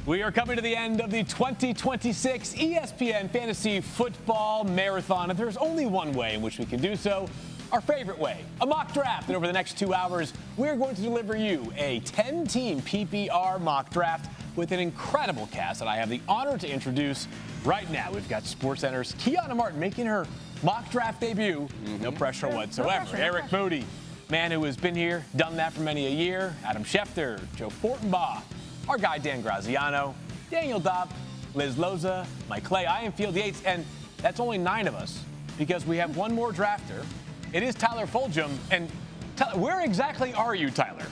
We are coming to the end of the 2026 ESPN Fantasy Football Marathon, and there's only one way in which we can do so, our favorite way, a mock draft. And over the next 2 hours, we're going to deliver you a 10-team PPR mock draft with an incredible cast that I have the honor to introduce right now. We've got SportsCenter's Kiana Martin making her mock draft debut. No pressure whatsoever. No pressure, Eric Moody, man who has been here, done that for many a year. Adam Schefter, Joe Fortenbaugh, our guy Dan Graziano, Daniel Dopp, Liz Loza, Mike Clay, I am Field Yates, and that's only 9 of us because we have one more drafter. It is Tyler Fulghum. And Tyler, where exactly are you, Tyler?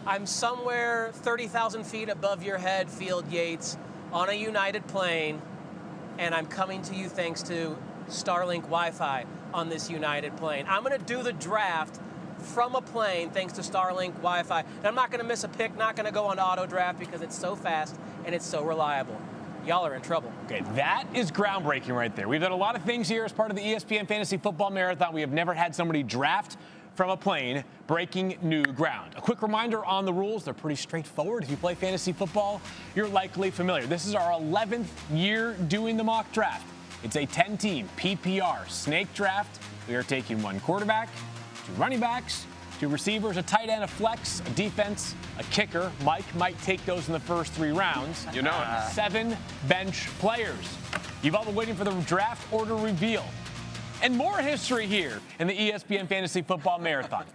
I'm somewhere 30,000 feet above your head, Field Yates, on a United plane, and I'm coming to you thanks to Starlink Wi-Fi on this United plane. I'm going to do the draft from a plane thanks to Starlink Wi-Fi. And I'm not going to miss a pick, not going to go on auto draft because it's so fast and it's so reliable. Y'all are in trouble. Okay, that is groundbreaking right there. We've done a lot of things here as part of the ESPN Fantasy Football Marathon. We have never had somebody draft from a plane, breaking new ground. A quick reminder on the rules. They're pretty straightforward. If you play fantasy football, you're likely familiar. This is our 11th year doing the mock draft. It's a 10-team PPR snake draft. We are taking 1 quarterback, 2 running backs, 2 receivers, a tight end, a flex, a defense, a kicker. Mike might take those in the first 3 rounds. You know it. 7 bench players. You've all been waiting for the draft order reveal. And more history here in the ESPN Fantasy Football Marathon.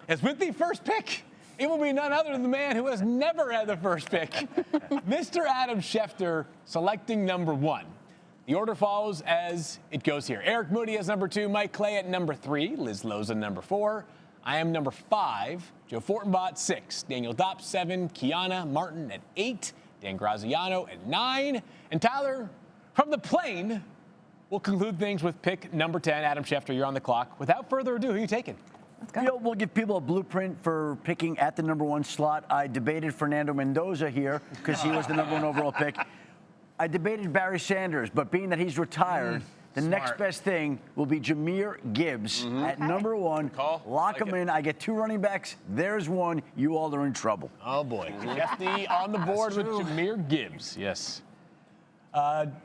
As with the first pick, it will be none other than the man who has never had the first pick, Mr. Adam Schefter, selecting number 1. The order follows as it goes here. Eric Moody as number 2, Mike Clay at number 3, Liz Loza number 4. I am number 5, Joe Fortenbaugh at 6, Daniel Dopp 7, Kiana Martin at 8, Dan Graziano at 9, and Tyler from the plane will conclude things with pick number 10. Adam Schefter, you're on the clock. Without further ado, who are you taking? Let's go. You know, we'll give people a blueprint for picking at the number 1 slot. I debated Fernando Mendoza here because he was the number 1 overall pick. I debated Barry Sanders, but being that he's retired, the next best thing will be Jahmyr Gibbs at number 1. Lock him in. I get 2 running backs. There's 1. You all are in trouble. Oh, boy. Schefter on the board with Jahmyr Gibbs. Yes.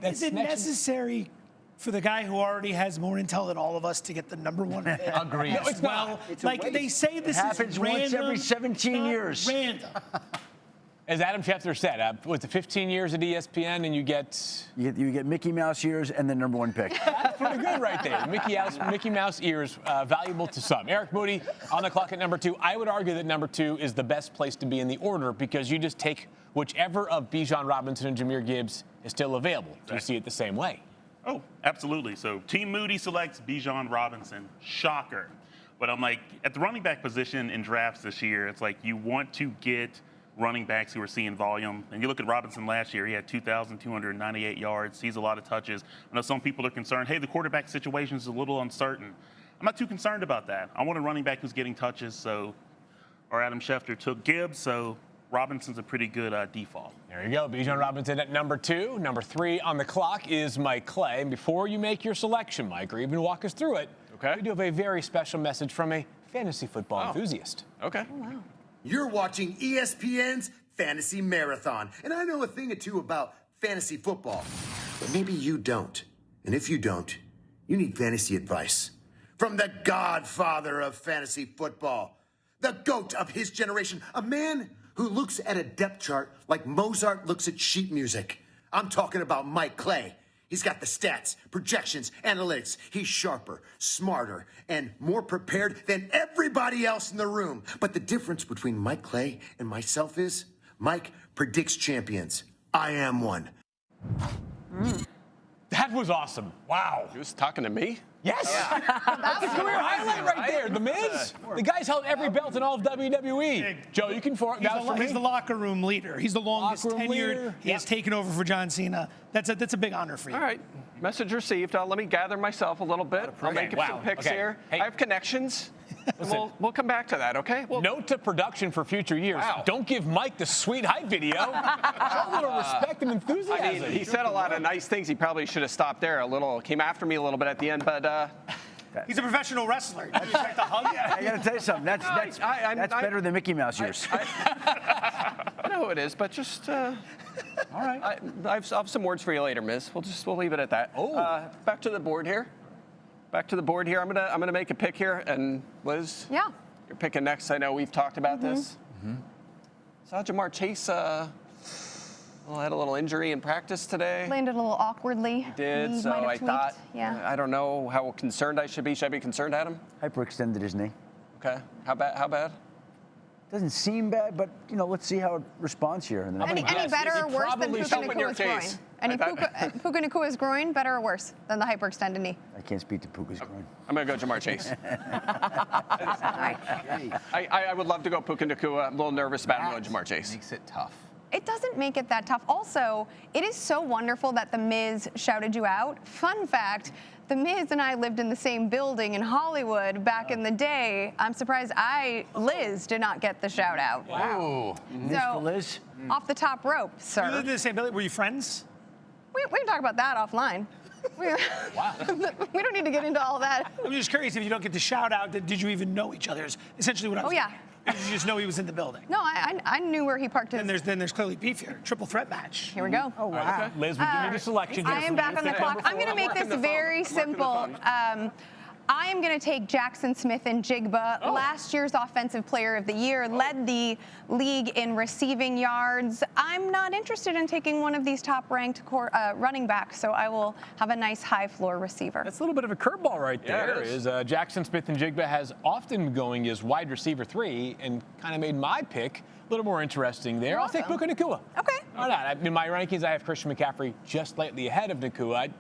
Is it necessary for the guy who already has more intel than all of us to get the number 1 pick? Agreed. No, it's well, like they say, this happens is random, once every 17 years. Random. As Adam Schefter said, was it 15 years at ESPN and you get Mickey Mouse ears and the number 1 pick. That's pretty good right there. Mickey Mouse ears, valuable to some. Eric Moody on the clock at number 2. I would argue that number 2 is the best place to be in the order because you just take whichever of Bijan Robinson and Jahmyr Gibbs is still available. Do you see it the same way? Oh, absolutely. So Team Moody selects Bijan Robinson. Shocker. But I'm like, at the running back position in drafts this year, it's like you want to get running backs who are seeing volume. And you look at Robinson last year, he had 2,298 yards, sees a lot of touches. I know some people are concerned, hey, the quarterback situation is a little uncertain. I'm not too concerned about that. I want a running back who's getting touches, or Adam Schefter took Gibbs, so Robinson's a pretty good default. There you go. Bijan Robinson at number 2. Number 3 on the clock is Mike Clay. And before you make your selection, Mike, or even walk us through it, we do have a very special message from a fantasy football enthusiast. Okay. Oh, wow. You're watching ESPN's Fantasy Marathon, and I know a thing or two about fantasy football, but maybe you don't. And if you don't, you need fantasy advice from the godfather of fantasy football, the GOAT of his generation, a man who looks at a depth chart like Mozart looks at sheet music. I'm talking about Mike Clay. He's got the stats, projections, analytics. He's sharper, smarter, and more prepared than everybody else in the room. But the difference between Mike Clay and myself is Mike predicts champions. I am one. That was awesome. Wow. He was talking to me? Yes. That's a career highlight right there. The Miz. The guy's held every belt in all of WWE. Joe, you can vouch for me. He's the locker room leader. He's the longest Locker room tenured. leader. He has taken over for John Cena. That's a big honor for you. All right. Message received. Let me gather myself a little bit. I'll make some picks here. Hey. I have connections. And we'll come back to that, okay? Note to production for future years. Wow. Don't give Mike the sweet hype video. Show a little respect and enthusiasm. I mean, he said a lot of nice things. He probably should have stopped there a little. Came after me a little bit at the end, but He's a professional wrestler. You expect a hug? I got to tell you something. That's better than Mickey Mouse ears. No, know who it is, but just. All right. I have some words for you later, Miz. We'll leave it at that. Oh. Back to the board here. I'm gonna make a pick here, and Liz. Yeah. You're picking next. I know we've talked about this. Saw Jamar Chase had a little injury in practice today. Landed a little awkwardly. He did, He so might have I tweaked. thought, Yeah. I don't know how concerned I should be. Should I be concerned, Adam? Hyperextended his knee. Okay. How bad? Doesn't seem bad, but let's see how it responds here. In the Any next better or worse than probably Puka helping your Nakua's groin? case. Any Puka Nakua's groin better or worse than the hyperextended knee? I can't speak to Puka's groin. I'm gonna go Jamar Chase. All right. I would love to go Puka Nacua. I'm a little nervous about going Jamar Chase. Makes it tough. It doesn't make it that tough. Also, it is so wonderful that The Miz shouted you out. Fun fact, The Miz and I lived in the same building in Hollywood back in the day. I'm surprised Liz did not get the shout out. Wow. This for Liz? Off the top rope, You sir. lived in the same building. Were you friends? We can talk about that offline. We don't need to get into all that. I'm just curious if you don't get the shout out, did you even know each other? Is essentially what I was Oh, yeah. thinking. Did you just know he was in the building? No, I knew where he parked his. Then there's clearly beef here. Triple threat match. Here we go. Oh, wow. Liz, we do need a selection here. I am from back you. on the clock. I'm going to make this very simple. I am going to take Jackson Smith-Njigba, last year's Offensive Player of the Year, led the league in receiving yards. I'm not interested in taking one of these top-ranked running backs, so I will have a nice high-floor receiver. That's a little bit of a curveball right Yeah, there. it is. Jackson Smith-Njigba has often been going as wide receiver 3 and kind of made my pick a little more interesting there. I'll take Puka Nacua. Okay. Why not? In my rankings, I have Christian McCaffrey just slightly ahead of Nacua.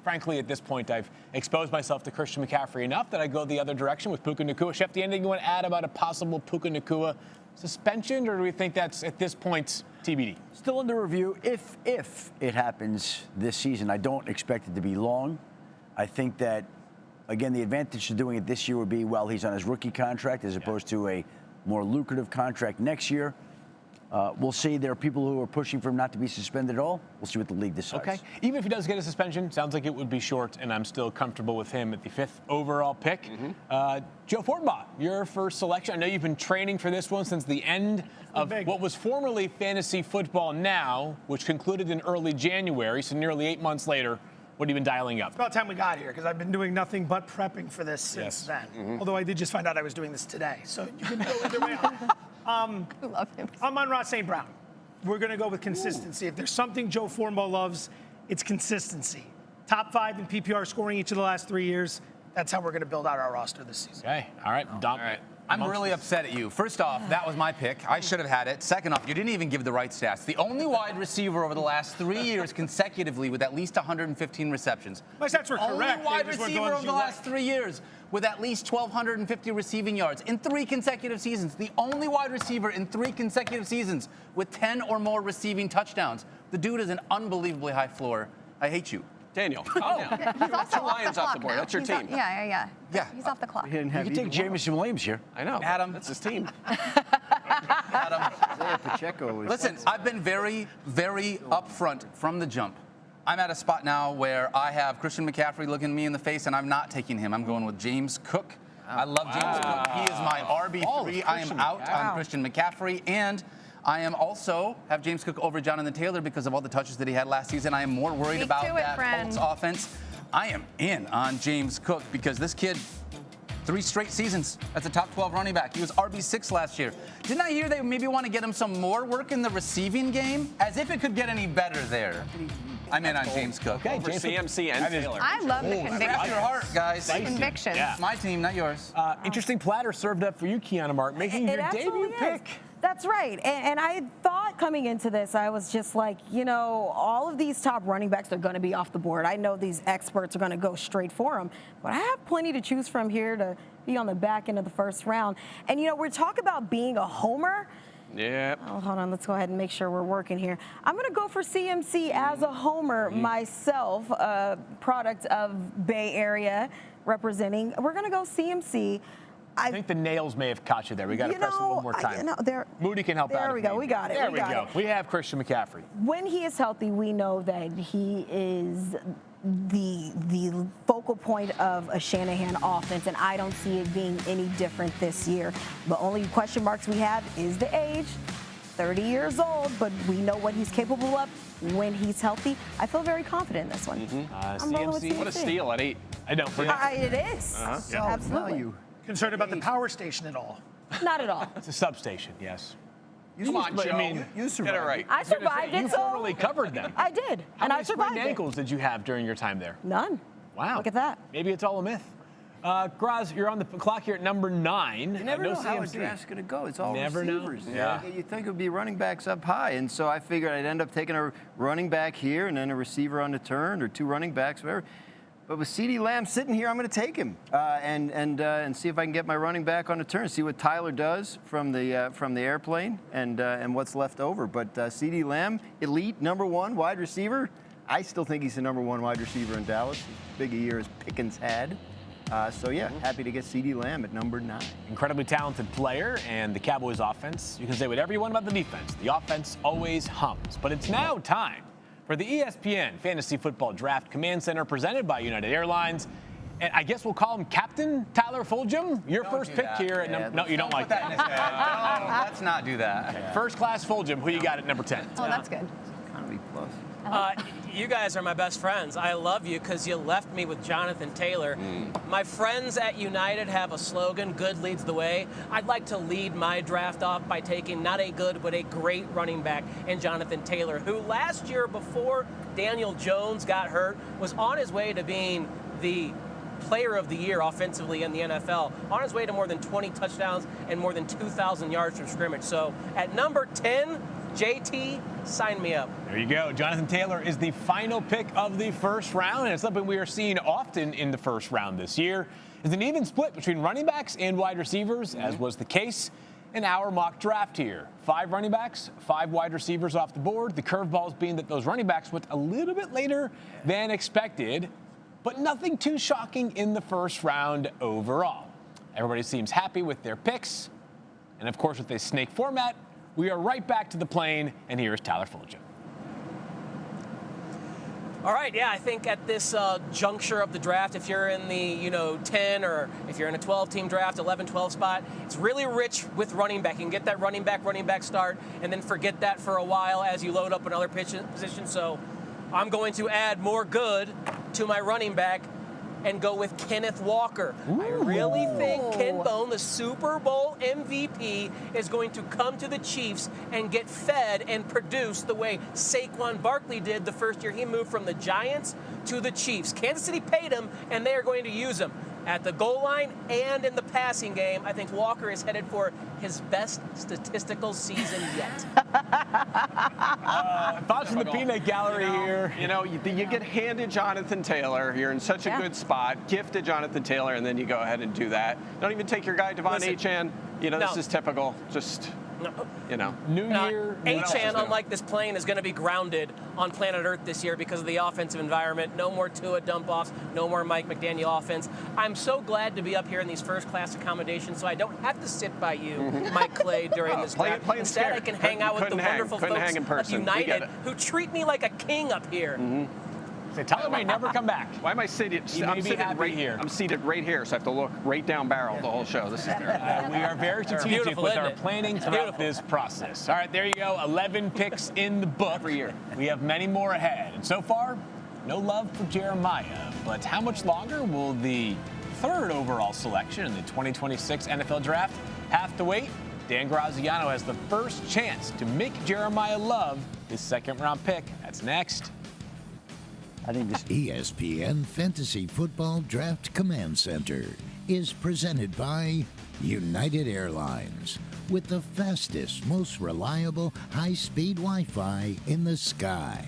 Frankly, at this point, I've exposed myself to Christian McCaffrey enough that I go the other direction with Puka Nacua. Schefter, anything you want to add about a possible Puka Nacua suspension, or do we think that's, at this point, TBD? Still under review. If it happens this season, I don't expect it to be long. I think that, again, the advantage to doing it this year would be while he's on his rookie contract as opposed to a more lucrative contract next year. We'll see. There are people who are pushing for him not to be suspended at all. We'll see what the league decides. Okay. Even if he does get a suspension, sounds like it would be short, and I'm still comfortable with him at the 5th overall pick. Joe Fortenbaugh, your first selection. I know you've been training for this one since the end of what was formerly Fantasy Football Now, which concluded in early January, so nearly 8 months later. What have you been dialing up? It's about time we got here because I've been doing nothing but prepping for this since then. Although I did just find out I was doing this today, so you can go either way on it. I love him. I'm on Ross St. Brown. We're going to go with consistency. If there's something Joe Fortenbaugh loves, it's consistency. Top 5 in PPR scoring each of the last 3 years. That's how we're going to build out our roster this season. Okay. All right. Dom. All right. I'm really upset at you. First off, that was my pick. I should have had it. Second off, you didn't even give the right stats. The only wide receiver over the last 3 years consecutively with at least 115 receptions. My stats were correct. Only They wide just weren't receiver going as over you the last liked. 3 years with at least 1,250 receiving yards in 3 consecutive seasons. The only wide receiver in 3 consecutive seasons with 10 or more receiving touchdowns. The dude is an unbelievably high floor. I hate you. Daniel. He's also Two Lions off the board. now. That's your He's team. Yeah. Yeah. He's off the clock. You can take Jameson Williams here. I know. Adam. That's his team. Adam, Pacheco is. listen, I've been very, very upfront from the jump. I'm at a spot now where I have Christian McCaffrey looking me in the face, and I'm not taking him. I'm going with James Cook. I love James Cook. He is my RB3. I am out on Christian McCaffrey, and I am also have James Cook over Jonathan Taylor because of all the touches that he had last season. I am more worried Speak about to it, that friend. Colts offense. I am in on James Cook because this kid, 3 straight seasons as a top 12 running back. He was RB6 last year. Didn't I hear they maybe want to get him some more work in the receiving game? As if it could get any better there. I'm in on James Cook. Okay, Over CMC and Taylor. I love the Grab conviction. your heart, guys. Conviction. Yeah. It's my team, not yours. Interesting platter served up for you, Kiana Mark, making your debut pick. That's right. And I thought coming into this, I was just like, all of these top running backs are going to be off the board. I know these experts are going to go straight for them, but I have plenty to choose from here to be on the back end of the first round. And, we're talking about being a homer. Yeah. Oh, hold on. Let's go ahead and make sure we're working here. I'm going to go for CMC as a homer myself, product of Bay Area representing. We're going to go CMC. I think the nails may have caught you there. We got to press it one more time. Moody can help out. There we go. We got it. There we go. We have Christian McCaffrey. When he is healthy, we know that he is the focal point of a Shanahan offense, and I don't see it being any different this year. The only question marks we have is the age 30 years old, but we know what he's capable of when he's healthy. I feel very confident in this one. I'm rolling with CMC. What a steal at 8. I know. It is. Absolutely. Concerned about the power station at all? Not at all. It's a substation, yes. Come on, Joe. I mean, You survived. Get it right. I survived it, You so formally covered them. I did, How and I many survived sprained it. ankles did you have during your time there? None. Wow. Look at that. Maybe it's all a myth. Graz, you're on the clock here at number 9. You never no know how a CMC. draft's going to go. It's all Never know. receivers. Yeah. You think it would be running backs up high, and so I figured I'd end up taking a running back here and then a receiver on the turn, or 2 running backs, whatever. But with CeeDee Lamb sitting here, I'm going to take him and see if I can get my running back on the turn. See what Tyler does from the airplane and what's left over. But CeeDee Lamb, elite #1 wide receiver. I still think he's the #1 wide receiver in Dallas. As big a year as Pickens had. So yeah, happy to get CeeDee Lamb at number 9. Incredibly talented player, and the Cowboys offense, you can say whatever you want about the defense. The offense always hums. But it's now time for the ESPN Fantasy Football Draft Command Center presented by United Airlines. And I guess we'll call him Captain Tyler Fulghum. Your first pick here at number... No, you don't like Put that in his head. No, let's not do that. First class Fulghum, who you got at number 10? Oh, that's good. Economy plus. You guys are my best friends. I love you because you left me with Jonathan Taylor. My friends at United have a slogan, good leads the way. I'd like to lead my draft off by taking not a good, but a great running back in Jonathan Taylor, who last year, before Daniel Jones got hurt, was on his way to being the player of the year offensively in the NFL, on his way to more than 20 touchdowns and more than 2,000 yards from scrimmage. So at number 10, JT, sign me up. There you go. Jonathan Taylor is the final pick of the first round, and it's something we are seeing often in the first round this year. It's an even split between running backs and wide receivers, as was the case in our mock draft here. 5 running backs, 5 wide receivers off the board. The curveballs being that those running backs went a little bit later than expected, but nothing too shocking in the first round overall. Everybody seems happy with their picks, and of course with a snake format, we are right back to the plane, and here is Tyler Fulghum. All right, yeah, I think at this juncture of the draft, if you're in the 10 or if you're in a 12-team draft, 11-12 spot, it's really rich with running back. You can get that running back start, and then forget that for a while as you load up another position. So I'm going to add more good to my running back and go with Kenneth Walker. Ooh. I really think Ken Bone, the Super Bowl MVP, is going to come to the Chiefs and get fed and produce the way Saquon Barkley did the first year he moved from the Giants to the Chiefs. Kansas City paid him, and they are going to use him at the goal line and in the passing game. I think Walker is headed for his best statistical season yet. Thoughts from the peanut gallery here. You get handed Jonathan Taylor. You're in such a good spot. Gifted Jonathan Taylor, and then you go ahead and do that. Don't even take your guy, Devon Achane. This is typical. Just... New year. Achane, unlike this plane, is going to be grounded on planet Earth this year because of the offensive environment. No more Tua dump-offs, no more Mike McDaniel offense. I'm so glad to be up here in these first-class accommodations so I don't have to sit by you, Mike Clay, during this draft. Instead, I can hang out with the wonderful folks of United who treat me like a king up here. Say, Tyler may never come back. Why am I seated? I'm seated right here. I'm seated right here, so I have to look right down barrel the whole show. This is terrible. We are very strategic with our planning throughout this process. All right, there you go. 11 picks in the book. Every year. We have many more ahead. And so far, no love for Jeremiah. But how much longer will the 3rd overall selection in the 2026 NFL Draft have to wait? Dan Graziano has the first chance to make Jeremiah love his 2nd-round pick. That's next. I think this ESPN Fantasy Football Draft Command Center is presented by United Airlines with the fastest, most reliable, high-speed Wi-Fi in the sky.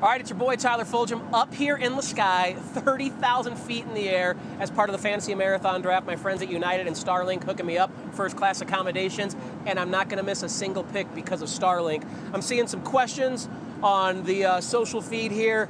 All right, it's your boy Tyler Fulghum up here in the sky, 30,000 feet in the air as part of the Fantasy Marathon Draft. My friends at United and Starlink hooking me up, first-class accommodations, and I'm not going to miss a single pick because of Starlink. I'm seeing some questions on the social feed here.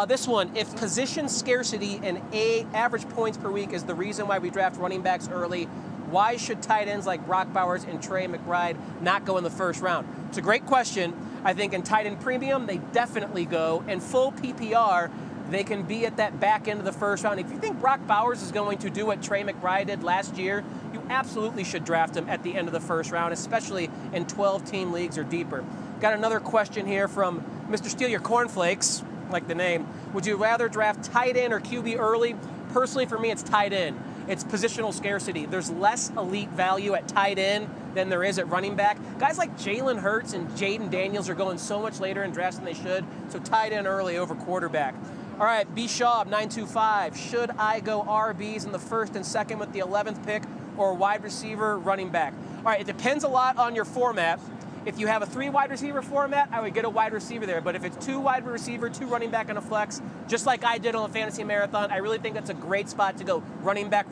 This one, if position scarcity and average points per week is the reason why we draft running backs early, why should tight ends like Brock Bowers and Trey McBride not go in the first round? It's a great question. I think in tight end premium, they definitely go. In full PPR, they can be at that back end of the first round. If you think Brock Bowers is going to do what Trey McBride did last year, you absolutely should draft him at the end of the first round, especially in 12-team leagues or deeper. Got another question here from Mr. Steal Your Cornflakes, like the name. Would you rather draft tight end or QB early? Personally, for me, it's tight end. It's positional scarcity. There's less elite value at tight end than there is at running back. Guys like Jalen Hurts and Jaden Daniels are going so much later in drafts than they should, so tight end early over quarterback. All right, B. Shaw, 925. Should I go RBs in the first and second with the 11th pick, or wide receiver, running back? All right, it depends a lot on your format. If you have a 3 wide receiver format, I would get a wide receiver there. But if it's 2 wide receiver, 2 running back, and a flex, just like I did on the Fantasy Marathon, I really think that's a great spot to go running back,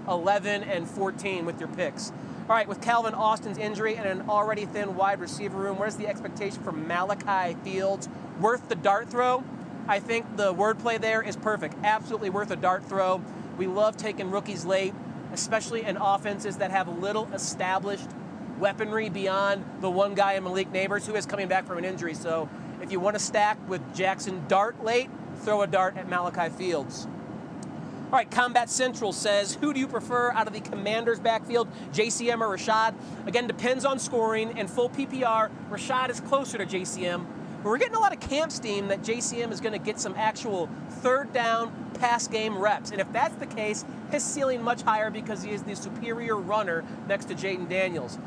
11 and 14 with your picks. All right, with Calvin Austin's injury and an already thin wide receiver room, where's the expectation for Malachi Fields? Worth the dart throw? I think the wordplay there is perfect. Absolutely worth a dart throw. We love taking rookies late, especially in offenses that have little established weaponry beyond the one guy in Malik Neighbors who is coming back from an injury. So if you want to stack with Jackson Dart late, throw a dart at Malachi Fields. All right, Combat Central says, who do you prefer out of the Commanders' backfield, JCM or Rashad? Again, depends on scoring. In full PPR, Rashad is closer to JCM. But we're getting a lot of camp steam that JCM is going to get some actual third down pass game reps. And if that's the case, his ceiling much higher because he is the superior runner next to Jaden Daniels.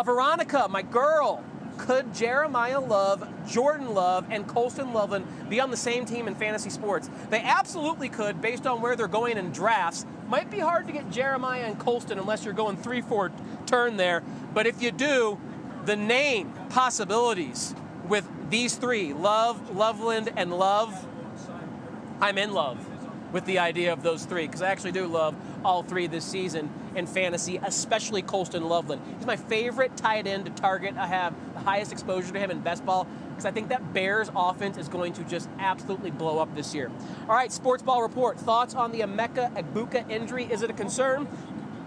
Veronica, my girl, could Jeremiah Love, Jordan Love, and Colston Loveland be on the same team in fantasy sports? They absolutely could, based on where they're going in drafts. Might be hard to get Jeremiah and Colston unless you're going 3-4 turn there. But if you do, the name possibilities with these 3, Love, Loveland, and Love, I'm in love with the idea of those 3, because I actually do love all 3 this season in fantasy, especially Colston Loveland. He's my favorite tight end to target. I have the highest exposure to him in best ball because I think that Bears offense is going to just absolutely blow up this year. All right, Sports Ball Report. Thoughts on the Emeka Egbuka injury? Is it a concern?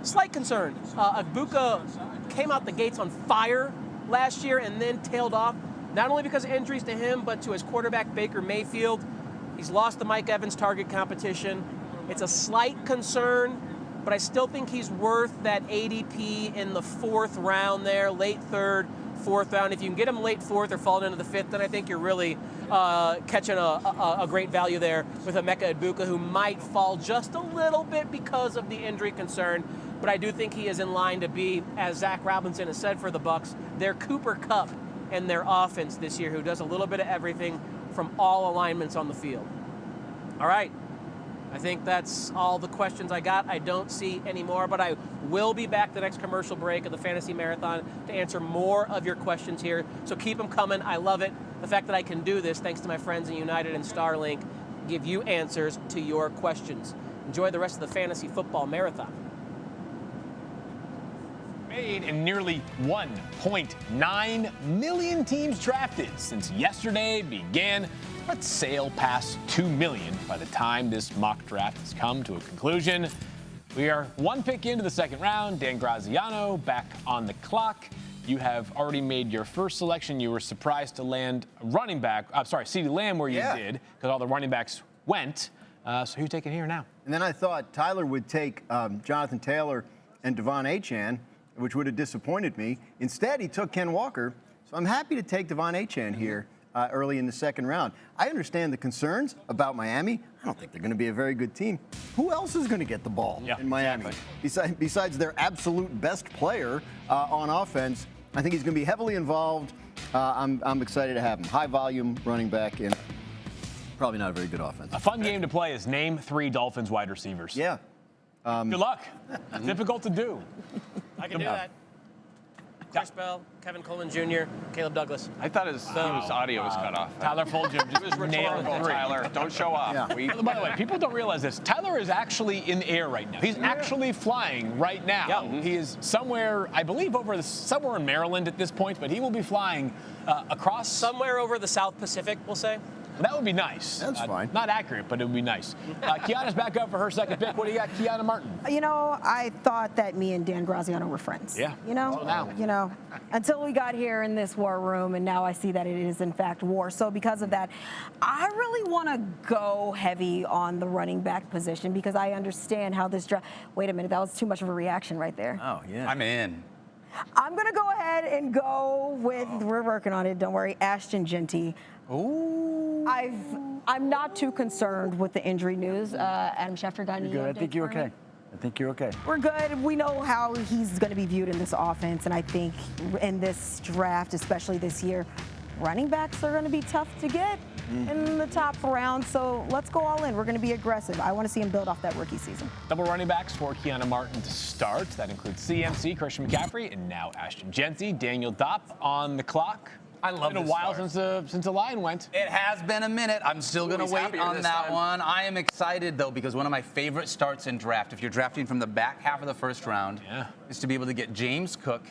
Slight concern. Egbuka came out the gates on fire last year and then tailed off, not only because of injuries to him, but to his quarterback, Baker Mayfield. He's lost the Mike Evans target competition. It's a slight concern, but I still think he's worth that ADP in the 4th round there, late 3rd, 4th round. If you can get him late 4th or fall into the 5th, then I think you're really catching a great value there with Emeka Egbuka, who might fall just a little bit because of the injury concern. But I do think he is in line to be, as Zach Robinson has said for the Bucs, their Cooper Kupp in their offense this year, who does a little bit of everything from all alignments on the field. All right. I think that's all the questions I got. I don't see any more, but I will be back the next commercial break of the Fantasy Marathon to answer more of your questions here. So keep them coming. I love it. The fact that I can do this, thanks to my friends in United and Starlink, give you answers to your questions. Enjoy the rest of the Fantasy Football Marathon. Made in nearly 1.9 million teams drafted since yesterday began. Let's sail past 2 million by the time this mock draft has come to a conclusion. We are 1 pick into the 2nd round. Dan Graziano back on the clock. You have already made your first selection. You were surprised to land running back. I'm sorry, CeeDee Lamb where you did, because all the running backs went. So who you taking here now? And then I thought Tyler would take Jonathan Taylor and Devon Achane, which would have disappointed me. Instead, he took Ken Walker. So I'm happy to take Devon Achane here early in the 2nd round. I understand the concerns about Miami. I don't think they're going to be a very good team. Who else is going to get the ball in Miami? Besides their absolute best player on offense, I think he's going to be heavily involved. I'm excited to have him. High volume running back in probably not a very good offense. A fun game to play is name 3 Dolphins wide receivers. Yeah. Good luck. Difficult to do. I can do that. Chris Bell, Kevin Coleman Jr., Caleb Douglas. I thought his audio was cut off. Tyler Fulghum It was just nailed rhetorical, 3. Tyler. Don't show off. Yeah. By the way, people don't realize this. Tyler is actually in the air right now. He's actually flying right now. Yeah. He is somewhere, I believe, somewhere in Maryland at this point, but he will be flying across. Somewhere over the South Pacific, we'll say. That would be nice. That's fine. Not accurate, but it would be nice. Kiana's back up for her second pick. What do you got, Kiana Martin? You know, I thought that me and Dan Graziano were friends. Yeah. You know, Well, now. you know, until we got here in this war room, and now I see that it is in fact war. So because of that, I really want to go heavy on the running back position because I understand how this draft. Wait a minute, that was too much of a reaction right there. Oh, yeah. I'm in. I'm gonna go ahead and go with. We're working on it. Don't worry, Ashton Genty. Ooh. I'm not too concerned with the injury news. Adam Schefter got any You're good. I updates think you're for me? okay. I think you're okay. We're good. We know how he's going to be viewed in this offense, and I think in this draft, especially this year, running backs are going to be tough to get in the top round. So let's go all in. We're going to be aggressive. I want to see him build off that rookie season. Double running backs for Kiana Martin to start. That includes CMC, Christian McCaffrey, and now Ashton Genty, Daniel Dopp on the clock. I love It's been a this while start. since the line went. It has been a minute. I'm still going to he's wait happier on this that time. one. I am excited, though, because one of my favorite starts in draft, if you're drafting from the back half of the first round, is to be able to get James Cook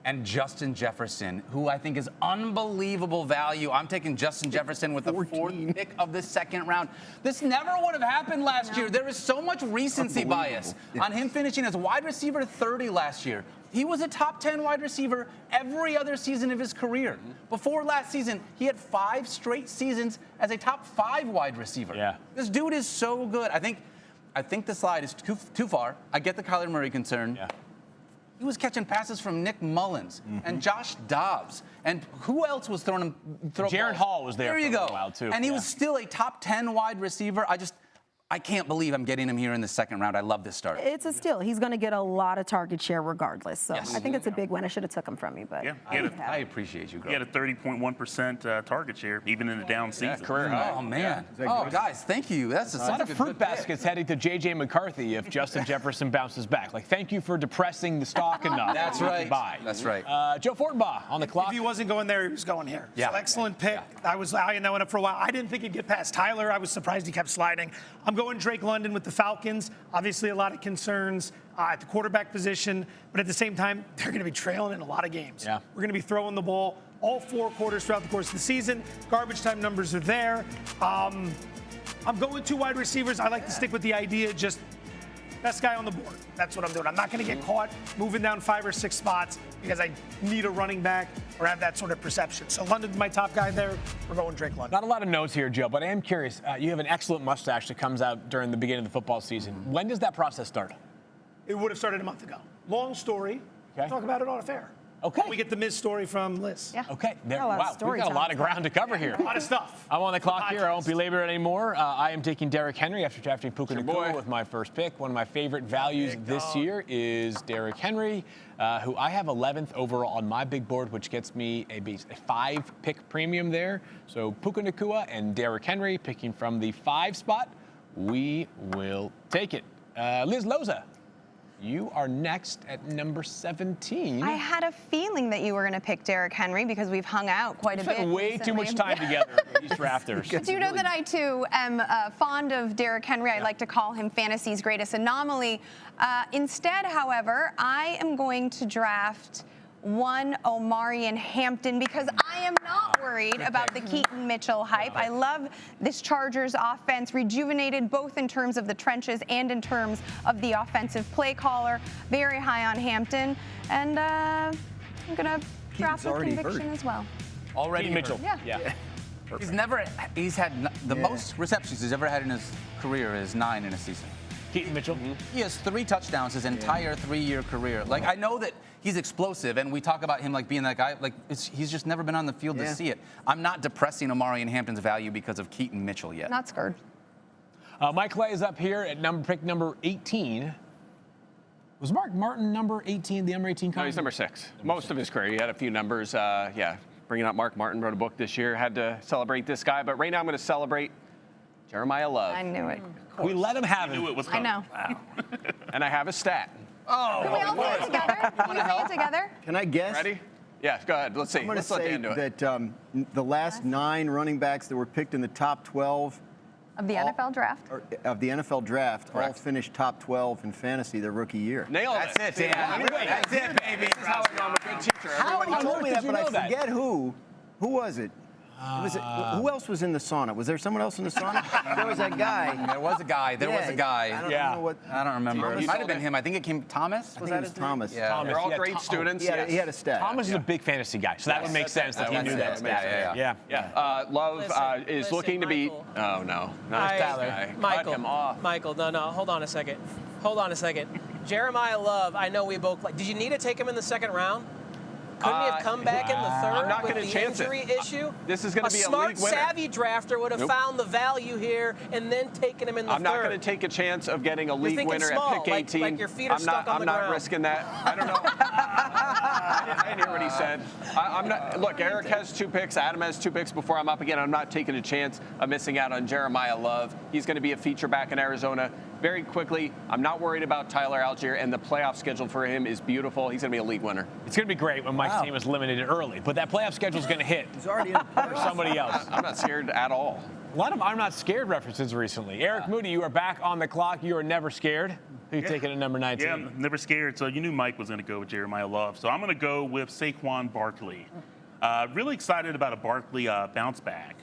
and Justin Jefferson, who I think is unbelievable value. I'm taking Justin Jefferson with the 4th pick of the second round. This never would have happened last year. There is so much recency bias on him finishing as wide receiver 30 last year. He was a top 10 wide receiver every other season of his career. Before last season, he had 5 straight seasons as a top 5 wide receiver. Yeah. This dude is so good. I think the slide is too far. I get the Kyler Murray concern. Yeah. He was catching passes from Nick Mullins and Josh Dobbs. And who else was throwing him? Jared Hall was there There for you a go. little while, too. And he Yeah. was still a top 10 wide receiver. I can't believe I'm getting him here in the second round. I love this start. It's a steal. He's going to get a lot of target share regardless. So Yes. I think it's a big win. I should have took him from you, but Yeah, I appreciate you, girl. He had a 30.1% target share, even in the down season. Career high. Oh, man. Oh, guys, thank you. That's A lot of fruit baskets heading to J.J. McCarthy if Justin Jefferson bounces back. Like, thank you for depressing the stock enough. That's right. Bye. That's right. Joe Fortenbaugh on the clock. If he wasn't going there, he was going here. Yeah. So excellent pick. I was eyeing that one up for a while. I didn't think he'd get past Tyler. I was surprised he kept sliding. I'm going Drake London with the Falcons. Obviously, a lot of concerns at the quarterback position, but at the same time, they're going to be trailing in a lot of games. Yeah. We're going to be throwing the ball all 4 quarters throughout the course of the season. Garbage time numbers are there. I'm going 2 wide receivers. I like to stick with the idea, just best guy on the board. That's what I'm doing. I'm not going to get caught moving down 5 or 6 spots because I need a running back or have that sort of perception. So London's my top guy there. We're going Drake London. Not a lot of notes here, Joe, but I am curious. You have an excellent mustache that comes out during the beginning of the football season. When does that process start? It would have started a month ago. Long story. Okay. Talk about it on a fair. Okay. We get the Miz story from Liz. Yeah. Okay. Got a lot of Wow, we story got a time. lot of ground to cover here. A lot of stuff. I'm on the clock here. I won't Podcast. belabor it anymore. I am taking Derrick Henry after drafting Puka your Nacua boy. with my first pick. One of my favorite values this year is Derrick Henry, who I have 11th overall on my big board, which gets me a 5-pick premium there. So Puka Nacua and Derrick Henry picking from the 5 spot. We will take it. Liz Loza, you are next at number 17. I had a feeling that you were going to pick Derrick Henry because we've hung out quite a bit. Spent way too recently. much time together with these drafters. Do you know that I, too, am fond of Derrick Henry? I like to call him fantasy's greatest anomaly. Instead, however, I am going to draft one Omarion Hampton because I am not worried about the Keaton Mitchell hype. I love this Chargers offense, rejuvenated both in terms of the trenches and in terms of the offensive play caller. Very high on Hampton. And I'm going to draft with conviction as well. Already Mitchell. Yeah. He's had the most receptions he's ever had in his career is 9 in a season. Keaton Mitchell. He has 3 touchdowns his entire 3-year career. Like, I know that he's explosive, and we talk about him like being that guy. Like, he's just never been on the field to see it. I'm not depressing Omarion Hampton's value because of Keaton Mitchell yet. Not scared. Mike Lay is up here at pick number 18. Was Mark Martin number 18, the number 18? No, he's number 6. Most of his career, he had a few numbers. Bringing up Mark Martin, wrote a book this year. Had to celebrate this guy, but right now I'm going to celebrate Jeremiah Love. I knew it. We let him have it. Knew it was I coming. know. And I have a stat. Can we all say it together? Can you say it together? Can I guess? Ready? Yeah, go ahead. Let's see. I'm going to Let's let say Dan do it. that the last 9 running backs that were picked in the top 12 Of the NFL draft. of the NFL draft all Correct. finished top 12 in fantasy their rookie year. Nailed That's it, See, Dan. That's it, baby. This is how I know I'm a good teacher. Somebody told me that, did you but I know that? forget who. Who was it? Who else was in the sauna? Was there someone else in the sauna? There was that guy. There was a guy. There was a guy. I don't Yeah. know what. I don't remember. Thomas? It might have been him. I think it came Thomas. I think it was Thomas. Yeah. Thomas. They're all Yeah, great students. He had a stat. Thomas is a big fantasy guy, so that would make sense that he knew that. Yeah. Yeah. Love is Listen, looking to be. Michael. Oh no, not this guy. Michael, Cut him off. Michael, no, hold on a second. Jeremiah Love, I know we both like. Did you need to take him in the second round? Couldn't he have come back in the third I'm not with gonna the chance it. injury issue? This is gonna be a smart, league winner. savvy drafter would have Nope. found the value here and then taken him in the I'm third. not going to take a chance of getting a league thinking winner small, at pick 18. like your feet are I'm stuck not, on I'm the not ground. risking that. I don't know. I didn't hear what he said. I'm not. Look, Eric has 2 picks. Adam has 2 picks before I'm up again. I'm not taking a chance of missing out on Jeremiah Love. He's going to be a feature back in Arizona very quickly. I'm not worried about Tyler Algier, and the playoff schedule for him is beautiful. He's going to be a league winner. It's going to be great when Mike's team is eliminated early, but that playoff schedule is going to hit He's already in the for somebody else. I'm not scared at all. A lot of I'm not scared references recently. Eric Moody, you are back on the clock. You are never scared. Who you taking at number 19? Yeah, I'm never scared. So you knew Mike was going to go with Jeremiah Love. So I'm going to go with Saquon Barkley. Really excited about a Barkley bounce back.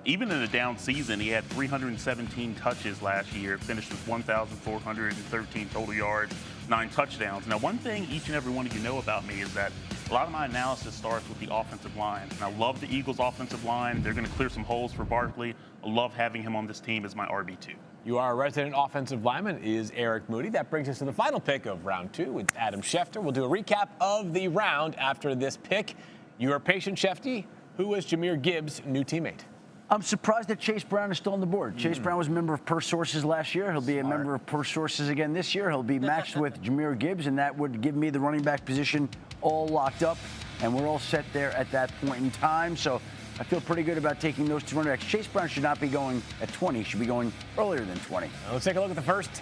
Even in a down season, he had 317 touches last year, finished with 1,413 total yards, 9 touchdowns. Now, one thing each and every one of you know about me is that a lot of my analysis starts with the offensive line. And I love the Eagles' offensive line. They're going to clear some holes for Barkley. I love having him on this team as my RB2. You are a resident offensive lineman, is Eric Moody. That brings us to the final pick of round 2 with Adam Schefter. We'll do a recap of the round after this pick. You are patient, Shefty. Who was Jahmyr Gibbs' new teammate? I'm surprised that Chase Brown is still on the board. Chase Brown was a member of Purse Sources last year. He'll be a member of Purse Sources again this year. He'll be matched with Jahmyr Gibbs, and that would give me the running back position all locked up, and we're all set there at that point in time. So I feel pretty good about taking those 2 running backs. Chase Brown should not be going at 20. He should be going earlier than 20. Now let's take a look at the first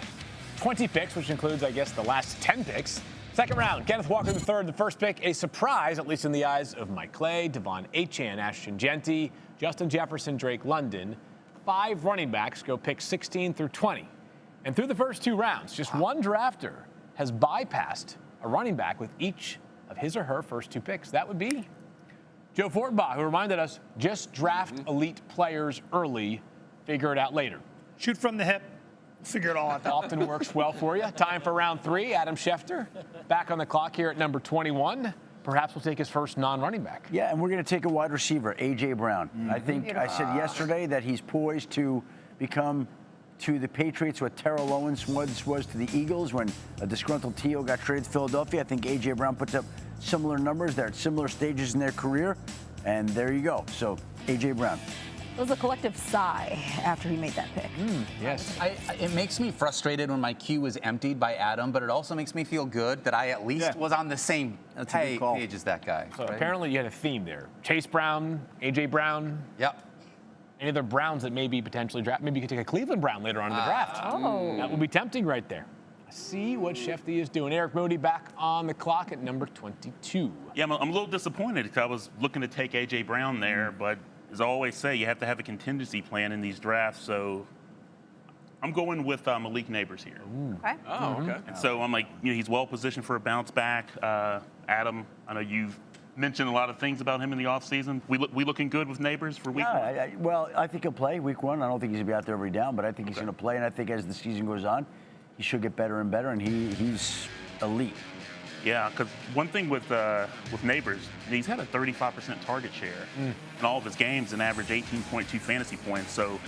20 picks, which includes, I guess, the last 10 picks. Second round, Kenneth Walker III, the first pick, a surprise, at least in the eyes of Mike Clay, Devon Achane, Ashton Genty, Justin Jefferson, Drake London. 5 running backs go picks 16 through 20. And through the first 2 rounds, just one drafter has bypassed a running back with each of his or her first 2 picks. That would be Joe Fortenbaugh, who reminded us, just draft elite players early, figure it out later. Shoot from the hip. Figure it all out. Often works well for you. Time for round 3. Adam Schefter back on the clock here at number 21. Perhaps we'll take his first non-running back. Yeah, and we're going to take a wide receiver, A.J. Brown. I think I said yesterday that he's poised to become to the Patriots what Terrell Owens was to the Eagles when a disgruntled T.O. got traded to Philadelphia. I think A.J. Brown puts up similar numbers. They're at similar stages in their career, and there you go. So, A.J. Brown. It was a collective sigh after he made that pick. Yes. It makes me frustrated when my queue is emptied by Adam, but it also makes me feel good that I at least was on the same page as that guy. So apparently you had a theme there. Chase Brown, A.J. Brown. Yep. Any other Browns that maybe potentially draft? Maybe you could take a Cleveland Brown later on in the draft. Oh. That would be tempting right there. See what Shefty is doing. Eric Moody back on the clock at number 22. Yeah, I'm a little disappointed because I was looking to take A.J. Brown there, but as I always say, you have to have a contingency plan in these drafts. So I'm going with Malik Neighbors here. Okay. Oh, okay. And so I'm like, he's well positioned for a bounce back. Adam, I know you've mentioned a lot of things about him in the offseason. We looking good with Neighbors for week 1? Well, I think he'll play week 1. I don't think he's going to be out there every down, but I think he's going to play. And I think as the season goes on, he should get better and better, and he's elite. Yeah, because one thing with Neighbors, he's had a 35% target share in all of his games and average 18.2 fantasy points. So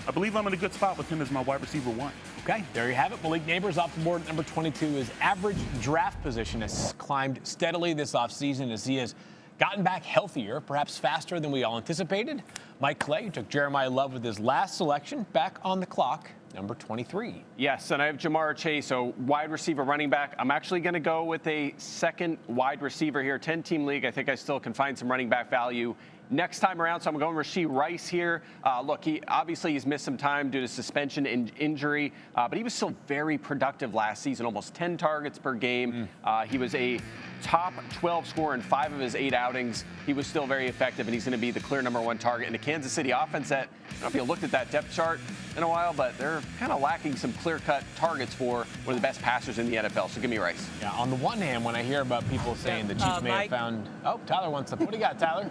I believe I'm in a good spot with him as my wide receiver 1. Okay, there you have it. Malik Neighbors off the board at number 22. His average draft position has climbed steadily this offseason as he has gotten back healthier, perhaps faster than we all anticipated. Mike Clay, who took Jeremiah Love with his last selection, back on the clock, number 23. Yes, and I have Jamar Chase, so wide receiver, running back. I'm actually going to go with a second wide receiver here, 10-team league. I think I still can find some running back value next time around, so I'm going Rashee Rice here. Look, he's missed some time due to suspension and injury, but he was still very productive last season, almost 10 targets per game. He was a top 12 scorer in 5 of his 8 outings. He was still very effective, and he's going to be the clear #1 target in the Kansas City offense that, I don't know if you looked at that depth chart in a while, but they're kind of lacking some clear-cut targets for one of the best passers in the NFL, so give me Rice. Yeah, on the one hand, when I hear about people saying the Chiefs may have found... Oh, Tyler wants to... What do you got, Tyler?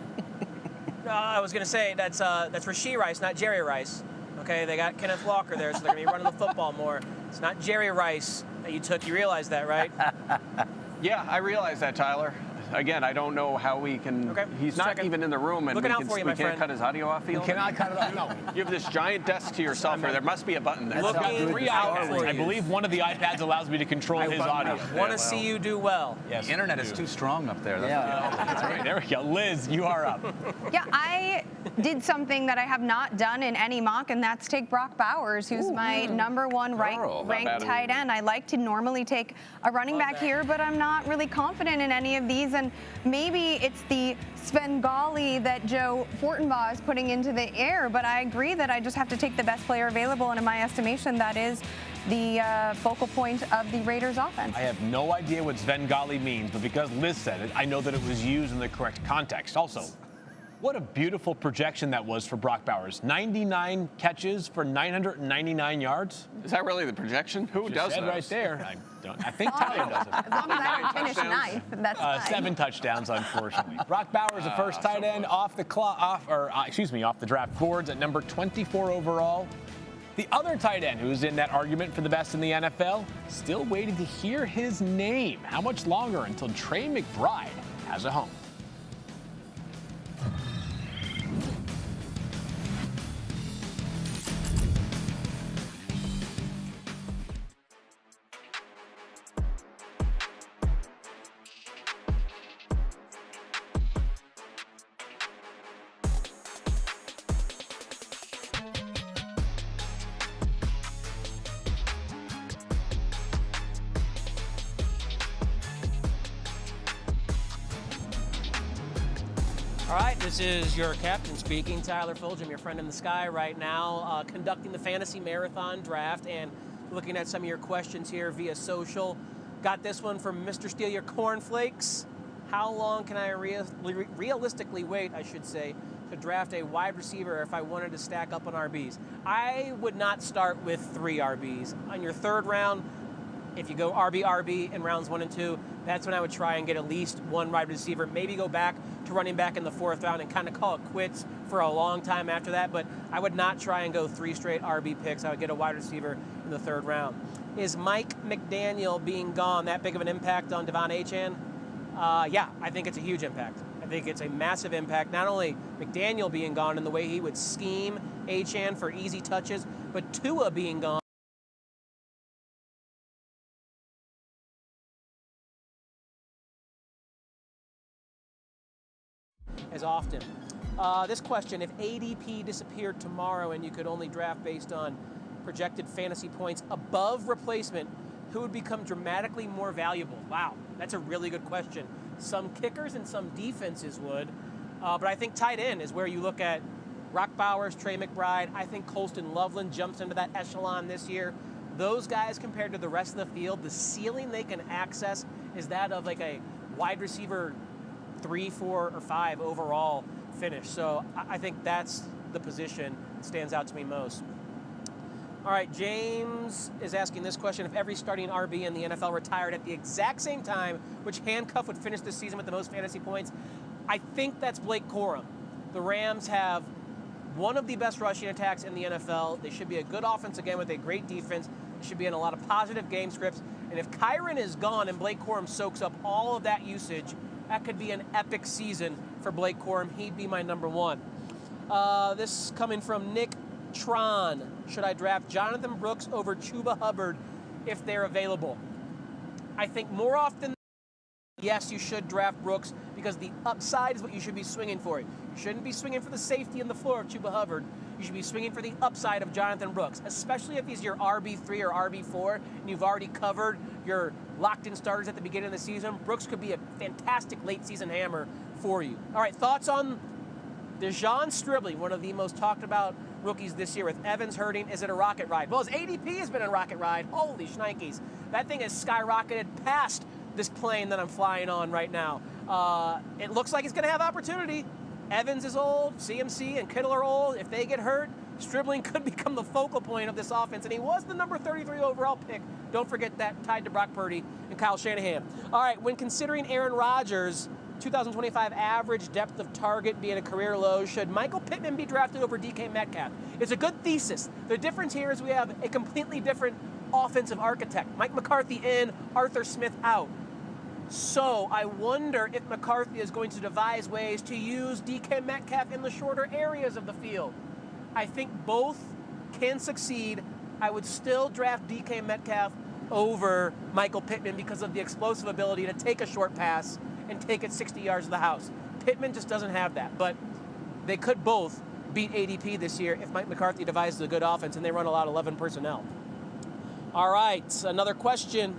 I was going to say that's Rashee Rice, not Jerry Rice. Okay, they got Kenneth Walker there, so they're going to be running the football more. It's not Jerry Rice that you took. You realize that, right? Yeah, I realize that, Tyler. Again, I don't know how we can. Okay, he's not even in the room, and we can't cut his audio off. We cannot cut it off. No. You have this giant desk to yourself here. There must be a button there. Look, 3 iPads. I believe one of the iPads allows me to control his audio. Want to see you do well. Yes, the internet is too strong up there. That's right. There we go. Liz, you are up. Yeah, I did something that I have not done in any mock, and that's take Brock Bowers, who's my #1 ranked tight end. I like to normally take a running back here, but I'm not really confident in any of these, and maybe it's the Svengali that Joe Fortenbaugh is putting into the air, but I agree that I just have to take the best player available, and in my estimation, that is the focal point of the Raiders offense. I have no idea what Svengali means, but because Liz said it, I know that it was used in the correct context. Also, what a beautiful projection that was for Brock Bowers. 99 catches for 999 yards. Is that really the projection? Who does that? Right there. I think Tyler does it. As long as I don't finish ninth, that's fine. 7 touchdowns, unfortunately. Brock Bowers, the first tight end off the draft boards at number 24 overall. The other tight end who's in that argument for the best in the NFL, still waiting to hear his name. How much longer until Trey McBride has a home? All right, this is your captain speaking, Tyler Fulghum, your friend in the sky right now, conducting the Fantasy Marathon draft and looking at some of your questions here via social. Got this one from Mr. Steal Your Cornflakes. How long can I realistically wait, I should say, to draft a wide receiver if I wanted to stack up on RBs? I would not start with 3 RBs. On your 3rd round, if you go RB in rounds 1 and 2, that's when I would try and get at least 1 wide receiver, maybe go back to running back in the 4th round and kind of call it quits for a long time after that. But I would not try and go 3 straight RB picks. I would get a wide receiver in the 3rd round. Is Mike McDaniel being gone that big of an impact on Devon Achane? Yeah, I think it's a huge impact. I think it's a massive impact. Not only McDaniel being gone in the way he would scheme Achane for easy touches, but Tua being gone as often. This question, if ADP disappeared tomorrow and you could only draft based on projected fantasy points above replacement, who would become dramatically more valuable? Wow, that's a really good question. Some kickers and some defenses would, but I think tight end is where you look at Brock Bowers, Trey McBride. I think Colston Loveland jumps into that echelon this year. Those guys compared to the rest of the field, the ceiling they can access is that of like a wide receiver 3, 4, or 5 overall finish. So I think that's the position that stands out to me most. All right, James is asking this question. If every starting RB in the NFL retired at the exact same time, which handcuff would finish this season with the most fantasy points? I think that's Blake Corum. The Rams have one of the best rushing attacks in the NFL. They should be a good offense again with a great defense. They should be in a lot of positive game scripts. And if Kyren is gone and Blake Corum soaks up all of that usage, that could be an epic season for Blake Corum. He'd be my #1. This coming from Nick Tron. Should I draft Jonathan Brooks over Chuba Hubbard if they're available? I think more often, yes, you should draft Brooks because the upside is what you should be swinging for. You shouldn't be swinging for the safety and the floor of Chuba Hubbard. You should be swinging for the upside of Jonathan Brooks, especially if he's your RB3 or RB4 and you've already covered your locked-in starters at the beginning of the season. Brooks could be a fantastic late-season hammer for you. All right, thoughts on Dejon Stribling, one of the most talked about rookies this year, with Evans hurting. Is it a rocket ride? Well, his ADP has been a rocket ride. Holy shnikes. That thing has skyrocketed past this plane that I'm flying on right now. It looks like he's going to have opportunity. Evans is old, CMC and Kittle are old. If they get hurt, Stribling could become the focal point of this offense, and he was the number 33 overall pick. Don't forget that, tied to Brock Purdy and Kyle Shanahan. All right, when considering Aaron Rodgers' 2025 average depth of target being a career low, should Michael Pittman be drafted over DK Metcalf? It's a good thesis. The difference here is we have a completely different offensive architect. Mike McCarthy in, Arthur Smith out. So I wonder if McCarthy is going to devise ways to use DK Metcalf in the shorter areas of the field. I think both can succeed. I would still draft DK Metcalf over Michael Pittman because of the explosive ability to take a short pass and take it 60 yards of the house. Pittman just doesn't have that, but they could both beat ADP this year if Mike McCarthy devises a good offense and they run a lot of 11 personnel. All right, another question.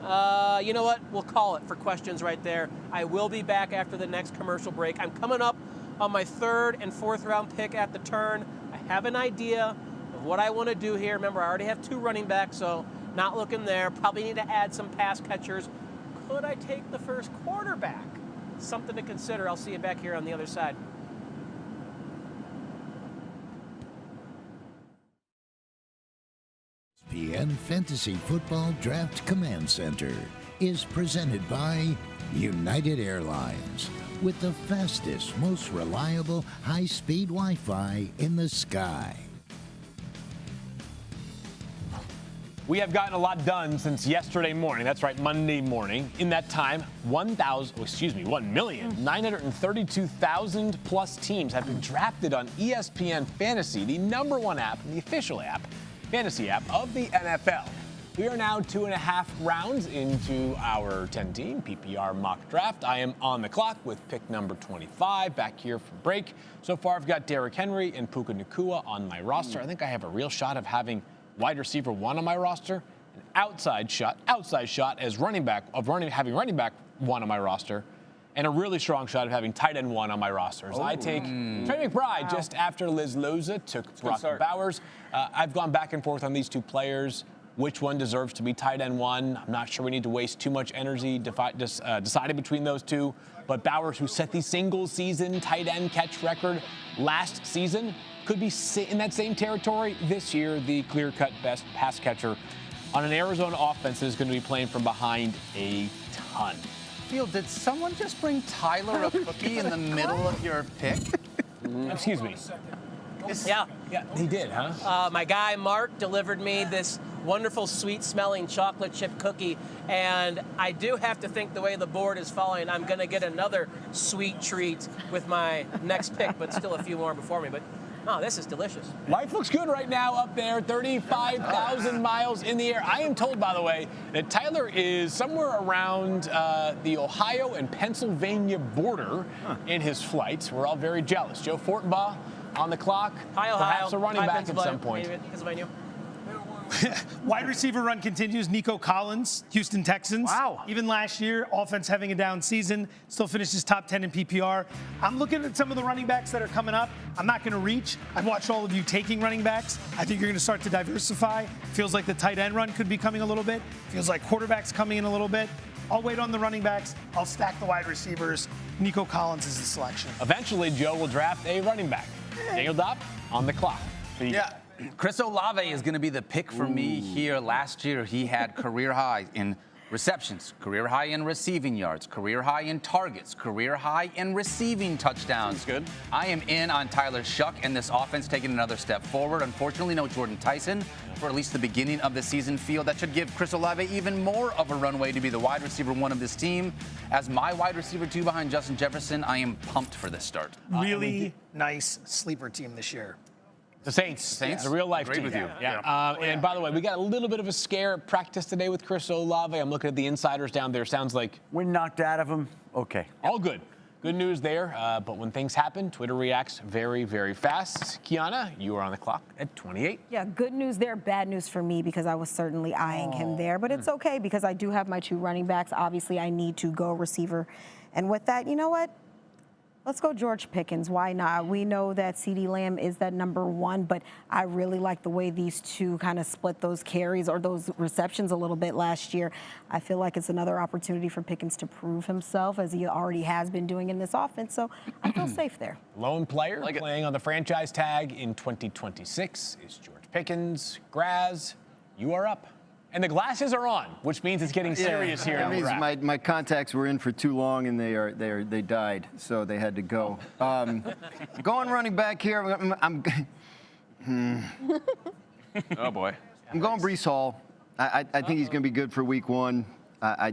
You know what? We'll call it for questions right there. I will be back after the next commercial break. I'm coming up on my 3rd and 4th round pick at the turn. I have an idea of what I want to do here. Remember, I already have 2 running backs, so not looking there. Probably need to add some pass catchers. Could I take the first quarterback? Something to consider. I'll see you back here on the other side. ESPN Fantasy Football Draft Command Center is presented by United Airlines, with the fastest, most reliable, high-speed Wi-Fi in the sky. We have gotten a lot done since yesterday morning. That's right, Monday morning. In that time, 1,932,000 plus teams have been drafted on ESPN Fantasy, the #1 app, the official app, fantasy app of the NFL. We are now 2.5 rounds into our 10-team PPR mock draft. I am on the clock with pick number 25 back here from break. So far, I've got Derrick Henry and Puka Nacua on my roster. I think I have a real shot of having wide receiver 1 on my roster, an outside shot as running back having running back 1 on my roster, and a really strong shot of having tight end 1 on my roster. As I take Trey McBride just after Liz Loza took Brock Bowers. I've gone back and forth on these 2 players. Which one deserves to be tight end 1? I'm not sure we need to waste too much energy deciding between those 2. But Bowers, who set the single-season tight end catch record last season, could be in that same territory this year. The clear-cut best pass catcher on an Arizona offense that is going to be playing from behind a ton. Phil, did someone just bring Tyler a cookie in the middle of your pick? Excuse me. Yeah, he did, huh? My guy Mark delivered me this wonderful, sweet-smelling chocolate chip cookie, and I do have to think the way the board is falling, I'm going to get another sweet treat with my next pick, but still a few more before me. But oh, this is delicious. Life looks good right now up there, 35,000 miles in the air. I am told, by the way, that Tyler is somewhere around the Ohio and Pennsylvania border in his flights. We're all very jealous. Joe Fortenbaugh on the clock, perhaps a running back at some point. Pennsylvania. Wide receiver run continues. Nico Collins, Houston Texans. Wow. Even last year, offense having a down season, still finishes top 10 in PPR. I'm looking at some of the running backs that are coming up. I'm not going to reach. I've watched all of you taking running backs. I think you're going to start to diversify. Feels like the tight end run could be coming a little bit. Feels like quarterbacks coming in a little bit. I'll wait on the running backs. I'll stack the wide receivers. Nico Collins is the selection. Eventually, Joe will draft a running back. Daniel Dopp on the clock. Yeah. Chris Olave is going to be the pick for me here. Last year, he had career high in receptions, career high in receiving yards, career high in targets, career high in receiving touchdowns. That's good. I am in on Tyler Shuck and this offense taking another step forward. Unfortunately, no Jordan Tyson for at least the beginning of the season field. That should give Chris Olave even more of a runway to be the wide receiver 1 of this team. As my wide receiver 2 behind Justin Jefferson, I am pumped for this start. Really nice sleeper team this year. The Saints. A real life team. with you. Yeah. And by the way, we got a little bit of a scare at practice today with Chris Olave. I'm looking at the insiders down there. Sounds like Wind knocked out of him. Okay. all good. Good news there. But when things happen, Twitter reacts very, very fast. Kiana, you are on the clock at 28. Yeah, good news there, bad news for me because I was certainly eyeing him there. But it's okay because I do have my 2 running backs. Obviously, I need to go receiver. And with that, you know what? Let's go George Pickens. Why not? We know that CeeDee Lamb is that number one, but I really like the way these two kind of split those carries or those receptions a little bit last year. I feel like it's another opportunity for Pickens to prove himself as he already has been doing in this offense, so I feel safe there. Lone player playing on the franchise tag in 2026 is George Pickens. Graz, you are up. And the glasses are on, which means it's getting serious here. That means my contacts were in for too long and they died, so they had to go. Going running back here, Oh boy. I'm going Breece Hall. I think he's going to be good for week 1. I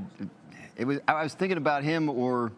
was thinking about him or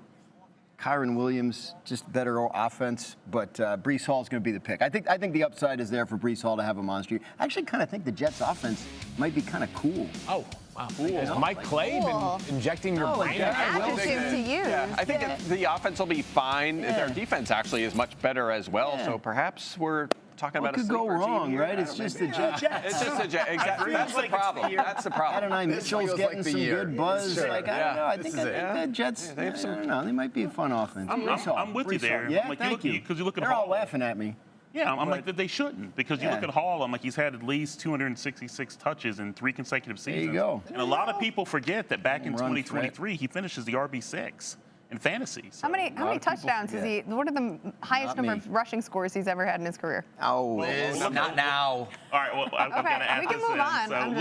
Kyron Williams, just better offense, but Breece Hall is going to be the pick. I think the upside is there for Breece Hall to have a monster year. I actually kind of think the Jets' offense might be kind of cool. Oh, wow. Cool. Has Mike Clay been injecting your brain? Adjective to use. Yeah, I think the offense will be fine. Their defense actually is much better as well, so perhaps we're talking about a could go sleeper wrong, team right? It's just the Jets. It's just the Jets. Exactly. That's the problem. That's the problem. I don't know. Mitchell's getting some good buzz. Sure. Like, I don't know. I think the Jets, I don't know. They might be a fun offense. I'm with you there. Yeah, like, thank you. Because you look at They're Hall. all laughing at me. Yeah, I'm like, they shouldn't. Because you look at Hall, I'm like, he's had at least 266 touches in 3 consecutive seasons. There you go. And a lot of people forget that back in 2023, he finishes the RB6 in fantasy. So How many touchdowns has he? What are the highest number of rushing scores he's ever had in his career? Oh, Liz, not now. All right, well, I'm going to add we can this move in. on.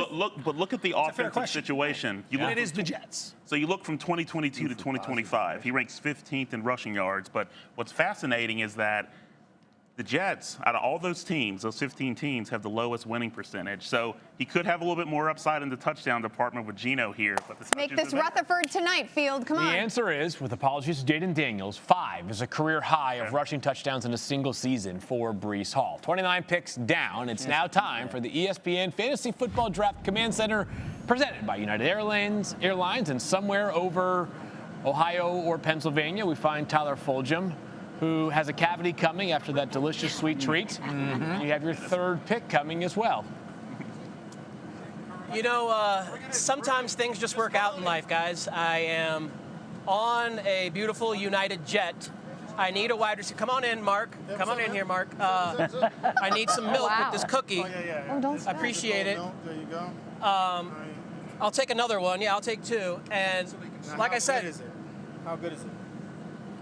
So look at the offensive situation. It is the Jets. So you look from 2022 to 2025. He ranks 15th in rushing yards. But what's fascinating is that the Jets, out of all those teams, those 15 teams, have the lowest winning percentage. So he could have a little bit more upside in the touchdown department with Geno here. But the Make this Rutherford tonight, Field. Come on. The answer is, with apologies to Jaden Daniels, 5 is a career high of rushing touchdowns in a single season for Breece Hall. 29 picks down. It's now time for the ESPN Fantasy Football Draft Command Center, presented by United Airlines. And somewhere over Ohio or Pennsylvania, we find Tyler Fulghum, who has a cavity coming after that delicious sweet treat. Mm-hmm. You have your third pick coming as well. You know, sometimes things just work out in life, guys. I am on a beautiful United jet. I need a wide receiver. Come on in, Mark. Come on in here, Mark. I need some milk with this cookie. Oh, don't I appreciate it. There you go. I'll take another one. Yeah, I'll take 2. And like I said, how good is it?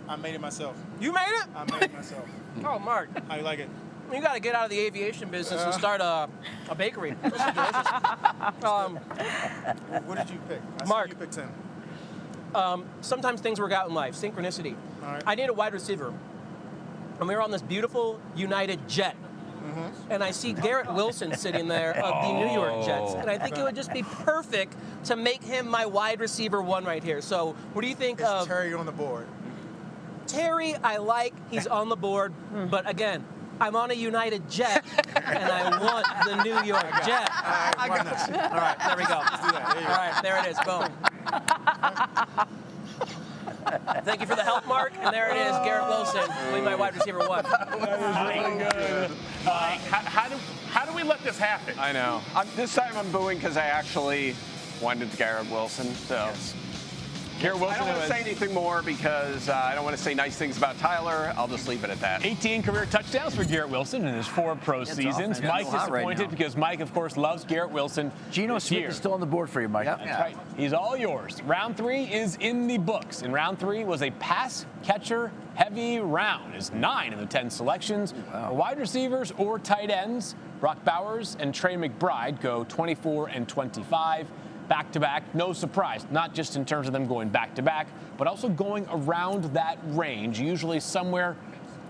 I made it myself. You made it? I made it myself. Oh, Mark. How you like it? You got to get out of the aviation business and start a bakery. This is delicious. What did you pick? Mark. You picked 10. Sometimes things work out in life. Synchronicity. All right. I need a wide receiver. And we were on this beautiful United jet. Mm-hmm. And I see Garrett Wilson sitting there of the New York Jets. And I think it would just be perfect to make him my wide receiver 1 right here. So what do you think of Terry on the board? Terry, I like. He's on the board. But again, I'm on a United jet, and I want the New York Jet. All right, there we go. Let's do that. All right, there it is. Boom. Thank you for the help, Mark. And there it is, Garrett Wilson, lead my wide receiver 1. How do we let this happen? I know. This time I'm booing because I actually wanted Garrett Wilson. So. Yes. Garrett Wilson, I don't want to say anything more because I don't want to say nice things about Tyler. I'll just leave it at that. 18 career touchdowns for Garrett Wilson in his 4 pro seasons. Mike disappointed because Mike, of course, loves Garrett Wilson. Geno Smith is still on the board for you, Mike. That's right. He's all yours. Round 3 is in the books. And round 3 was a pass catcher heavy round. It's 9 of the 10 selections. For wide receivers or tight ends, Brock Bowers and Trey McBride go 24 and 25. Back-to-back, no surprise, not just in terms of them going back-to-back, but also going around that range, usually somewhere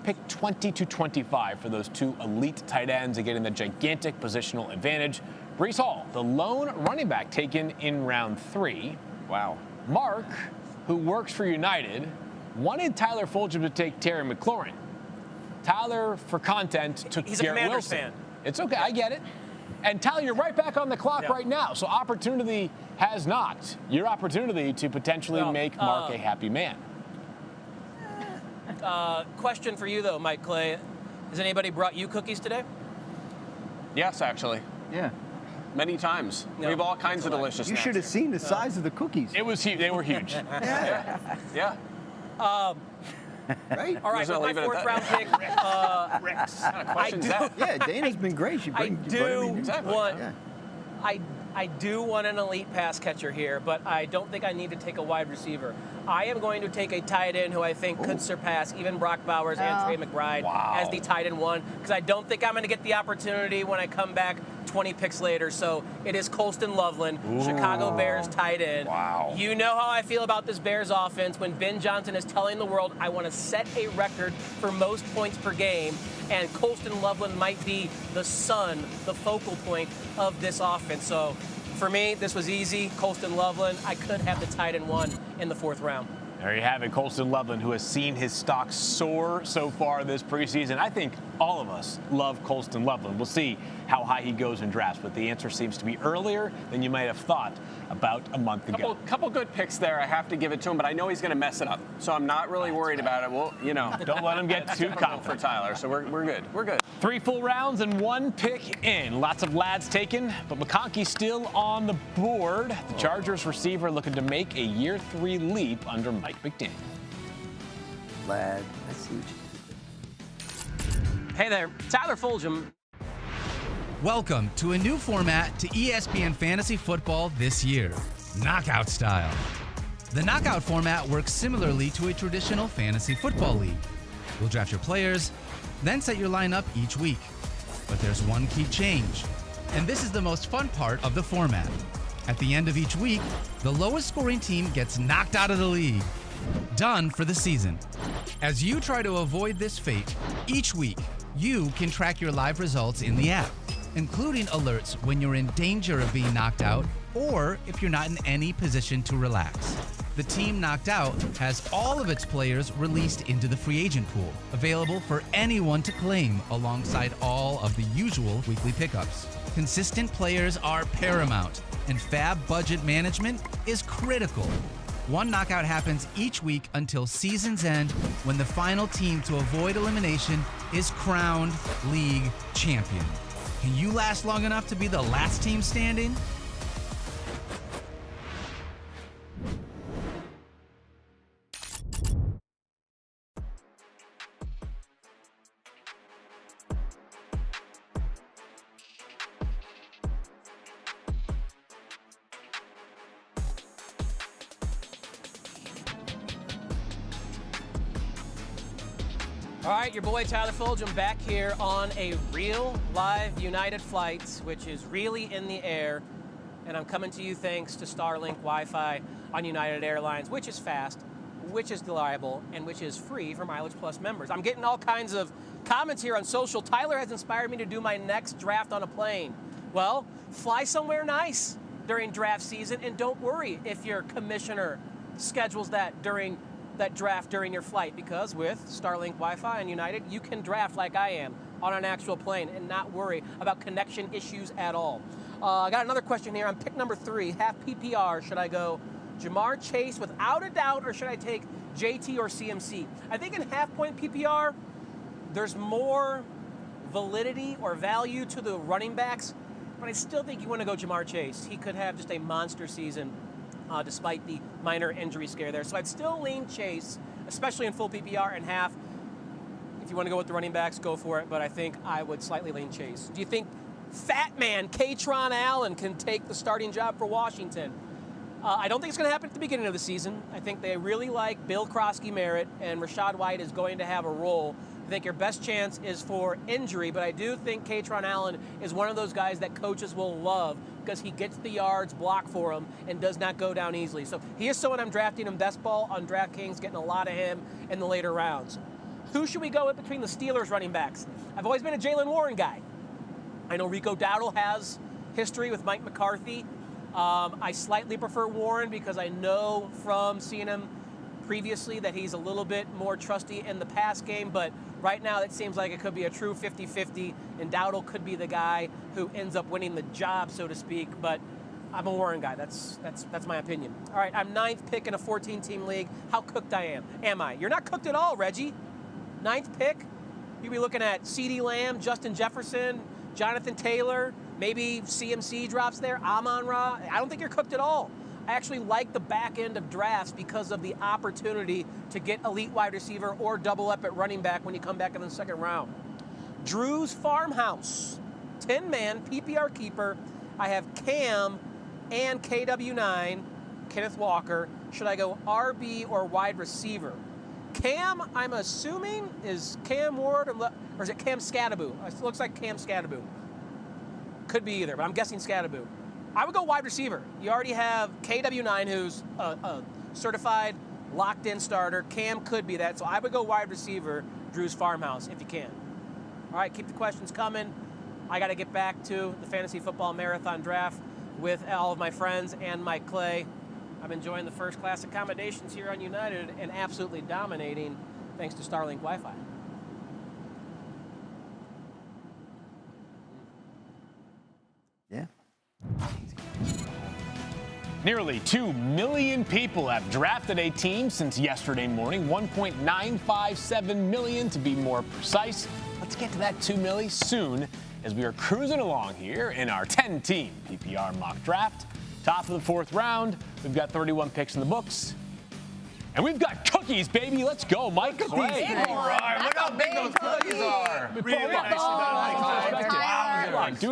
pick 20 to 25 for those 2 elite tight ends and getting the gigantic positional advantage. Breece Hall, the lone running back taken in round 3. Wow. Mark, who works for United, wanted Tyler Fulghum to take Terry McLaurin. Tyler, for content, took He's Garrett a Commanders Wilson. fan. It's okay, I get it. And Tyler, you're right back on the clock right now. So opportunity has knocked. Your opportunity to potentially make Mark a happy man. Question for you, though, Mike Clay. Has anybody brought you cookies today? Yes, actually. Yeah. Many times. We have all kinds of delicious You snacks should have here. seen the size of the cookies. It was huge. They were huge. Yeah. Right? All right, so my fourth round pick. Rex. Yeah, Dana's been great. She I do want an elite pass catcher here, but I don't think I need to take a wide receiver. I am going to take a tight end who I think could surpass even Brock Bowers and Trey McBride as the tight end one, because I don't think I'm going to get the opportunity when I come back 20 picks later. So it is Colston Loveland, Chicago Bears tight end. Wow. You know how I feel about this Bears offense when Ben Johnson is telling the world, I want to set a record for most points per game, and Colston Loveland might be the focal point of this offense. So for me, this was easy. Colston Loveland, I could have the tight end one in the fourth round. There you have it, Colston Loveland, who has seen his stock soar so far this preseason. I think all of us love Colston Loveland. We'll see how high he goes in drafts, but the answer seems to be earlier than you might have thought about a month ago. Couple good picks there. I have to give it to him, but I know he's going to mess it up, so I'm not really worried about it. Well, don't let him get too confident for Tyler. So we're good. We're good. 3 full rounds and 1 pick in. Lots of lads taken, but McConkey still on the board. The Chargers receiver looking to make a year 3 leap under Mike McDaniel. Lad, I see what you did. Hey there, Tyler Fulghum. Welcome to a new format to ESPN Fantasy Football this year, Knockout Style. The Knockout format works similarly to a traditional fantasy football league. You'll draft your players, then set your lineup each week. But there's one key change, and this is the most fun part of the format. At the end of each week, the lowest scoring team gets knocked out of the league. Done for the season. As you try to avoid this fate, each week, you can track your live results in the app, including alerts when you're in danger of being knocked out or if you're not in any position to relax. The team knocked out has all of its players released into the free agent pool, available for anyone to claim alongside all of the usual weekly pickups. Consistent players are paramount, and fab budget management is critical. One knockout happens each week until season's end, when the final team to avoid elimination is crowned league champion. Can you last long enough to be the last team standing? All right, your boy Tyler Fulghum back here on a real live United flight, which is really in the air. And I'm coming to you thanks to Starlink Wi-Fi on United Airlines, which is fast, which is reliable, and which is free for Mileage Plus members. I'm getting all kinds of comments here on social. Tyler has inspired me to do my next draft on a plane. Well, fly somewhere nice during draft season, and don't worry if your commissioner schedules that during that draft during your flight, because with Starlink Wi-Fi and United, you can draft like I am on an actual plane and not worry about connection issues at all. I got another question here. I'm pick number 3, half PPR. Should I go Jamar Chase without a doubt, or should I take JT or CMC? I think in half-point PPR, there's more validity or value to the running backs, but I still think you want to go Jamar Chase. He could have just a monster season despite the minor injury scare there. So I'd still lean Chase, especially in full PPR and half. If you want to go with the running backs, go for it, but I think I would slightly lean Chase. Do you think Fat Man Katron Allen can take the starting job for Washington? I don't think it's going to happen at the beginning of the season. I think they really like Bill Krosky-Merritt, and Rachaad White is going to have a role. I think your best chance is for injury, but I do think Katron Allen is one of those guys that coaches will love because he gets the yards blocked for him and does not go down easily. So he is someone I'm drafting him best ball on DraftKings, getting a lot of him in the later rounds. Who should we go with between the Steelers running backs? I've always been a Jaylen Warren guy. I know Rico Dowdle has history with Mike McCarthy. I slightly prefer Warren because I know from seeing him previously that he's a little bit more trusty in the pass game, but right now it seems like it could be a true 50-50, and Dowdle could be the guy who ends up winning the job, so to speak, but I'm a Warren guy. That's my opinion. All right, I'm 9th pick in a 14-team league. How cooked am I? You're not cooked at all, Reggie. 9th pick, you'd be looking at CeeDee Lamb, Justin Jefferson, Jonathan Taylor, maybe CMC drops there, Amon-Ra. I don't think you're cooked at all. I actually like the back end of drafts because of the opportunity to get elite wide receiver or double up at running back when you come back in the second round. Drew's Farmhouse, 10-man PPR keeper. I have Cam and KW9, Kenneth Walker. Should I go RB or wide receiver? Cam, I'm assuming, is Cam Ward or is it Cam Scadaboo? It looks like Cam Scadaboo. Could be either, but I'm guessing Scadaboo. I would go wide receiver. You already have KW9, who's a certified, locked-in starter. Cam could be that, so I would go wide receiver, Drew's Farmhouse, if you can. All right, keep the questions coming. I got to get back to the Fantasy Football Marathon draft with all of my friends and Mike Clay. I'm enjoying the first-class accommodations here on United and absolutely dominating thanks to Starlink Wi-Fi. Yeah. Nearly 2 million people have drafted a team since yesterday morning, 1.957 million to be more precise. Let's get to that 2 million soon as we are cruising along here in our 10-team PPR mock draft. Top of the fourth round, we've got 31 picks in the books. And we've got cookies, baby. Let's go, Mike Clay. All right, look how big those cookies are.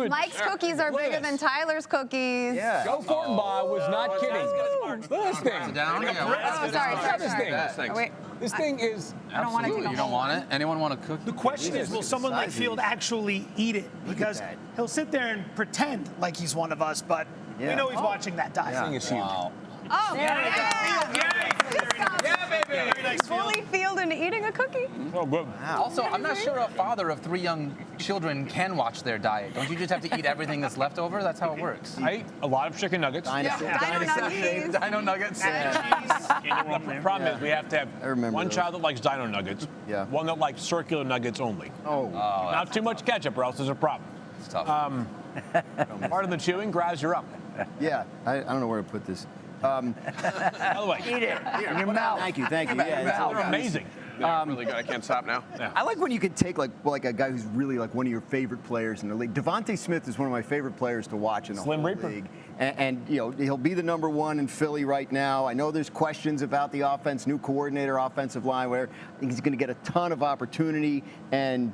Mike's cookies are bigger than Tyler's cookies. Yeah. Go for it, Bob. Was not kidding. Look at this thing. Down. Oh, sorry. This thing. Wait. This thing is. I don't want to take a You don't want it? Anyone want a cookie? The question is, will someone like Field actually eat it? Because he'll sit there and pretend like he's one of us, but we know he's watching that diet. This thing is huge. Oh, yeah, baby. Fully Field into eating a cookie? Oh, good. Also, I'm not sure a father of 3 young children can watch their diet. Don't you just have to eat everything that's left over? That's how it works. I eat a lot of chicken nuggets. Dino nuggets. The problem is we have to have one child that likes dino nuggets, one that likes circular nuggets only. Not too much ketchup or else there's a problem. It's tough. Part of the chewing, Graz, you're up. Yeah, I don't know where to put this. By the way, Eat it. In your mouth. Thank you. Yeah, they're amazing. Really good. I can't stop now. Yeah. I like when you could take like a guy who's really like one of your favorite players in the league. Devontae Smith is one of my favorite players to watch in the Slim whole Reaper. league. And you know, he'll be the number 1 in Philly right now. I know there's questions about the offense, new coordinator, offensive line, where I think he's going to get a ton of opportunity. And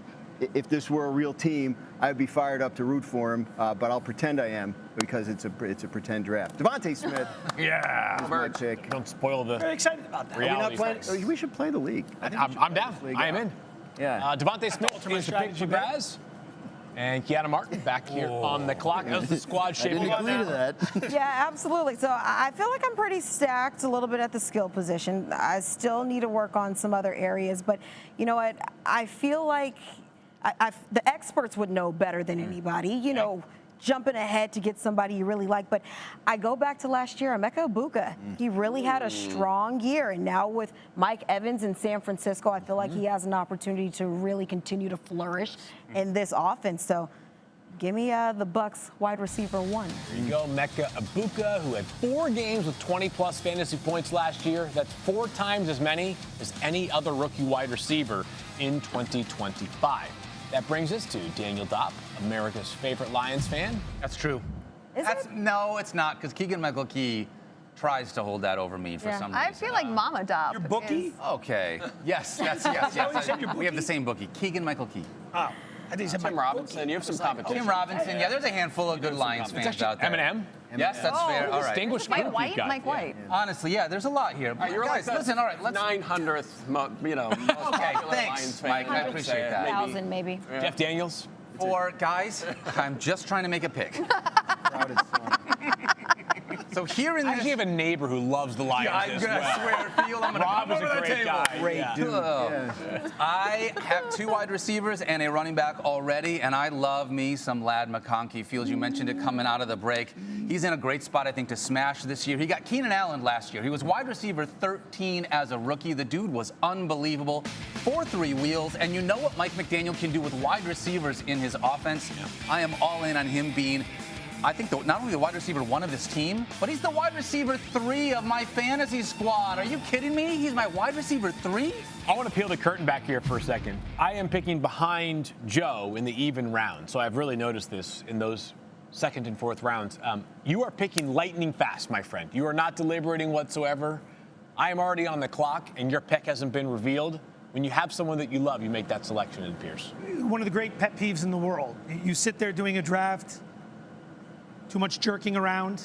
if this were a real team, I'd be fired up to root for him. But I'll pretend I am because it's a pretend draft. Devontae Smith. Yeah. Is my pick. Don't spoil the Very excited about that. Are we not playing? We should play the league. I'm down. I am in. Yeah. Devontae Smith is the pick for Graz. And Kiana Martin back here on the clock. That was the squad shaping I up didn't agree now. to that. Yeah, absolutely. So I feel like I'm pretty stacked a little bit at the skill position. I still need to work on some other areas, but you know what? I feel like the experts would know better than anybody, you know, jumping ahead to get somebody you really like. But I go back to last year, Emeka Egbuka. He really had a strong year. And now with Mike Evans in San Francisco, I feel like he has an opportunity to really continue to flourish in this offense. So give me the Bucs wide receiver 1. There you go, Emeka Egbuka, who had 4 games with 20-plus fantasy points last year. That's 4 times as many as any other rookie wide receiver in 2025. That brings us to Daniel Dopp, America's favorite Lions fan. That's true. No, it's not, because Keegan-Michael Key tries to hold that over me for some reason. I feel like Mama Dopp. Your bookie? Okay. Yes. We have the same bookie. Keegan-Michael Key. Oh, I think he said Tim Robinson. You have some competition. Tim Robinson. Yeah, there's a handful of good Lions fans out there. Eminem. Yes, that's fair. All right. Distinguished Mike group White? you've got. Mike White. Honestly, yeah, there's a lot here. You're Guys, like listen, all right, let's... 900th, Okay, thanks, Mike. I appreciate that. 1,000 maybe. Jeff Daniels. For guys, I'm just trying to make a pick. So here in I this... actually have a neighbor who loves the Lions as well. I'm gonna Rob is come a over the great table. guy. Great Yeah. dude. I have 2 wide receivers and a running back already, and I love me some Lad McConkey. Fields, you mentioned it coming out of the break. He's in a great spot, I think, to smash this year. He got Keenan Allen last year. He was wide receiver 13 as a rookie. The dude was unbelievable. 4-3 wheels, and you know what Mike McDaniel can do with wide receivers in his offense. I am all in on him being, I think, not only the wide receiver 1 of this team, but he's the wide receiver 3 of my fantasy squad. Are you kidding me? He's my wide receiver 3? I want to peel the curtain back here for a second. I am picking behind Joe in the even round, so I've really noticed this in those second and fourth rounds. You are picking lightning fast, my friend. You are not deliberating whatsoever. I am already on the clock, and your pick hasn't been revealed. When you have someone that you love, you make that selection, it appears. One of the great pet peeves in the world. You sit there doing a draft, too much jerking around.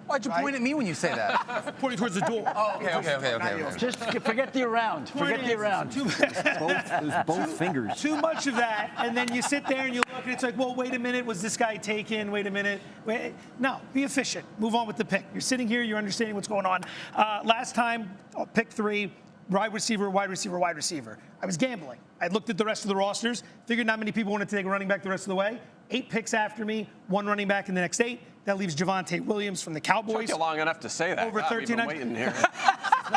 Why'd you point at me when you say that? Pointing towards the door. Oh, okay. Just forget the around. Forget the around. Both fingers. Too much of that, and then you sit there and you look, and it's like, well, wait a minute, was this guy taken? Wait a minute. Wait. No, be efficient. Move on with the pick. You're sitting here, you're understanding what's going on. Last time, pick 3, wide receiver, wide receiver, wide receiver. I was gambling. I looked at the rest of the rosters, figured not many people wanted to take a running back the rest of the way. 8 picks after me, 1 running back in the next 8. That leaves Javonte Williams from the Cowboys. Took you long enough to say that. Over 1,300. Here.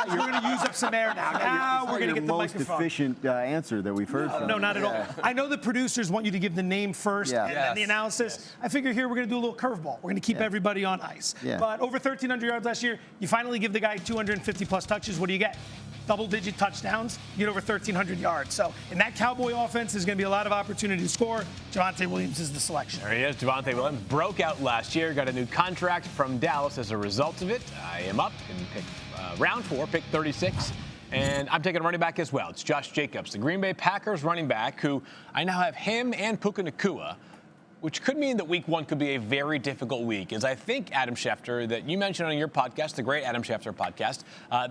We're going to use up some air now. Now we're going to get the most microphone. efficient answer that we've heard from. No, not at all. I know the producers want you to give the name first and then the analysis. Yes. I figure here we're going to do a little curveball. We're going to keep everybody on ice. Yeah. But over 1,300 yards last year, you finally give the guy 250-plus touches. What do you get? Double-digit touchdowns. You get over 1,300 yards. So in that Cowboy offense, there's going to be a lot of opportunity to score. Javonte Williams is the selection. There he is. Javonte Williams broke out last year, got a new contract from Dallas as a result of it. I am up in pick round 4, pick 36. And I'm taking a running back as well. It's Josh Jacobs, the Green Bay Packers running back, who I now have him and Puka Nacua, which could mean that week 1 could be a very difficult week. As I think, Adam Schefter, that you mentioned on your podcast, the great Adam Schefter podcast,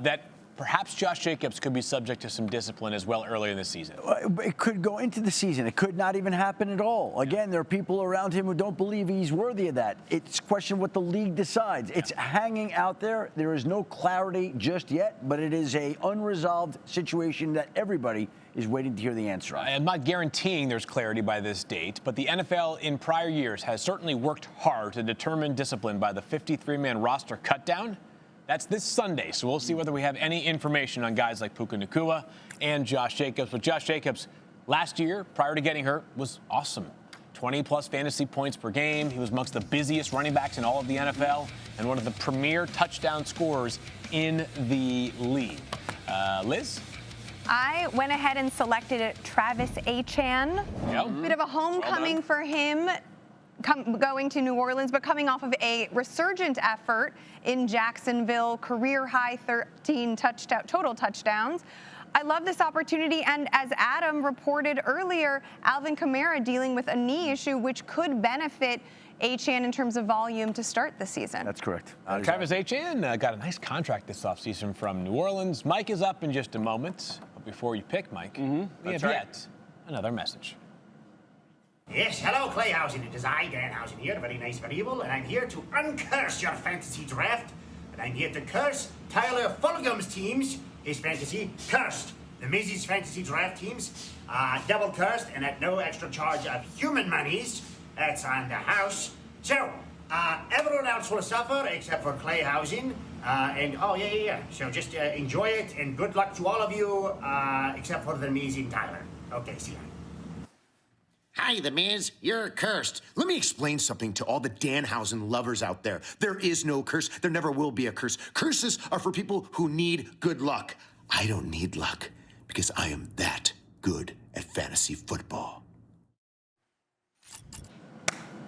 that perhaps Josh Jacobs could be subject to some discipline as well early in the season. It could go into the season. It could not even happen at all. Again, there are people around him who don't believe he's worthy of that. It's a question of what the league decides. Yeah. It's hanging out there. There is no clarity just yet, but it is a unresolved situation that everybody is waiting to hear the answer on. I'm not guaranteeing there's clarity by this date, but the NFL in prior years has certainly worked hard to determine discipline by the 53-man roster cutdown. That's this Sunday, so we'll see whether we have any information on guys like Puka Nacua and Josh Jacobs. But Josh Jacobs, last year, prior to getting hurt, was awesome. 20-plus fantasy points per game. He was amongst the busiest running backs in all of the NFL and one of the premier touchdown scorers in the league. Liz? I went ahead and selected Travis Etienne. Yep. Bit of a homecoming for him. Going to New Orleans, but coming off of a resurgent effort in Jacksonville, career-high 13 total touchdowns. I love this opportunity, and as Adam reported earlier, Alvin Kamara dealing with a knee issue, which could benefit Etienne in terms of volume to start the season. That's correct. Travis Etienne got a nice contract this offseason from New Orleans. Mike is up in just a moment. But before you pick, Mike, we have yet another message. Yes, hello, Clayhausen. It is I, Danhausen here, very nice variable, and I'm here to uncurse your fantasy draft. And I'm here to curse Tyler Fulgham's teams, his fantasy, cursed. The Mizzy's fantasy draft teams, double cursed, and at no extra charge of human monies. That's on the house. So, everyone else will suffer except for Clayhausen. So just enjoy it, and good luck to all of you, except for the Mizzy Tyler. Okay, see ya. Hi, The Miz. You're cursed. Let me explain something to all the Danhausen lovers out there. There is no curse. There never will be a curse. Curses are for people who need good luck. I don't need luck because I am that good at fantasy football.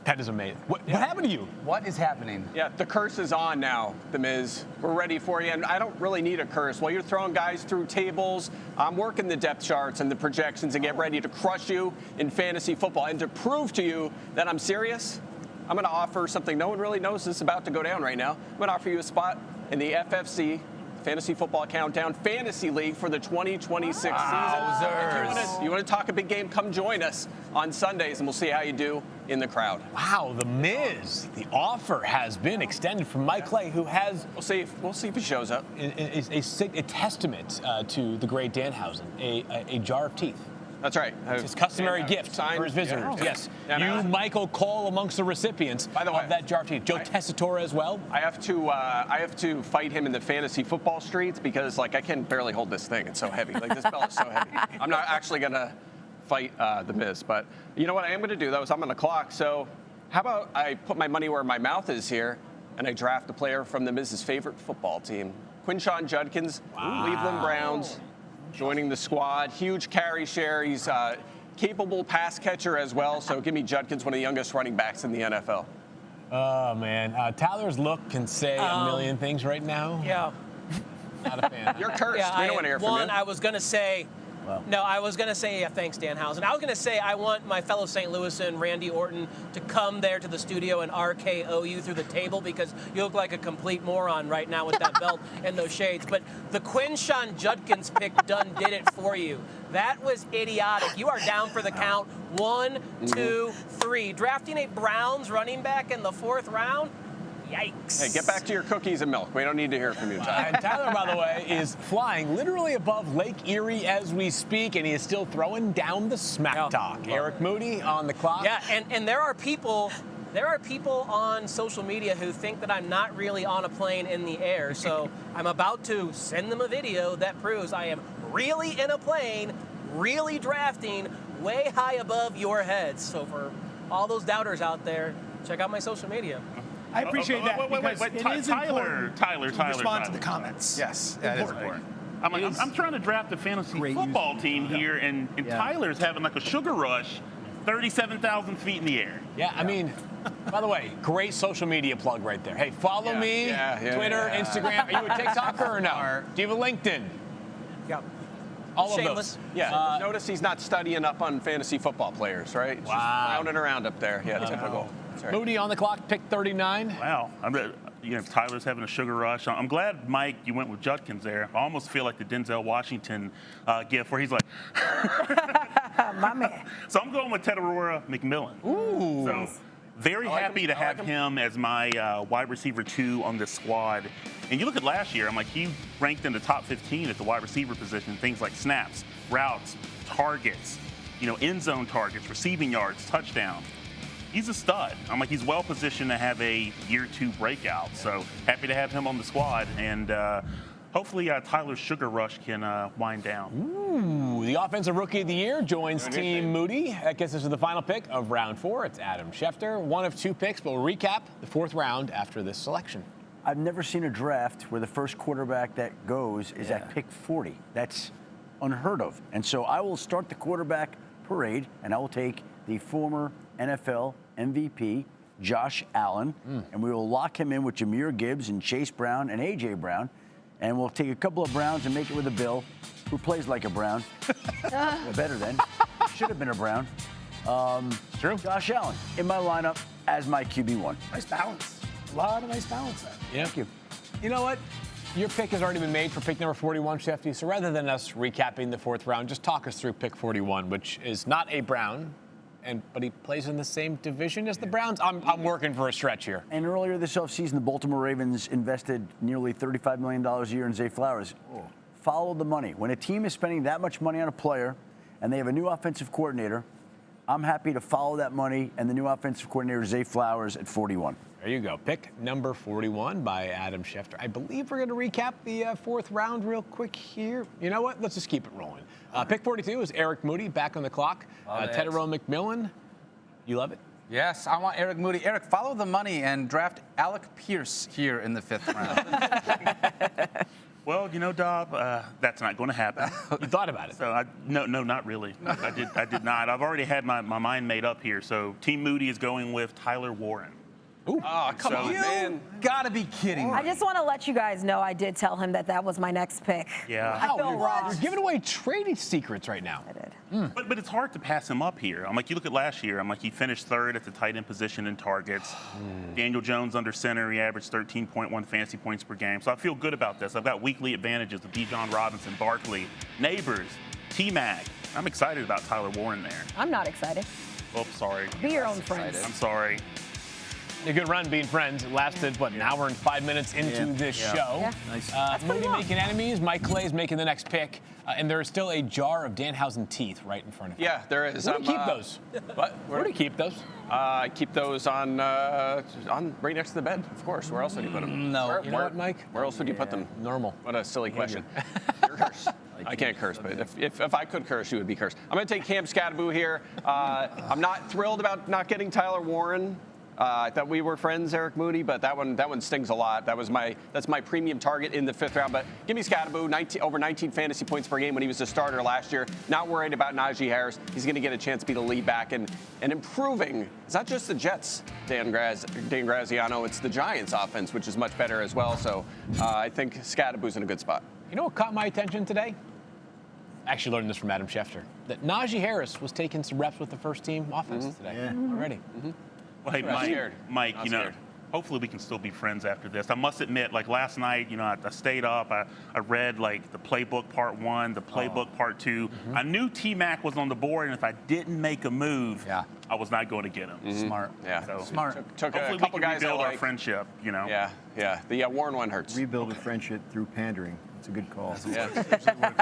That is amazing. What happened to you? What is happening? Yeah, the curse is on now, The Miz. We're ready for you, and I don't really need a curse. While you're throwing guys through tables, I'm working the depth charts and the projections and get ready to crush you in fantasy football. And to prove to you that I'm serious, I'm going to offer something no one really knows is about to go down right now. I'm going to offer you a spot in the FFC Fantasy Football Countdown Fantasy League for the 2026 season. If you want to talk a big game, come join us on Sundays, and we'll see how you do in the crowd. Wow, The Miz. The offer has been extended from Mike Clay, who has... We'll see if he shows up. A testament to the great Danhausen, a jar of teeth. That's right. It's his customary gift for his visitors. Yeah. Yes. And Michael Cole, amongst the recipients of that jar of teeth. Joe Tessitore as well. I have to fight him in the fantasy football streets because, I can barely hold this thing. It's so heavy. This belt is so heavy. I'm not actually going to fight The Miz. But you know what I am going to do, though, is I'm on the clock. So how about I put my money where my mouth is here, and I draft a player from The Miz's favorite football team, Quinshon Judkins, Cleveland Browns. Joining the squad, huge carry share. He's a capable pass catcher as well. So give me Judkins, one of the youngest running backs in the NFL. Oh, man. Tyler's look can say a million things right now. Yeah. Not a fan. You're cursed. Yeah, we don't want to hear from you. I was going to say, Wow. no, I was going to say, yeah, thanks, Danhausen. I was going to say I want my fellow St. Louisan, Randy Orton, to come there to the studio and RKO you through the table because you look like a complete moron right now with that belt and those shades. But the Quinshawn Judkins pick done did it for you. That was idiotic. You are down for the count. 1, 2, 3. Drafting a Browns running back in the 4th round? Yikes. Hey, get back to your cookies and milk. We don't need to hear from you, Tyler. And Tyler, by the way, is flying literally above Lake Erie as we speak, and he is still throwing down the smack talk. Eric Moody on the clock. Yeah, and there are people on social media who think that I'm not really on a plane in the air. So I'm about to send them a video that proves I am really in a plane, really drafting way high above your heads. So for all those doubters out there, check out my social media. I appreciate that because it is important Tyler, to respond to the comments. Yes, that is important. I'm trying to draft a fantasy football team here, and Tyler's having like a sugar rush, 37,000 feet in the air. Yeah, I mean, by the way, great social media plug right there. Hey, follow me, Twitter, Instagram. Are you a TikToker or no? Do you have a LinkedIn? Yep. All Shameless. of those. Yeah. Notice he's not studying up on fantasy football players, right? He's just rounding around up there. Yeah, typical. Sorry. Moody on the clock, pick 39. Wow. Tyler's having a sugar rush. I'm glad, Mike, you went with Judkins there. I almost feel like the Denzel Washington gif where he's like, My man. So I'm going with Tedarora McMillan. Ooh. So very happy to have him as my wide receiver 2 on this squad. And you look at last year, he ranked in the top 15 at the wide receiver position, things like snaps, routes, targets, end zone targets, receiving yards, touchdown. He's a stud. He's well positioned to have a year 2 breakout. So happy to have him on the squad. And hopefully Tyler's sugar rush can wind down. Ooh, the Offensive Rookie of the Year joins Team Moody. That gets us to the final pick of round 4. It's Adam Schefter. 1 of 2 picks, but we'll recap the 4th round after this selection. I've never seen a draft where the first quarterback that goes is at pick 40. That's unheard of. And so I will start the quarterback parade, and I will take the former NFL MVP, Josh Allen, and we will lock him in with Jahmyr Gibbs and Chase Brown and A.J. Brown, and we'll take a couple of Browns and make it with a Bill, who plays like a Brown. Better than. Should have been a Brown. True. Josh Allen in my lineup as my QB1. Nice balance. A lot of nice balance there. Yeah. Thank you. You know what? Your pick has already been made for pick number 41, Shefty. So rather than us recapping the 4th round, just talk us through pick 41, which is not a Brown, but he plays in the same division as the Browns. I'm working for a stretch here. And earlier this offseason, the Baltimore Ravens invested nearly $35 million a year in Zay Flowers. Follow the money. When a team is spending that much money on a player and they have a new offensive coordinator, I'm happy to follow that money and the new offensive coordinator, Zay Flowers, at 41. There you go. Pick number 41 by Adam Schefter. I believe we're going to recap the 4th round real quick here. You know what? Let's just keep it rolling. Pick 42 is Eric Moody back on the clock. Tedarora McMillan. You love it? Yes, I want Eric Moody. Eric, follow the money and draft Alec Pierce here in the 5th round. Well, Dopp, that's not going to happen. You thought about it? So no, not really. I did not. I've already had my mind made up here. So Team Moody is going with Tyler Warren. Ooh. Oh, come on, man. Gotta be kidding me. I just want to let you guys know I did tell him that was my next pick. Yeah. I feel wrong. You're giving away trading secrets right now. I did. But it's hard to pass him up here. You look at last year. He finished 3rd at the tight end position in targets. Daniel Jones under center. He averaged 13.1 fantasy points per game. So I feel good about this. I've got weekly advantages of Bijan Robinson, Barkley, Neighbors, T-Mac. I'm excited about Tyler Warren there. I'm not excited. Oh, sorry. Be your own friend. I'm sorry. A good run being friends. It lasted, an hour and 5 minutes into this show. Yeah. Nice. Moody making enemies. Mike Clay's making the next pick. And there is still a jar of Danhausen teeth right in front of you. Yeah, there is. Where do you keep those? What? Where do you keep those? I keep those on right next to the bed, of course. Where else would you put them? No. You know what, Mike? Where else would you put them? Normal. What a silly question. You're cursed. I can't curse, but if I could curse, you would be cursed. I'm going to take Cam Scadaboo here. I'm not thrilled about not getting Tyler Warren. I thought we were friends, Eric Moody, but that one stings a lot. That's my premium target in the 5th round. But give me Scadaboo, over 19 fantasy points per game when he was a starter last year. Not worried about Najee Harris. He's going to get a chance to be the lead back and improving. It's not just the Jets, Dan Graziano. It's the Giants' offense, which is much better as well. So I think Scadaboo's in a good spot. You know what caught my attention today? I actually learned this from Adam Schefter, that Najee Harris was taking some reps with the first team offense today already. Well, hey, Mike, hopefully we can still be friends after this. I must admit, like last night, I stayed up. I read like the playbook part 1, the playbook part 2. I knew T-Mac was on the board, and if I didn't make a move, I was not going to get him. Smart. Yeah. So Smart. Took hopefully a couple we can guys rebuild that our friendship, Yeah. The Warren one hurts. Rebuild a friendship through pandering. It's a good call. Yeah. It's an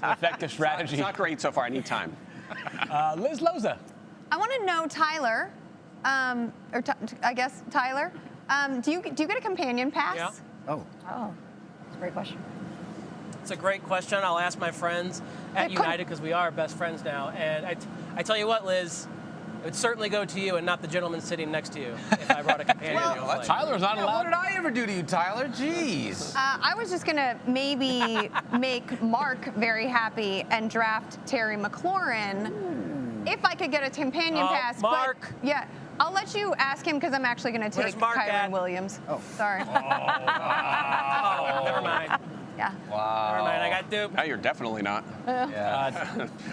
effective strategy. It's not great so far. I need time. Liz Loza. I want to know, Tyler, I guess Tyler, do you get a companion pass? Yeah. Oh, that's a great question. It's a great question. I'll ask my friends at United because we are best friends now. And I tell you what, Liz, it would certainly go to you and not the gentleman sitting next to you if I brought a companion. Tyler's not allowed. What did I ever do to you, Tyler? Jeez. I was just going to maybe make Mark very happy and draft Terry McLaurin if I could get a companion pass. Mark. But, yeah. I'll let you ask him because I'm actually going to take Kyron Williams. Oh, sorry. Never mind. Yeah. Wow. Never mind. I got duped. Now you're definitely not.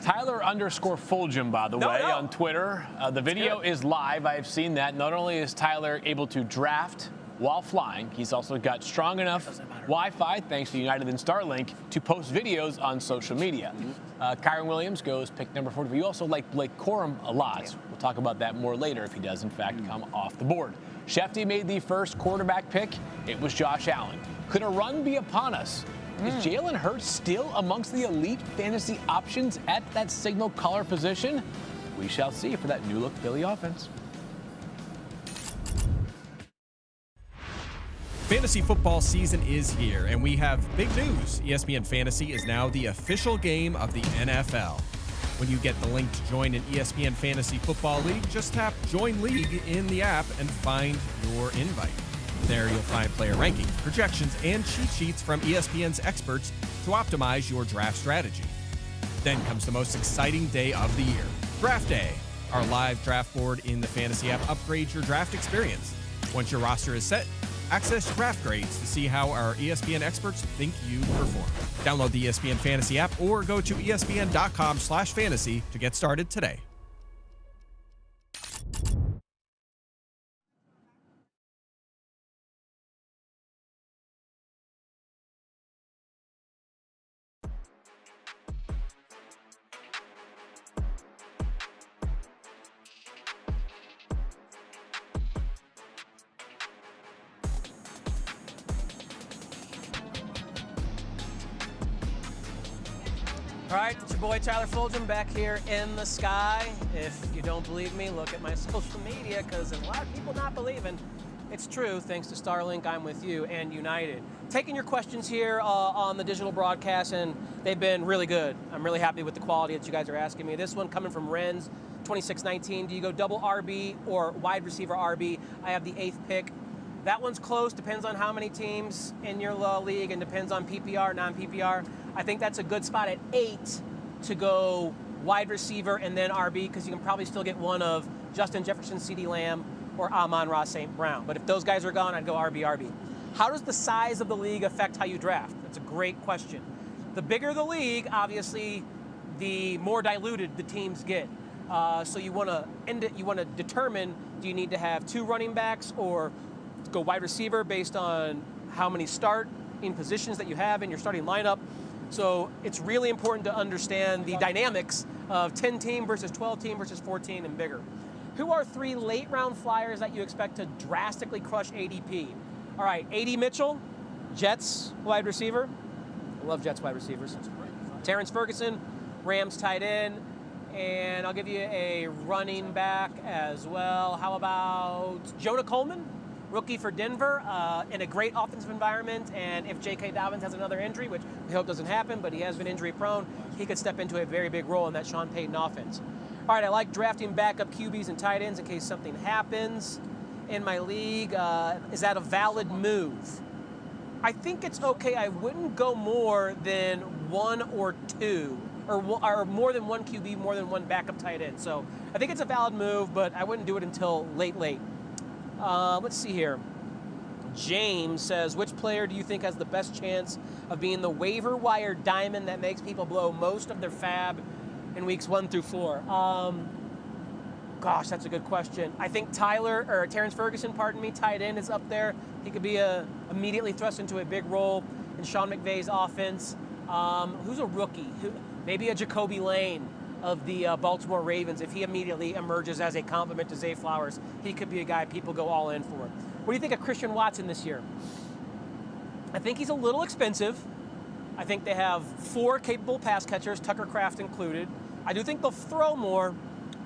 Tyler_Fulghum, by the way, on Twitter. The video is live. I've seen that. Not only is Tyler able to draft while flying, he's also got strong enough Wi-Fi, thanks to United and Starlink, to post videos on social media. Kyron Williams goes pick number 40. You also like Blake Corum a lot. We'll talk about that more later if he does, in fact, come off the board. Shefty made the first quarterback pick. It was Josh Allen. Could a run be upon us? Is Jalen Hurts still amongst the elite fantasy options at that signal caller position? We shall see for that new look Philly offense. Fantasy football season is here, and we have big news. ESPN Fantasy is now the official game of the NFL. When you get the link to join an ESPN Fantasy Football League, just tap Join League in the app and find your invite. There you'll find player rankings, projections, and cheat sheets from ESPN's experts to optimize your draft strategy. Then comes the most exciting day of the year, Draft Day. Our live draft board in the Fantasy app upgrades your draft experience. Once your roster is set, access draft grades to see how our ESPN experts think you perform. Download the ESPN Fantasy app or go to espn.com/fantasy to get started today. All right, it's your boy Tyler Fulghum back here in the sky. If you don't believe me, look at my social media because there's a lot of people not believing. It's true, thanks to Starlink, I'm with you and United. Taking your questions here on the digital broadcast, and they've been really good. I'm really happy with the quality that you guys are asking me. This one coming from Renz, 2619. Do you go double RB or wide receiver RB? I have the 8th pick. That one's close, depends on how many teams in your league and depends on PPR, non-PPR. I think that's a good spot at 8 to go wide receiver and then RB because you can probably still get one of Justin Jefferson, CeeDee Lamb, or Amon-Ra St. Brown. But if those guys are gone, I'd go RB. How does the size of the league affect how you draft? That's a great question. The bigger the league, obviously, the more diluted the teams get. So you want to determine, do you need to have 2 running backs or go wide receiver based on how many starting positions that you have in your starting lineup. So it's really important to understand the dynamics of 10-team versus 12-team versus 14 and bigger. Who are 3 late-round flyers that you expect to drastically crush ADP? All right, A.D. Mitchell, Jets wide receiver. I love Jets wide receivers. Terrence Ferguson, Rams tight end. And I'll give you a running back as well. How about Jonah Coleman? Rookie for Denver in a great offensive environment, and if J.K. Dobbins has another injury, which we hope doesn't happen, but he has been injury prone, he could step into a very big role in that Sean Payton offense. All right, I like drafting backup QBs and tight ends in case something happens. in my league. Is that a valid move? I think it's okay. I wouldn't go more than one or two, or more than one QB, more than one backup tight end. So I think it's a valid move, but I wouldn't do it until late. Let's see here. James says, which player do you think has the best chance of being the waiver wire diamond that makes people blow most of their fab in weeks 1 through 4? Gosh, that's a good question. I think Terrence Ferguson, tight end, is up there. He could be immediately thrust into a big role in Sean McVay's offense. Who's a rookie? Maybe a Jacoby Lane of the Baltimore Ravens. If he immediately emerges as a complement to Zay Flowers, he could be a guy people go all in for. What do you think of Christian Watson this year? I think he's a little expensive. I think they have 4 capable pass catchers, Tucker Kraft included. I do think they'll throw more,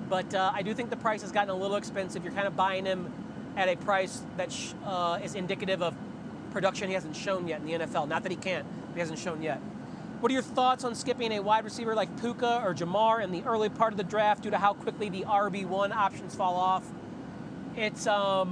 but I do think the price has gotten a little expensive. You're kind of buying him at a price that is indicative of production he hasn't shown yet in the NFL. Not that he can't, but he hasn't shown yet. What are your thoughts on skipping a wide receiver like Puka or Jamar in the early part of the draft due to how quickly the RB1 options fall off? It's a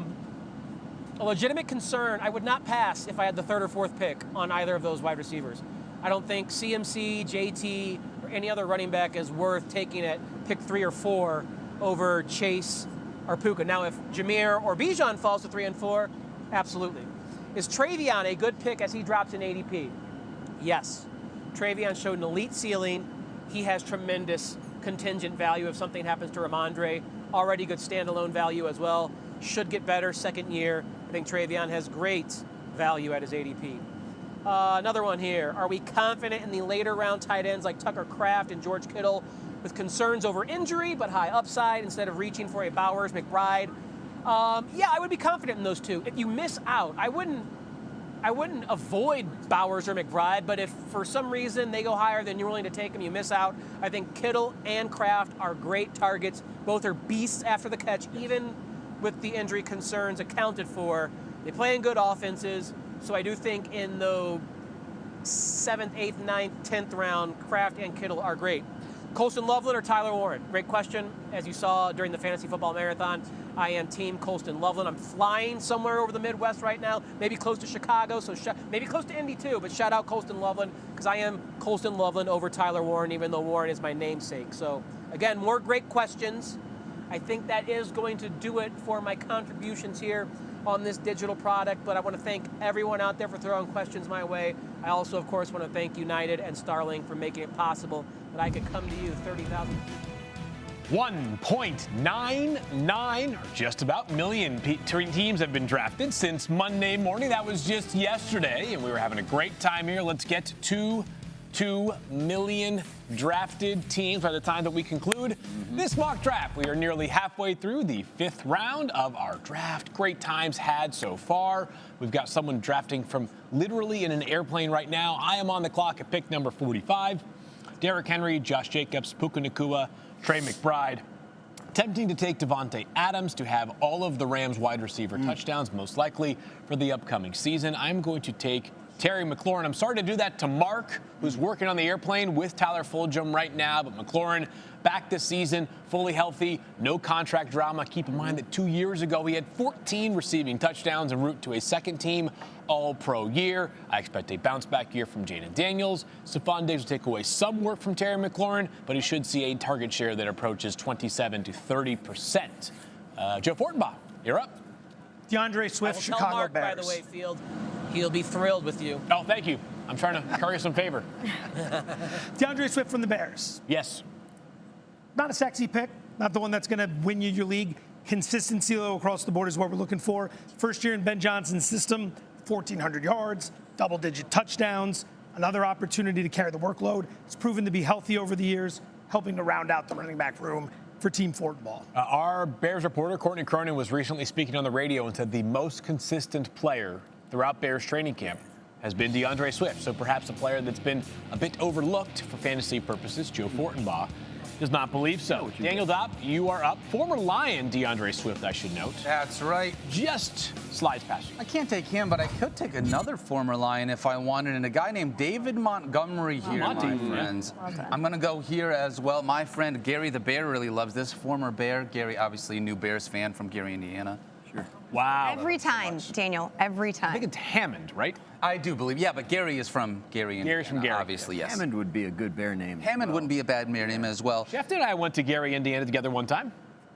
legitimate concern. I would not pass if I had the 3rd or 4th pick on either of those wide receivers. I don't think CMC, JT, or any other running back is worth taking at pick 3 or 4 over Chase or Puka. Now, if Jameer or Bijan falls to 3 and 4, absolutely. Is Travion a good pick as he drops in ADP? Yes. Travion showed an elite ceiling. He has tremendous contingent value if something happens to Ramondre. Already good standalone value as well. Should get better 2nd year. I think Travion has great value at his ADP. Another one here. Are we confident in the later round tight ends like Tucker Kraft and George Kittle with concerns over injury but high upside instead of reaching for a Bowers, McBride? Yeah, I would be confident in those two. If you miss out, I wouldn't avoid Bowers or McBride, but if for some reason they go higher than you're willing to take them, you miss out. I think Kittle and Kraft are great targets. Both are beasts after the catch, even with the injury concerns accounted for. They play in good offenses, so I do think in the 7th, 8th, 9th, 10th round, Kraft and Kittle are great. Colston Loveland or Tyler Warren? Great question. As you saw during the Fantasy Football Marathon, I am team Colston Loveland. I'm flying somewhere over the Midwest right now, maybe close to Chicago, so maybe close to Indy too, but shout out Colston Loveland because I am Colston Loveland over Tyler Warren, even though Warren is my namesake. So again, more great questions. I think that is going to do it for my contributions here on this digital product, but I want to thank everyone out there for throwing questions my way. I also, of course, want to thank United and Starlink for making it possible that I could come to you 30,000 people. 1.99, or just about million teams have been drafted since Monday morning. That was just yesterday, and we were having a great time here. Let's get to 2 million drafted teams by the time that we conclude this mock draft. We are nearly halfway through the 5th round of our draft. Great times had so far. We've got someone drafting from literally in an airplane right now. I am on the clock at pick number 45. Derrick Henry, Josh Jacobs, Puka Nacua, Trey McBride. Tempting to take Devontae Adams to have all of the Rams wide receiver touchdowns, most likely for the upcoming season. I'm going to take Terry McLaurin. I'm sorry to do that to Mark, who's working on the airplane with Tyler Fulghum right now, but McLaurin back this season, fully healthy, no contract drama. Keep in mind that 2 years ago he had 14 receiving touchdowns en route to a 2nd-team All-Pro year. I expect a bounce-back year from Jaden Daniels. Stephon Diggs will take away some work from Terry McLaurin, but he should see a target share that approaches 27 to 30%. Joe Fortenbaugh, you're up. DeAndre Swift, Chicago Mark, Bears. by the way, Field, he'll be thrilled with you. Oh, thank you. I'm trying to curry some favor. DeAndre Swift from the Bears. Yes. Not a sexy pick, not the one that's going to win you your league. Consistency across the board is what we're looking for. First year in Ben Johnson's system, 1,400 yards, double-digit touchdowns, another opportunity to carry the workload. It's proven to be healthy over the years, helping to round out the running back room for Team Fortenbaugh. Our Bears reporter, Courtney Cronin, was recently speaking on the radio and said the most consistent player throughout Bears training camp has been DeAndre Swift. So perhaps a player that's been a bit overlooked for fantasy purposes. Joe Fortenbaugh does not believe so. Daniel Dopp, you are up. Former Lion DeAndre Swift, I should note. That's right. Just slides past you. I can't take him, but I could take another former Lion if I wanted, and a guy named David Montgomery here, my friends. Okay. I'm going to go here as well. My friend Gary the Bear really loves this. Former Bear. Gary, obviously a new Bears fan from Gary, Indiana. Sure. Wow. Every time, Daniel. Every time. I think it's Hammond, right? I do believe, yeah, but Gary is from Gary. Gary's from Gary. Obviously, yes. Hammond would be a good bear name. Hammond wouldn't be a bad bear name as well. Schefter and I went to Gary, Indiana together one time.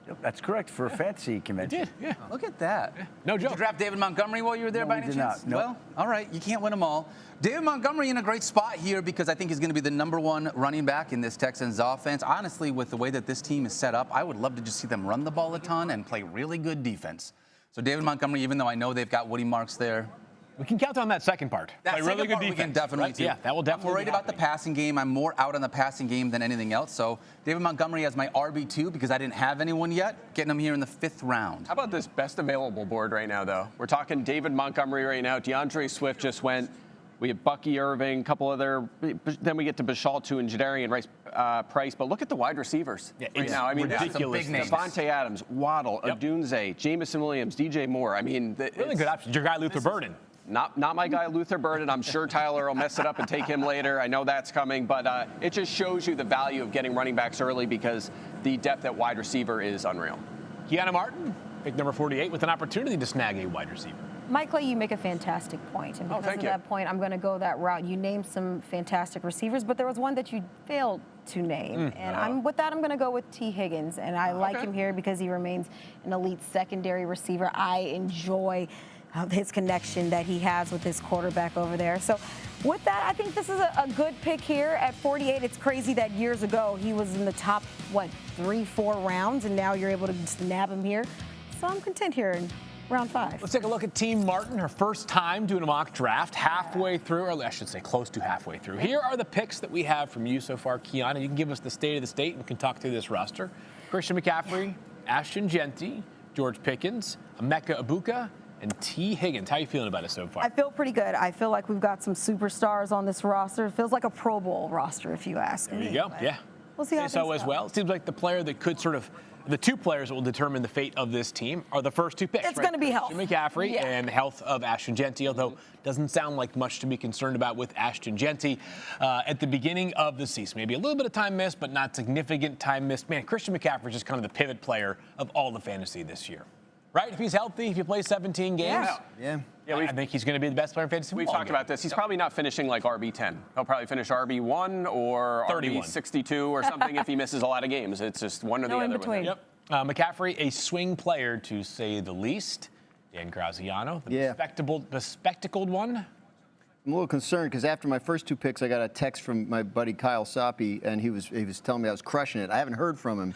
Yep, that's correct, for a fantasy convention. Did, yeah. Look at that. No joke. Did you draft David Montgomery while you were there No, by we any did chance? not. Nope. Well, all right, you can't win them all. David Montgomery in a great spot here because I think he's going to be the #1 running back in this Texans offense. Honestly, with the way that this team is set up, I would love to just see them run the ball a ton and play really good defense. So David Montgomery, even though I know they've got Woody Marks there, we can count on that second part. That play really good defense. we can definitely right? do. Yeah, that will definitely. I'm worried about the passing game. I'm more out on the passing game than anything else. So David Montgomery as my RB2 because I didn't have anyone yet. Getting him here in the 5th round. How about this best available board right now, though? We're talking David Montgomery right now. DeAndre Swift just went. We have Bucky Irving, a couple other. Then we get to Bashaltu and Jadarian Price. But look at the wide receivers right now. I mean, ridiculous. Devontae Adams, Waddle, Odunze, Jamison Williams, DJ Moore. I mean, really good options. Your guy Luther Burden. Not my guy Luther Burden. I'm sure Tyler will mess it up and take him later. I know that's coming, but it just shows you the value of getting running backs early because the depth at wide receiver is unreal. Keanu Martin, pick number 48, with an opportunity to snag a wide receiver. Mike Clay, you make a fantastic point. And because of that point, I'm going to go that route. You named some fantastic receivers, but there was one that you failed to name. With that, I'm going to go with T. Higgins. And I like him here because he remains an elite secondary receiver. I enjoy his connection that he has with his quarterback over there. So with that, I think this is a good pick here at 48. It's crazy that years ago he was in the top, 3-4 rounds, and now you're able to just nab him here. So I'm content here in round 5. Let's take a look at Team Martin, her first time doing a mock draft, halfway through, or I should say close to halfway through. Here are the picks that we have from you so far, Keanu. You can give us the state of the state and we can talk through this roster. Christian McCaffrey, Ashton Genty, George Pickens, Emeka Egbuka, and T. Higgins. How are you feeling about it so far? I feel pretty good. I feel like we've got some superstars on this roster. It feels like a Pro Bowl roster, if you ask me. There you go. Yeah. We'll see how so as well. It seems like the player that could sort of, the two players that will determine the fate of this team are the first two picks. It's going to be health. Christian McCaffrey and health of Ashton Genty, although doesn't sound like much to be concerned about with Ashton Genty at the beginning of the season. Maybe a little bit of time missed, but not significant time missed. Man, Christian McCaffrey is just kind of the pivot player of all the fantasy this year. Right? If he's healthy, if he plays 17 games, Yeah, I think he's going to be the best player in fantasy We've football. talked about this. He's probably not finishing like RB10. He'll probably finish RB1 or 31. RB62 or something if he misses a lot of games. It's just one or the other. Between. Yep. McCaffrey, a swing player to say the least. Dan Graziano, the spectacled one. I'm a little concerned because after my first 2 picks, I got a text from my buddy Kyle Soppe, and he was telling me I was crushing it. I haven't heard from him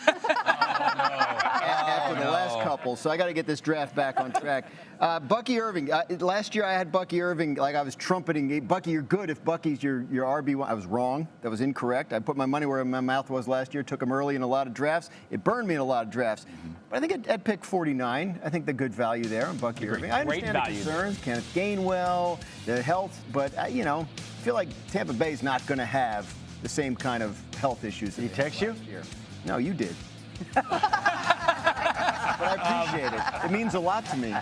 after the last couple, so I got to get this draft back on track. Bucky Irving. Last year I had Bucky Irving like I was trumpeting. Bucky, you're good if Bucky's your RB1. I was wrong. That was incorrect. I put my money where my mouth was last year. Took him early in a lot of drafts. It burned me in a lot of drafts. But I think at pick 49, I think the good value there on Bucky Irving. I understand the concerns. Kenneth Gainwell, the health, but I feel like Tampa Bay's not going to have the same kind of health issues. Did he text you? No, you did. But I appreciate it. It means a lot to me.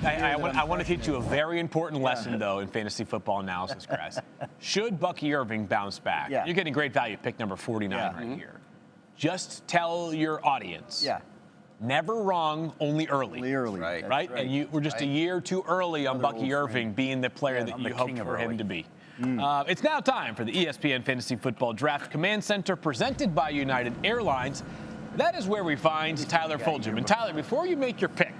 I want to teach you a very important lesson, though, in fantasy football analysis, Chris. Should Bucky Irving bounce back, you're getting great value, pick number 49 right here. Just tell your audience. Never wrong, only early. Only early. Right? And we're just a year too early on Bucky Irving being the player that you hope for him to be. It's now time for the ESPN Fantasy Football Draft Command Center presented by United Airlines. That is where we find Tyler Fulghum. And Tyler, before you make your pick,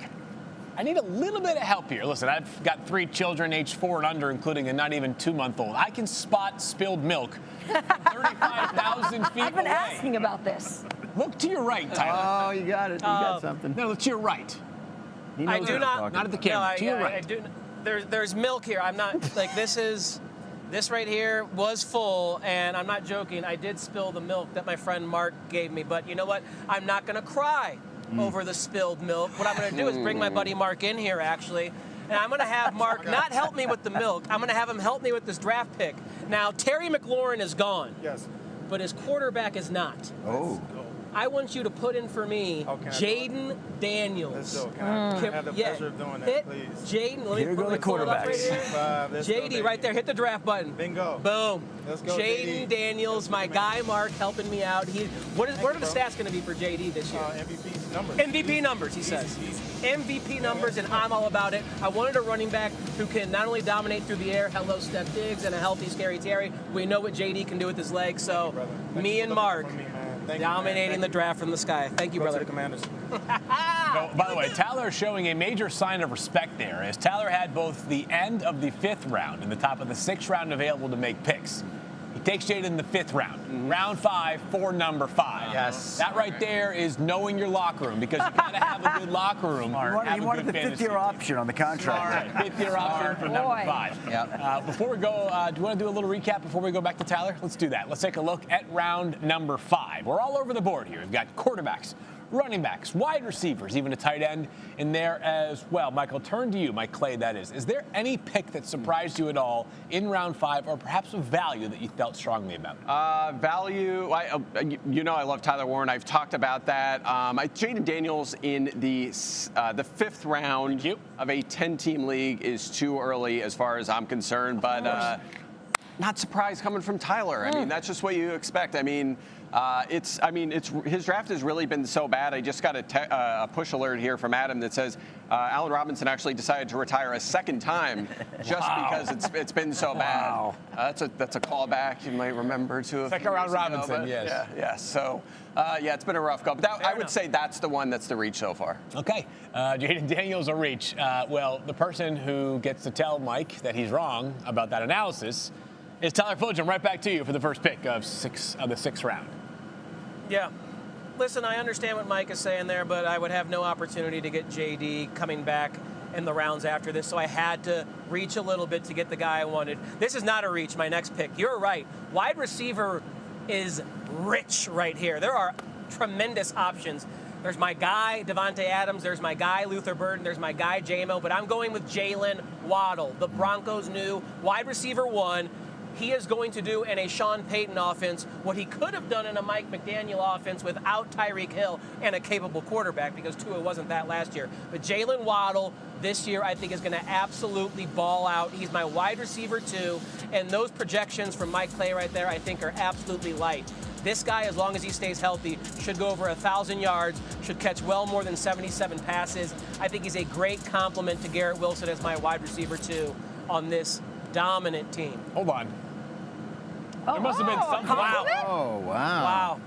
I need a little bit of help here. Listen, I've got 3 children aged 4 and under, including a not even 2-month-old. I can spot spilled milk 35,000 feet away. I've been asking about this. Look to your right, Tyler. Oh, you got it. You got something. No, look to your right. I do not. Not at the camera. To your right. I do. There's milk here. I'm not like This right here was full, and I'm not joking. I did spill the milk that my friend Mark gave me, but you know what? I'm not going to cry over the spilled milk. What I'm going to do is bring my buddy Mark in here, actually, and I'm going to have Mark not help me with the milk. I'm going to have him help me with this draft pick. Now, Terry McLaurin is gone. Yes. But his quarterback is not. Oh. I want you to put in for me Jaden Daniels. Let's go. Can I have the pleasure of doing that, please? Jaden, let me Here go the quarterbacks. right here. JD, right there. Hit the draft button. Bingo. Boom. Let's go, Jaden Daniels, my guy Mark, helping me out. What are the stats going to be for JD this year? MVP numbers. MVP numbers, he says. MVP numbers, and I'm all about it. I wanted a running back who can not only dominate through the air, hello Steph Diggs, and a healthy Scary Terry. We know what JD can do with his legs, so me and Mark dominating the draft from the sky. Thank you, brother. To the Commanders. By the way, Tyler showing a major sign of respect there, as Tyler had both the end of the 5th round and the top of the 6th round available to make picks. He takes Jaden in the 5th round, round 5 for number 5. Yes. That right there is knowing your locker room, because you got to have a good locker room. He wanted the 5th-year option on the contract. 5th-year option for number 5. Yep. Before we go, do you want to do a little recap before we go back to Tyler? Let's do that. Let's take a look at round number 5. We're all over the board here. We've got quarterbacks, running backs, wide receivers, even a tight end in there as well. Michael, turn to you, Mike Clay, that is. Is there any pick that surprised you at all in round 5, or perhaps a value that you felt strongly about? Value, I love Tyler Warren. I've talked about that. Jaden Daniels in the 5th round of a 10-team league is too early as far as I'm concerned, but not surprised coming from Tyler. I mean, that's just what you expect. I mean, his draft has really been so bad. I just got a push alert here from Adam that says Allen Robinson actually decided to retire a 2nd time just because it's been so bad. That's a callback you might remember to. Second round Robinson, yes. Yeah. So it's been a rough go. But I would say that's the one that's the reach so far. Okay, Jaden Daniels a reach. Well, the person who gets to tell Mike that he's wrong about that analysis is Tyler Fulghum. Right back to you for the first pick of the 6th round. Yeah. Listen, I understand what Mike is saying there, but I would have no opportunity to get JD coming back in the rounds after this, so I had to reach a little bit to get the guy I wanted. This is not a reach, my next pick. You're right. Wide receiver is rich right here. There are tremendous options. There's my guy, Devontae Adams. There's my guy, Luther Burden. There's my guy, J-Mo. But I'm going with Jalen Waddle, the Broncos' new wide receiver 1. He is going to do in a Sean Payton offense what he could have done in a Mike McDaniel offense without Tyreek Hill and a capable quarterback, because Tua wasn't that last year. But Jalen Waddle this year I think is going to absolutely ball out. He's my wide receiver 2, and those projections from Mike Clay right there I think are absolutely light. This guy, as long as he stays healthy, should go over 1,000 yards, should catch well more than 77 passes. I think he's a great complement to Garrett Wilson as my wide receiver 2 on this dominant team. Hold on. There must have been something. Wow. Oh, wow. Wow.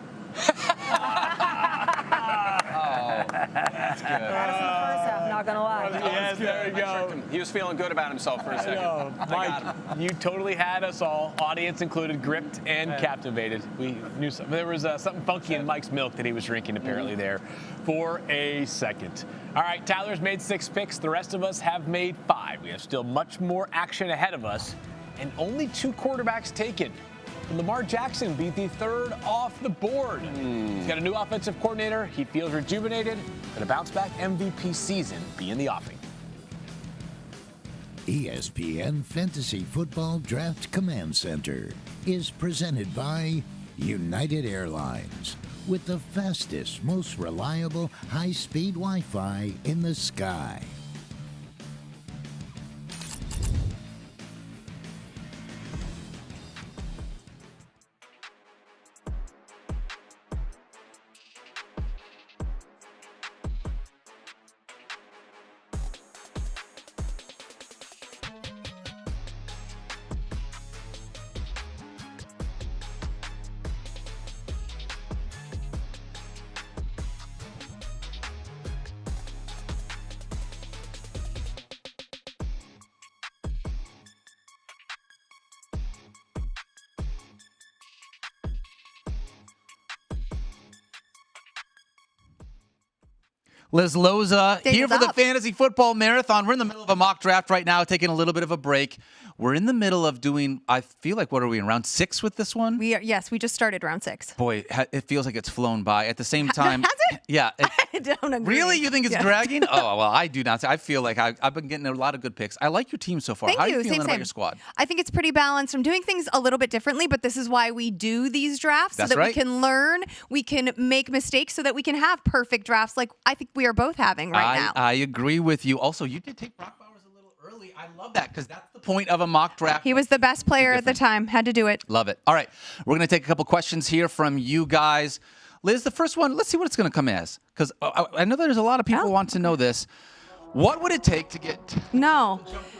That's good. First half, not gonna lie. Yes, there we go. He was feeling good about himself for a second. No, Mike, you totally had us all, audience included, gripped and captivated. We knew something. There was something funky in Mike's milk that he was drinking apparently there for a second. All right, Tyler's made 6 picks. The rest of us have made 5. We have still much more action ahead of us, and only 2 quarterbacks taken. Lamar Jackson beat the 3rd off the board. He's got a new offensive coordinator. He feels rejuvenated. Going to bounce back MVP season be in the offing. ESPN Fantasy Football Draft Command Center is presented by United Airlines, with the fastest, most reliable, high-speed Wi-Fi in the sky. Liz Loza David here for the Dopp. Fantasy Football Marathon. We're in the middle of a mock draft right now, taking a little bit of a break. We're in the middle of doing, I feel like, what are we in, round 6 with this one? Yes, we just started round 6. Boy, it feels like it's flown by. At the same time, Has it? Yeah. I don't agree. Really? You think it's Yeah. dragging? Oh, well, I do not. I feel like I've been getting a lot of good picks. I like your team so far. Thank How are you. you feeling Same. about your squad? I think it's pretty balanced. I'm doing things a little bit differently, but this is why we do these drafts, That's so that right. we can learn, we can make mistakes, so that we can have perfect drafts like I think we are both having right now. I agree with you. Also, you did take Brock Bowers a little early. I love that because that's the point of a mock draft. He was the best player at the time. Had to do it. Love it. All right. We're going to take a couple questions here from you guys. Liz, the first one, let's see what it's going to come as. Because I know there's a lot of people who want to know this. What would it take to get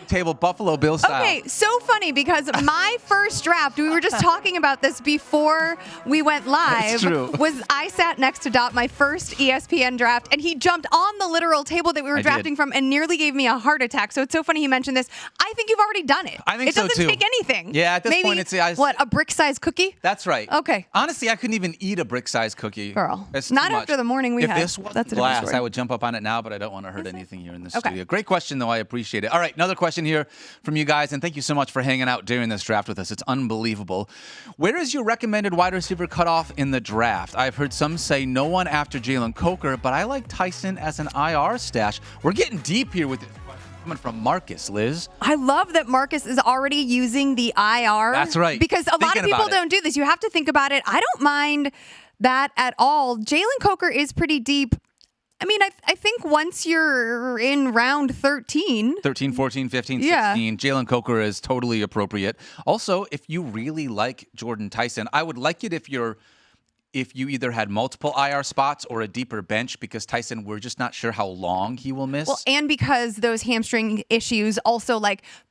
table Buffalo Bill style? Okay, so funny because my first draft, we were just talking about this before we went live. That's true. Was I sat next to Dopp, my first ESPN draft, and he jumped on the literal table that we were drafting from and nearly gave me a heart attack. So it's so funny he mentioned this. I think you've already done it. I think so, too. It doesn't take anything. Yeah, at this Maybe, point, it's a brick-sized cookie? That's right. Okay. Honestly, I couldn't even eat a brick-sized cookie. Girl, It's not too much. after the morning we if had. This was That's a different glass, story. I would jump up on it now, but I don't want to hurt anything here in the Okay. studio. Great question, though. I appreciate it. All right, another question here from you guys, and thank you so much for hanging out during this draft with us. It's unbelievable. Where is your recommended wide receiver cutoff in the draft? I've heard some say no one after Jalen Coker, but I like Tyson as an IR stash. We're getting deep here with this question coming from Marcus, Liz. I love that Marcus is already using the IR. That's right. Because a lot of Thinking people about it. don't do this. You have to think about it. I don't mind that at all. Jalen Coker is pretty deep. I mean, I think once you're in round 13. 13, 14, 15, Yeah. 16. Jalen Coker is totally appropriate. Also, if you really like Jordan Tyson, I would like it if you either had multiple IR spots or a deeper bench, because Tyson, we're just not sure how long he will miss. Well, and because those hamstring issues also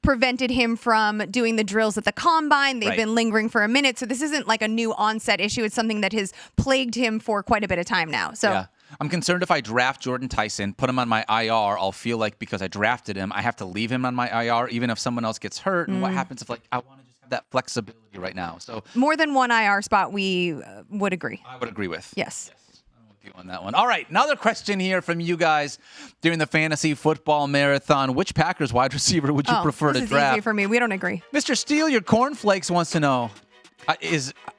prevented him from doing the drills at the combine. They've been lingering for a minute. So this isn't like a new onset issue. It's something that has plagued him for quite a bit of time now. So yeah. I'm concerned if I draft Jordan Tyson, put him on my IR, I'll feel like because I drafted him, I have to leave him on my IR, even if someone else gets hurt. And what happens if I want to just have that flexibility right now? So more than one IR spot, we would agree. I would agree with. Yes. I'm with you on that one. All right, another question here from you guys during the Fantasy Football Marathon. Which Packers wide receiver would you prefer to This is draft? easy for me. We don't agree. Mr. Steele, your cornflakes wants to know,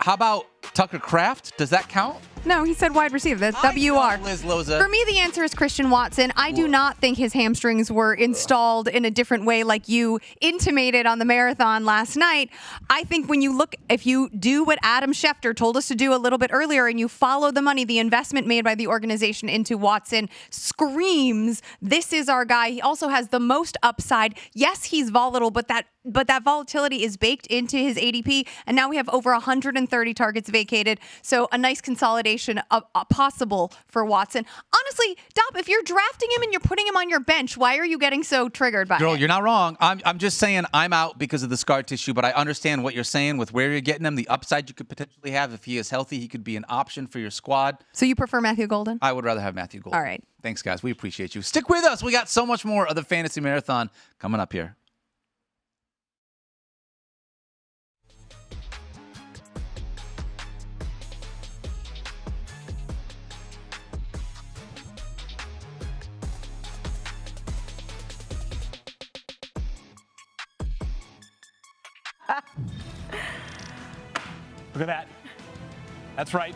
how about Tucker Kraft? Does that count? No, he said wide receiver. That's WR. Liz Loza. For me, the answer is Christian Watson. I do not think his hamstrings were installed in a different way like you intimated on the marathon last night. I think if you do what Adam Schefter told us to do a little bit earlier and you follow the money, the investment made by the organization into Watson screams, this is our guy. He also has the most upside. Yes, he's volatile, but that volatility is baked into his ADP. And now we have over 130 targets vacated. So a nice consolidation possible for Watson. Honestly, Dopp, if you're drafting him and you're putting him on your bench, why are you getting so triggered by Girl, it? you're not wrong. I'm just saying I'm out because of the scar tissue, but I understand what you're saying with where you're getting him, the upside you could potentially have. If he is healthy, he could be an option for your squad. So you prefer Matthew Golden? I would rather have Matthew Golden. All right. Thanks, guys. We appreciate you. Stick with us. We got so much more of the Fantasy Marathon coming up here. Look at that. That's right.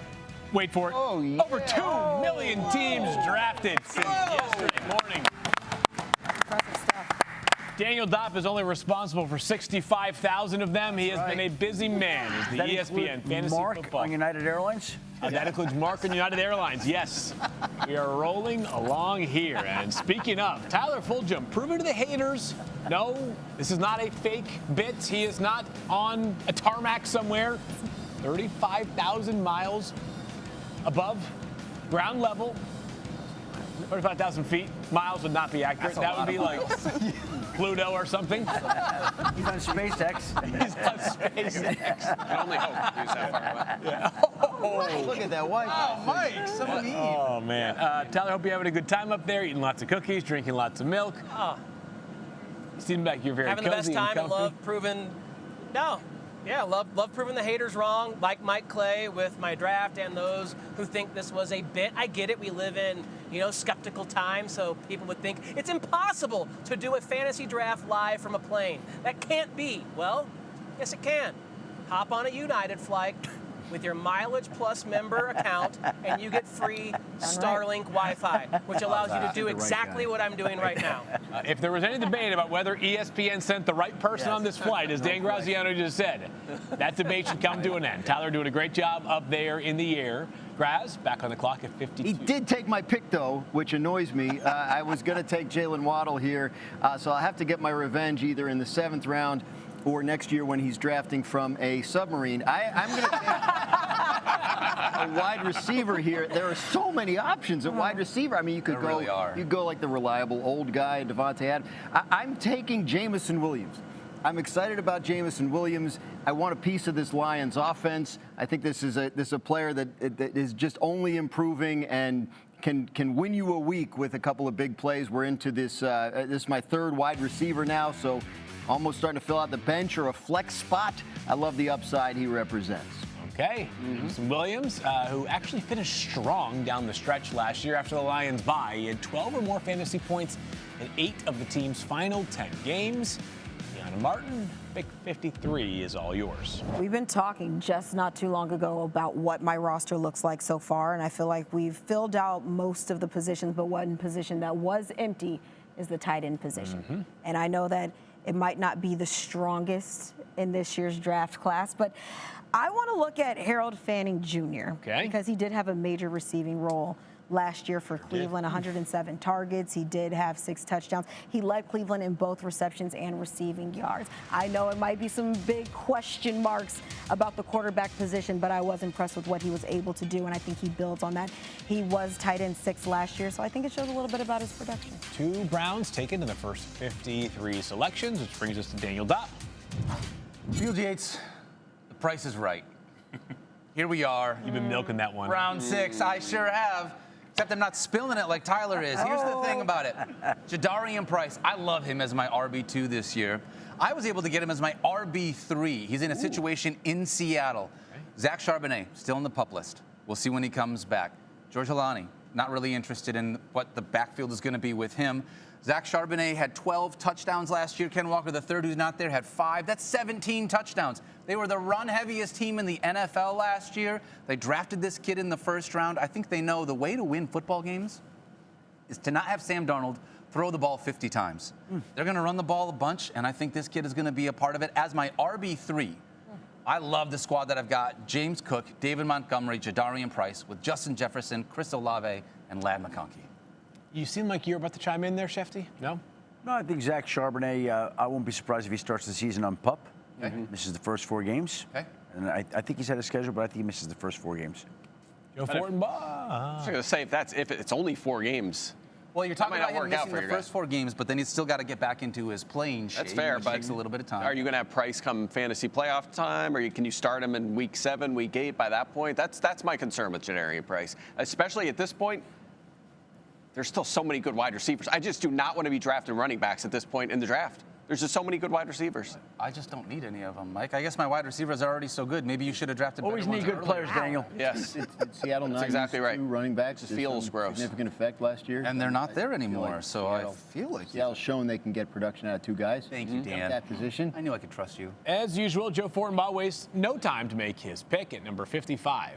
Wait for it. Oh, yeah. Over 2 million teams drafted since yesterday morning. Daniel Dopp is only responsible for 65,000 of them. He has been a busy man as the ESPN Fantasy Mark Football. on United Airlines? That includes Mark on United Airlines, yes. We are rolling along here. And speaking of, Tyler Fulghum, proving to the haters, no, this is not a fake bit. He is not on a tarmac somewhere. 35,000 miles above ground level. 35,000 feet. Miles would not be accurate. That would be like Pluto or something. He's on SpaceX. He's on SpaceX. I only hope he's that far away. Yeah. Oh. Look at that white. Oh, Mike, so mean. Oh, man. Tyler, hope you're having a good time up there, eating lots of cookies, drinking lots of milk. Oh, Seems like you're very having the cozy best time and and comfy. love proving. No. Yeah, love proving the haters wrong, like Mike Clay with my draft and those who think this was a bit. I get it. We live in, skeptical times, so people would think it's impossible to do a fantasy draft live from a plane. That can't be. Well, yes, it can. Hop on a United flight, with your Mileage Plus member account, and you get free Starlink Wi-Fi, which allows you to do exactly what I'm doing right now. If there was any debate about whether ESPN sent the right person on this flight, as Dan Graziano just said, that debate should come to an end. Tyler doing a great job up there in the air. Graz, back on the clock at 52. He did take my pick, though, which annoys me. I was going to take Jalen Waddle here, so I'll have to get my revenge either in the 7th round or next year when he's drafting from a submarine. I'm going to take a wide receiver here. There are so many options at wide receiver. I mean, you could go like the reliable old guy, Devontae Adams. I'm taking Jamison Williams. I'm excited about Jamison Williams. I want a piece of this Lions offense. I think this is a player that is just only improving and can win you a week with a couple of big plays. We're into this. This is my 3rd wide receiver now, so almost starting to fill out the bench or a flex spot. I love the upside he represents. Okay, Jamison Williams, who actually finished strong down the stretch last year after the Lions bye. He had 12 or more fantasy points in 8 of the team's final 10 games. Martin, pick 53 is all yours. We've been talking just not too long ago about what my roster looks like so far, and I feel like we've filled out most of the positions, but one position that was empty is the tight end position. And I know that it might not be the strongest in this year's draft class, but I want to look at Harold Fanning Jr. Because he did have a major receiving role last year for Cleveland, 107 targets. He did have 6 touchdowns. He led Cleveland in both receptions and receiving yards. I know it might be some big question marks about the quarterback position, but I was impressed with what he was able to do, and I think he builds on that. He was tight end 6 last year, so I think it shows a little bit about his production. 2 Browns taken in the first 53 selections, which brings us to Daniel Dopp. Field Yates, the price is right. Here we are. You've been milking that one. Round 6, I sure have. Except I'm not spilling it like Tyler is. Here's the thing about it. Jadarian Price, I love him as my RB2 this year. I was able to get him as my RB3. He's in a situation in Seattle. Zach Charbonnet, still on the PUP list. We'll see when he comes back. George Halani, not really interested in what the backfield is going to be with him. Zach Charbonnet had 12 touchdowns last year. Ken Walker, the third who's not there, had 5. That's 17 touchdowns. They were the run-heaviest team in the NFL last year. They drafted this kid in the first round. I think they know the way to win football games is to not have Sam Darnold throw the ball 50 times. They're going to run the ball a bunch, and I think this kid is going to be a part of it. As my RB3, I love the squad that I've got. James Cook, David Montgomery, Jadarian Price, with Justin Jefferson, Chris Olave, and Ladd McConkey. You seem like you're about to chime in there, Schefty. No? No, I think Zach Charbonnet, I won't be surprised if he starts the season on PUP. Misses the first 4 games. And I think he's had a schedule, but I think he misses the first 4 games. Joe Fortenbaugh. I was going to say, if it's only 4 games. Well, you're talking about him missing the first 4 games, but then he's still got to get back into his playing shape. That's fair, but takes a little bit of time. Are you going to have Price come fantasy playoff time, or can you start him in week 7, week 8 by that point? That's my concern with Jadarian Price, especially at this point. There's still so many good wide receivers. I just do not want to be drafting running backs at this point in the draft. There's just so many good wide receivers. I just don't need any of them, Mike. I guess my wide receivers are already so good. Maybe you should have drafted Always need good players, Daniel. Yes. Seattle That's exactly right. 2 running backs. It feels gross. Significant effect last year. And they're not there anymore, so I feel like Seattle's shown they can get production out of 2 guys. Thank you, Dan. That position. I knew I could trust you. As usual, Joe Fortenbaugh wastes no time to make his pick at number 55.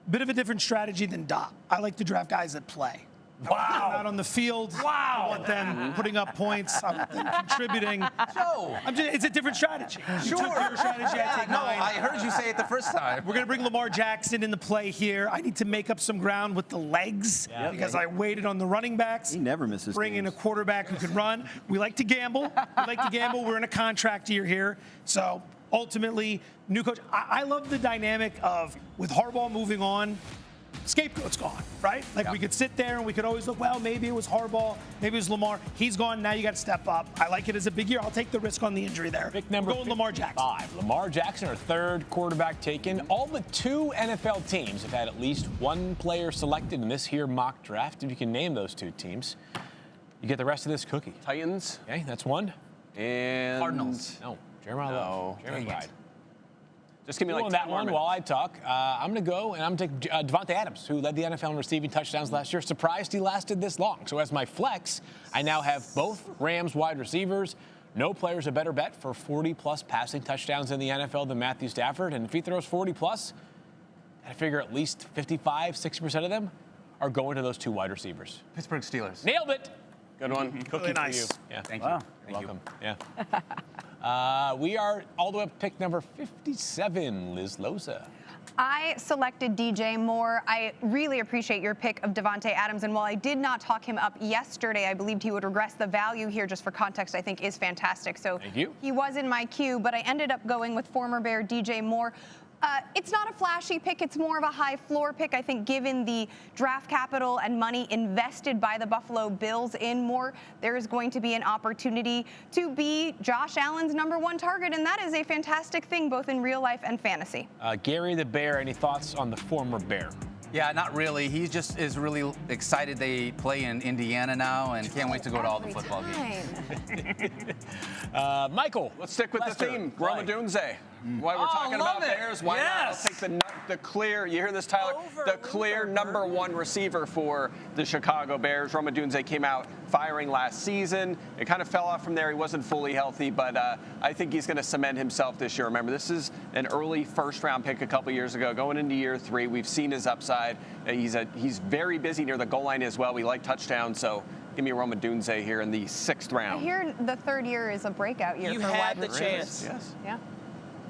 Bit of a different strategy than Dopp. I like to draft guys that play. Wow. Out on the field. Wow. I want them putting up points. I want them contributing. Joe. It's a different strategy. You took your strategy, I take mine. I heard you say it the first time. We're going to bring Lamar Jackson into play here. I need to make up some ground with the legs because I waited on the running backs. He never misses Bring in a quarterback who can run. We like to gamble. We're in a contract year here. So ultimately, new coach. I love the dynamic of, with Harbaugh moving on, scapegoat's gone, right? We could sit there and we could always look, well, maybe it was Harbaugh, maybe it was Lamar. He's gone, now you got to step up. I like it as a big year. I'll take the risk on the injury there. Pick number Going Lamar Jackson. 5. Lamar Jackson, our 3rd quarterback taken. All but 2 NFL teams have had at least 1 player selected in this here mock draft. If you can name those 2 teams, you get the rest of this cookie. Titans. Okay, that's 1. And Cardinals. No, Jeremiah Love. Jeremy Pride. Just give me like 10 that more one minutes. while I talk. I'm going to go and I'm going to take Devontae Adams, who led the NFL in receiving touchdowns last year. Surprised he lasted this long. So as my flex, I now have both Rams wide receivers. No player's a better bet for 40-plus passing touchdowns in the NFL than Matthew Stafford. And if he throws 40-plus, I figure at least 55, 60% of them are going to those 2 wide receivers. Pittsburgh Steelers. Nailed it. Good one. Cookie Really nice. for you. Yeah. Thank Wow. you. You're welcome. Yeah. We are all the way up to pick number 57, Liz Loza. I selected DJ Moore. I really appreciate your pick of Davante Adams. And while I did not talk him up yesterday, I believed he would regress. The value here, just for context, I think is fantastic. So Thank you. He was in my queue, but I ended up going with former Bear DJ Moore. It's not a flashy pick. It's more of a high floor pick. I think given the draft capital and money invested by the Buffalo Bills in Moore, there is going to be an opportunity to be Josh Allen's #1 target, and that is a fantastic thing both in real life and fantasy. Gary the Bear, any thoughts on the former Bear? Yeah, not really. He just is really excited they play in Indiana now and can't wait to go to all the football games. Michael, let's stick with Lester, the theme. Roma Dunze. While we're talking about Bears, why not? I'll take the clear, you hear this, Tyler? The clear #1 receiver for the Chicago Bears. Roma Dunze came out firing last season. It kind of fell off from there. He wasn't fully healthy, but I think he's going to cement himself this year. Remember, this is an early first-round pick a couple years ago. Going into year 3, we've seen his upside. He's very busy near the goal line as well. We like touchdowns, so give me Roma Dunze here in the 6th round. I hear the 3rd year is a breakout year You for had wide the chance. Yes. Yeah.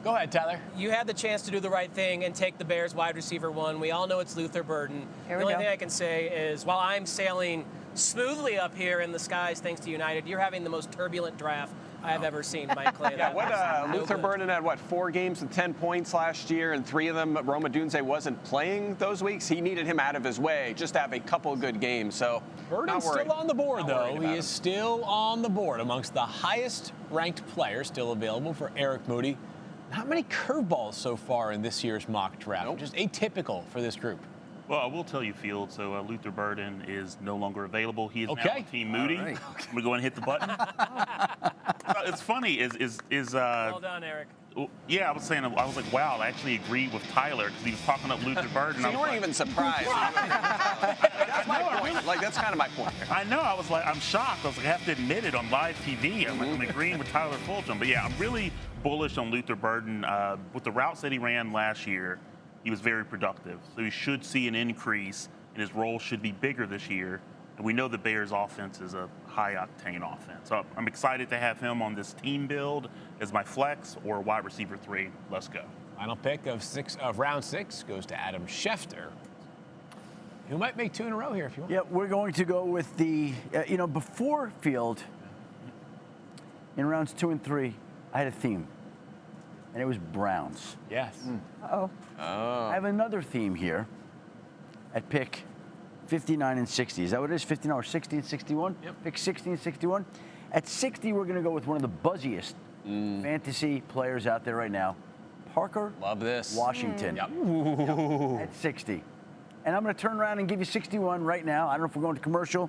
Go ahead, Tyler. You had the chance to do the right thing and take the Bears wide receiver 1. We all know it's Luther Burden. Here The we only go. thing I can say is while I'm sailing smoothly up here in the skies thanks to United, you're having the most turbulent draft I've ever seen, Mike Clay. Yeah, Luther Burden had 4 games with 10 points last year, and 3 of them Roma Dunze wasn't playing those weeks. He needed him out of his way just to have a couple good games. So Burden's not worried. still on the board, Not though. worried about He is still on the board amongst the highest-ranked players still available for Eric Moody. Not many curveballs so far in this year's mock draft, which is atypical for this group. Well, I will tell you, Field, so Luther Burden is no longer available. He is now Okay. on Team Moody. All right. I'm going to go and hit the button. It's funny, Well done, Eric. yeah, I was like, wow, I actually agreed with Tyler because he was talking up Luther Burden. So I you was weren't like, even surprised. That's my point. Like, that's kind of my point. I know. I was like, I'm shocked. I was like, I have to admit it on live TV. I'm agreeing with Tyler Fulghum. But yeah, I'm really bullish on Luther Burden. With the routes that he ran last year, he was very productive. So he should see an increase, and his role should be bigger this year. And we know the Bears' offense is a high-octane offense. So I'm excited to have him on this team build as my flex or wide receiver 3. Let's go. Final pick of round 6 goes to Adam Schefter, who might make 2 in a row here if you want. Yeah, we're going to go with the, before Field, in rounds 2 and 3, I had a theme, and it was Browns. Yes. Uh-oh. I have another theme here at pick 59 and 60. Is that what it is? 59 or 60 and 61? Yep. Pick 60 and 61. At 60, we're going to go with one of the buzziest fantasy players out there right now, Parker Love this. Washington. At 60. And I'm going to turn around and give you 61 right now. I don't know if we're going to commercial.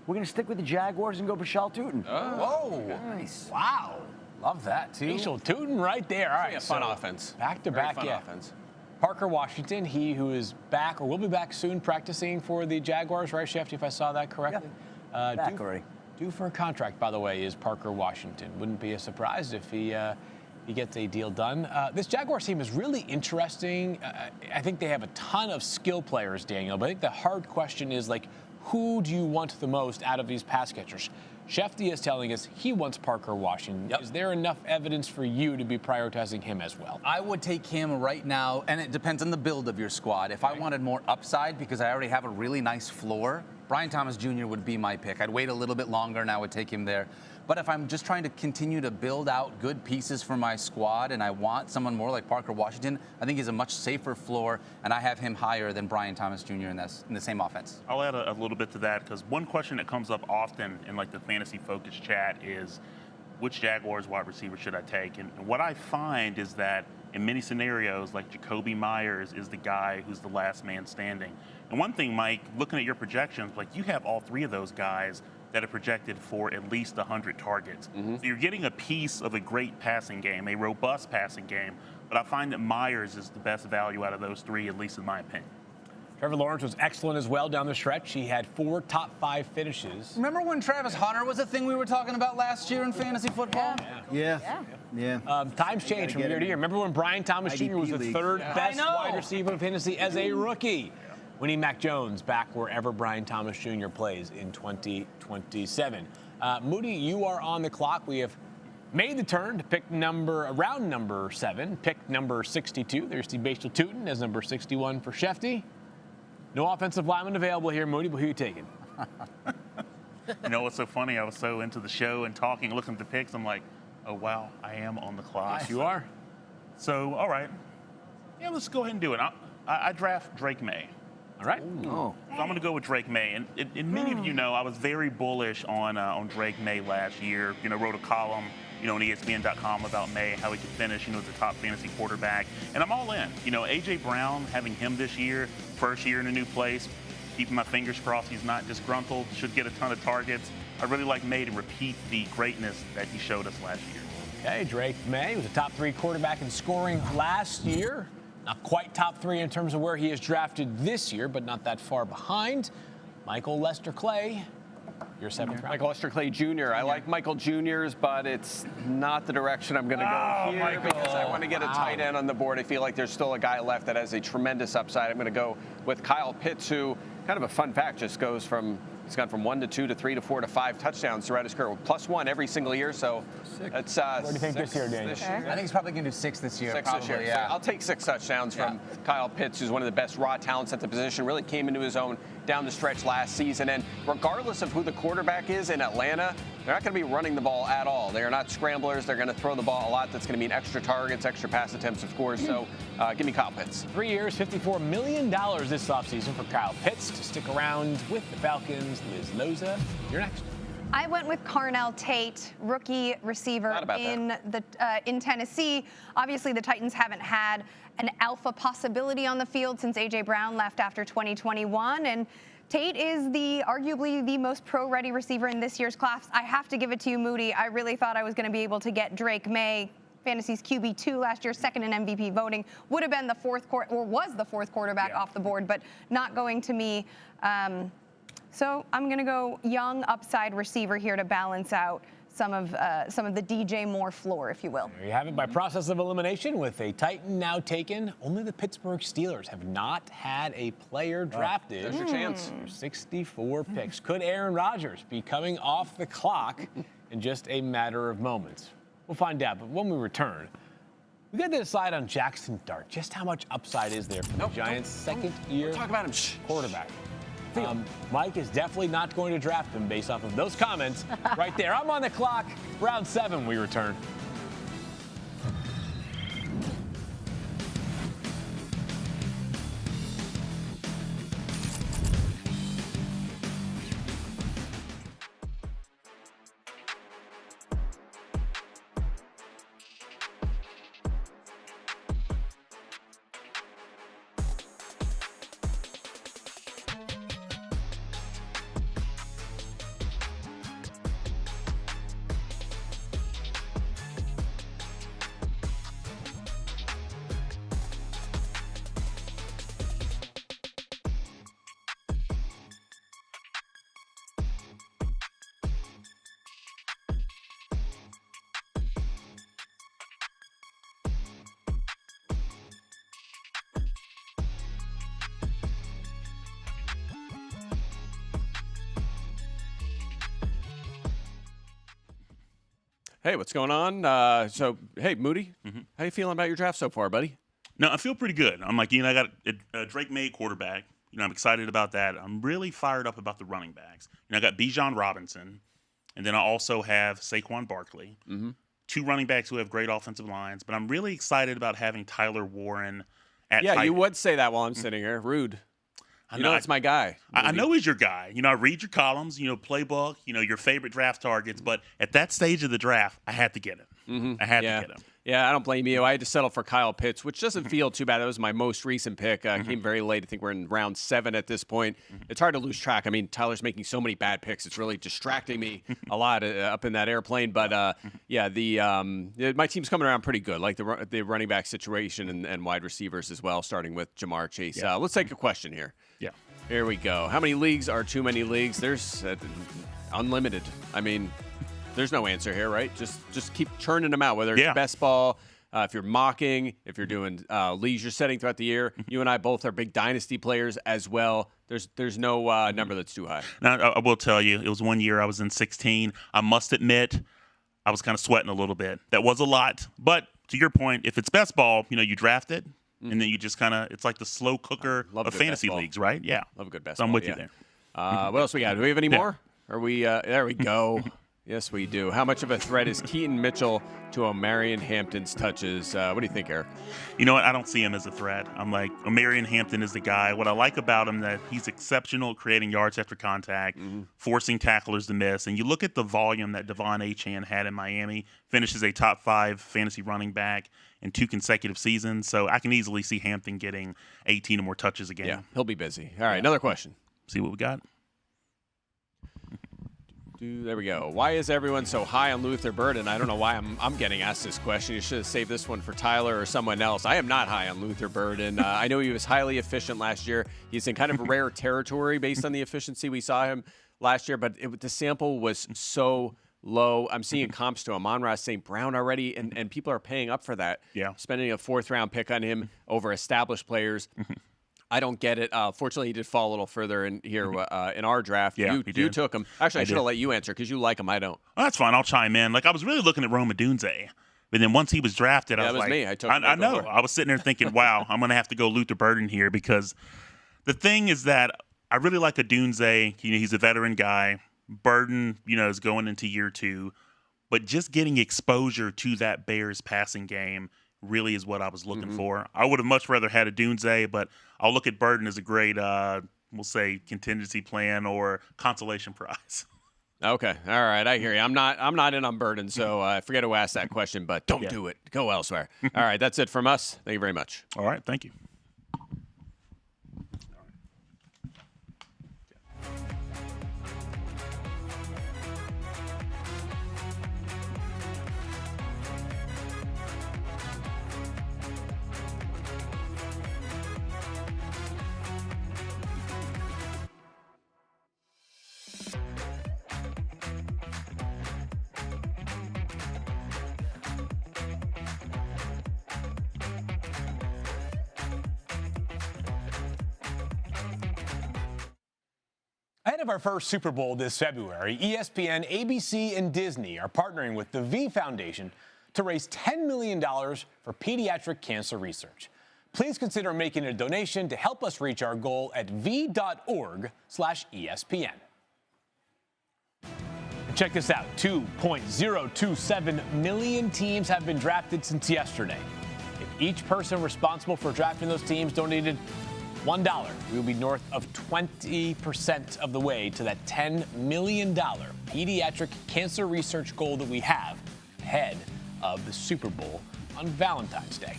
We're going to stick with the Jaguars and go Bashal Tootin. Whoa. Nice. Wow. Love that, too. Facial Tootin right there. All right. A fun offense. Back to Very back, fun yeah. offense. Parker Washington, he who is back or will be back soon practicing for the Jaguars, right, Schefter, if I saw that correctly? Back already. Due for a contract, by the way, is Parker Washington. Wouldn't be a surprise if he gets a deal done. This Jaguars team is really interesting. I think they have a ton of skill players, Daniel, but I think the hard question is, like, who do you want the most out of these pass catchers? Schefter is telling us he wants Parker Washington. Is there enough evidence for you to be prioritizing him as well? I would take him right now, and it depends on the build of your squad. If I wanted more upside, because I already have a really nice floor, Brian Thomas Jr. would be my pick. I'd wait a little bit longer, and I would take him there. But if I'm just trying to continue to build out good pieces for my squad and I want someone more like Parker Washington, I think he's a much safer floor, and I have him higher than Brian Thomas Jr. in the same offense. I'll add a little bit to that because one question that comes up often in like the Fantasy Focus chat is, which Jaguars wide receiver should I take? And what I find is that in many scenarios, like Jacoby Myers is the guy who's the last man standing. And one thing, Mike, looking at your projections, like you have all 3 of those guys that are projected for at least 100 targets. So you're getting a piece of a great passing game, a robust passing game. But I find that Myers is the best value out of those 3, at least in my opinion. Trevor Lawrence was excellent as well down the stretch. He had 4 top 5 finishes. Remember when Travis Hunter was a thing we were talking about last year in fantasy football? Yeah. Times change from year to year. Remember when Brian Thomas Jr. was the third best wide receiver in fantasy as a rookie? Winning Mac Jones back wherever Brian Thomas Jr. plays in 2027. Moody, you are on the clock. We have made the turn to pick round number 7, pick number 62. There's the Basial Tootin as number 61 for Schefty. No offensive lineman available here, Moody, but who are you taking? You know what's so funny? I was so into the show and talking, looking at the picks. I'm like, oh, wow, I am on the clock. Yes, you are. So, all right. Yeah, let's go ahead and do it. I draft Drake May. All right. So I'm going to go with Drake May. And many of you know I was very bullish on Drake May last year. Wrote a column, on ESPN.com about May, how he could finish, as a top fantasy quarterback. And I'm all in. A.J. Brown, having him this year, first year in a new place, keeping my fingers crossed he's not disgruntled, should get a ton of targets. I really like May to repeat the greatness that he showed us last year. Okay, Drake May was a top 3 quarterback in scoring last year. Not quite top 3 in terms of where he is drafted this year, but not that far behind. Michael Lester Clay, your 7th round. Michael Lester Clay Jr. I like Michael Jr.'s, but it's not the direction I'm going to go here because I want to get a tight end on the board. I feel like there's still a guy left that has a tremendous upside. I'm going to go with Kyle Pitts, who, kind of a fun fact, just he's gone from 1 to 2 to 3 to 4 to 5 touchdowns throughout his career, +1 every single year. So that's What do you think this year, Daniel? I think he's probably going to do 6 this year. 6 this year. Yeah. So I'll take 6 touchdowns from Kyle Pitts, who's one of the best raw talents at the position. Really came into his own down the stretch last season. And regardless of who the quarterback is in Atlanta, they're not going to be running the ball at all. They are not scramblers. They're going to throw the ball a lot. That's going to mean extra targets, extra pass attempts, of course. So give me Kyle Pitts. 3 years, $54 million this offseason for Kyle Pitts to stick around with the Falcons. Liz Loza, you're next. I went with Carnell Tate, rookie receiver in Tennessee. Obviously, the Titans haven't had an alpha possibility on the field since A.J. Brown left after 2021, and Tate is arguably the most pro-ready receiver in this year's class. I have to give it to you, Moody. I really thought I was going to be able to get Drake May, Fantasy's QB2 last year, second in MVP voting. Would have been the was the fourth quarterback off the board, but not going to me. So I'm going to go young upside receiver here to balance out some of the DJ Moore floor, if you will. There you have it. By process of elimination, with a Titan now taken, only the Pittsburgh Steelers have not had a player drafted. There's your chance. 64 picks. Could Aaron Rodgers be coming off the clock in just a matter of moments? We'll find out. But when we return, we got to decide on Jackson Dart. Just how much upside is there for the Giants' second-year quarterback? Mike is definitely not going to draft him based off of those comments right there. I'm on the clock. Round 7, we return. Hey, what's going on? Hey, Moody, how you feeling about your draft so far, buddy? No, I feel pretty good. I'm like, I got a Drake May quarterback. I'm excited about that. I'm really fired up about the running backs. I got Bijan Robinson, and then I also have Saquon Barkley. 2 running backs who have great offensive lines, but I'm really excited about having Tyler Warren at tight. You would say that while I'm sitting here. Rude. It's my guy. I know he's your guy. I read your columns, playbook, your favorite draft targets. But at that stage of the draft, I had to get him. I had to get him. Yeah, I don't blame you. I had to settle for Kyle Pitts, which doesn't feel too bad. That was my most recent pick. Came very late. I think we're in round 7 at this point. It's hard to lose track. I mean, Tyler's making so many bad picks. It's really distracting me a lot up in that airplane. But, my team's coming around pretty good, like the running back situation and wide receivers as well, starting with Jamar Chase. Yeah. Let's take a question here. Yeah. Here we go. How many leagues are too many leagues? There's unlimited. I mean, there's no answer here, right? Just keep churning them out, whether it's best ball, if you're mocking, if you're doing leagues you're setting throughout the year. You and I both are big dynasty players as well. There's no number that's too high. Now, I will tell you, it was one year I was in 16. I must admit, I was kind of sweating a little bit. That was a lot. But to your point, if it's best ball, you draft it, and then you just kind of, it's like the slow cooker of fantasy leagues, right? Yeah. Love a good best so I'm ball, with you there. What else we got? Do we have any more? Are we, there we go. Yes, we do. How much of a threat is Keaton Mitchell to Omarion Hampton's touches? What do you think, Eric? You know what? I don't see him as a threat. I'm like, Omarion Hampton is the guy. What I like about him that he's exceptional at creating yards after contact, forcing tacklers to miss. And you look at the volume that Devon Achane had in Miami, finishes a top 5 fantasy running back in 2 consecutive seasons. So I can easily see Hampton getting 18 or more touches a game. Yeah, he'll be busy. All right, another question. See what we got. There we go. Why is everyone so high on Luther Burden? I don't know why I'm getting asked this question. You should have saved this one for Tyler or someone else. I am not high on Luther Burden. I know he was highly efficient last year. He's in kind of rare territory based on the efficiency we saw him last year, but the sample was so low. I'm seeing comps to Amon-Ra St. Brown already, and people are paying up for that. Yeah. Spending a 4th-round pick on him over established players. I don't get it. Fortunately, he did fall a little further in here in our draft. Yeah, you took him. Actually, I should have let you answer because you like him. I don't. Oh, that's fine. I'll chime in. Like, I was really looking at Rome Odunze, but then once he was drafted, I was like, me. I took him. I know. I was sitting there thinking, wow, I'm going to have to go Luther Burden here because the thing is that I really like Odunze. He's a veteran guy. Burden, is going into year 2, but just getting exposure to that Bears passing game really is what I was looking for. I would have much rather had Odunze, but I'll look at Burden as a great, we'll say, contingency plan or consolation prize. Okay, all right, I hear you. I'm not in on Burden, so I forget to ask that question, but don't do it. Go elsewhere. All right, that's it from us. Thank you very much. All right, thank you. Ahead of our first Super Bowl this February, ESPN, ABC, and Disney are partnering with the V Foundation to raise $10 million for pediatric cancer research. Please consider making a donation to help us reach our goal at v.org/ESPN. Check this out. 2.027 million teams have been drafted since yesterday. If each person responsible for drafting those teams donated $1, we will be north of 20% of the way to that $10 million pediatric cancer research goal that we have ahead of the Super Bowl on Valentine's Day.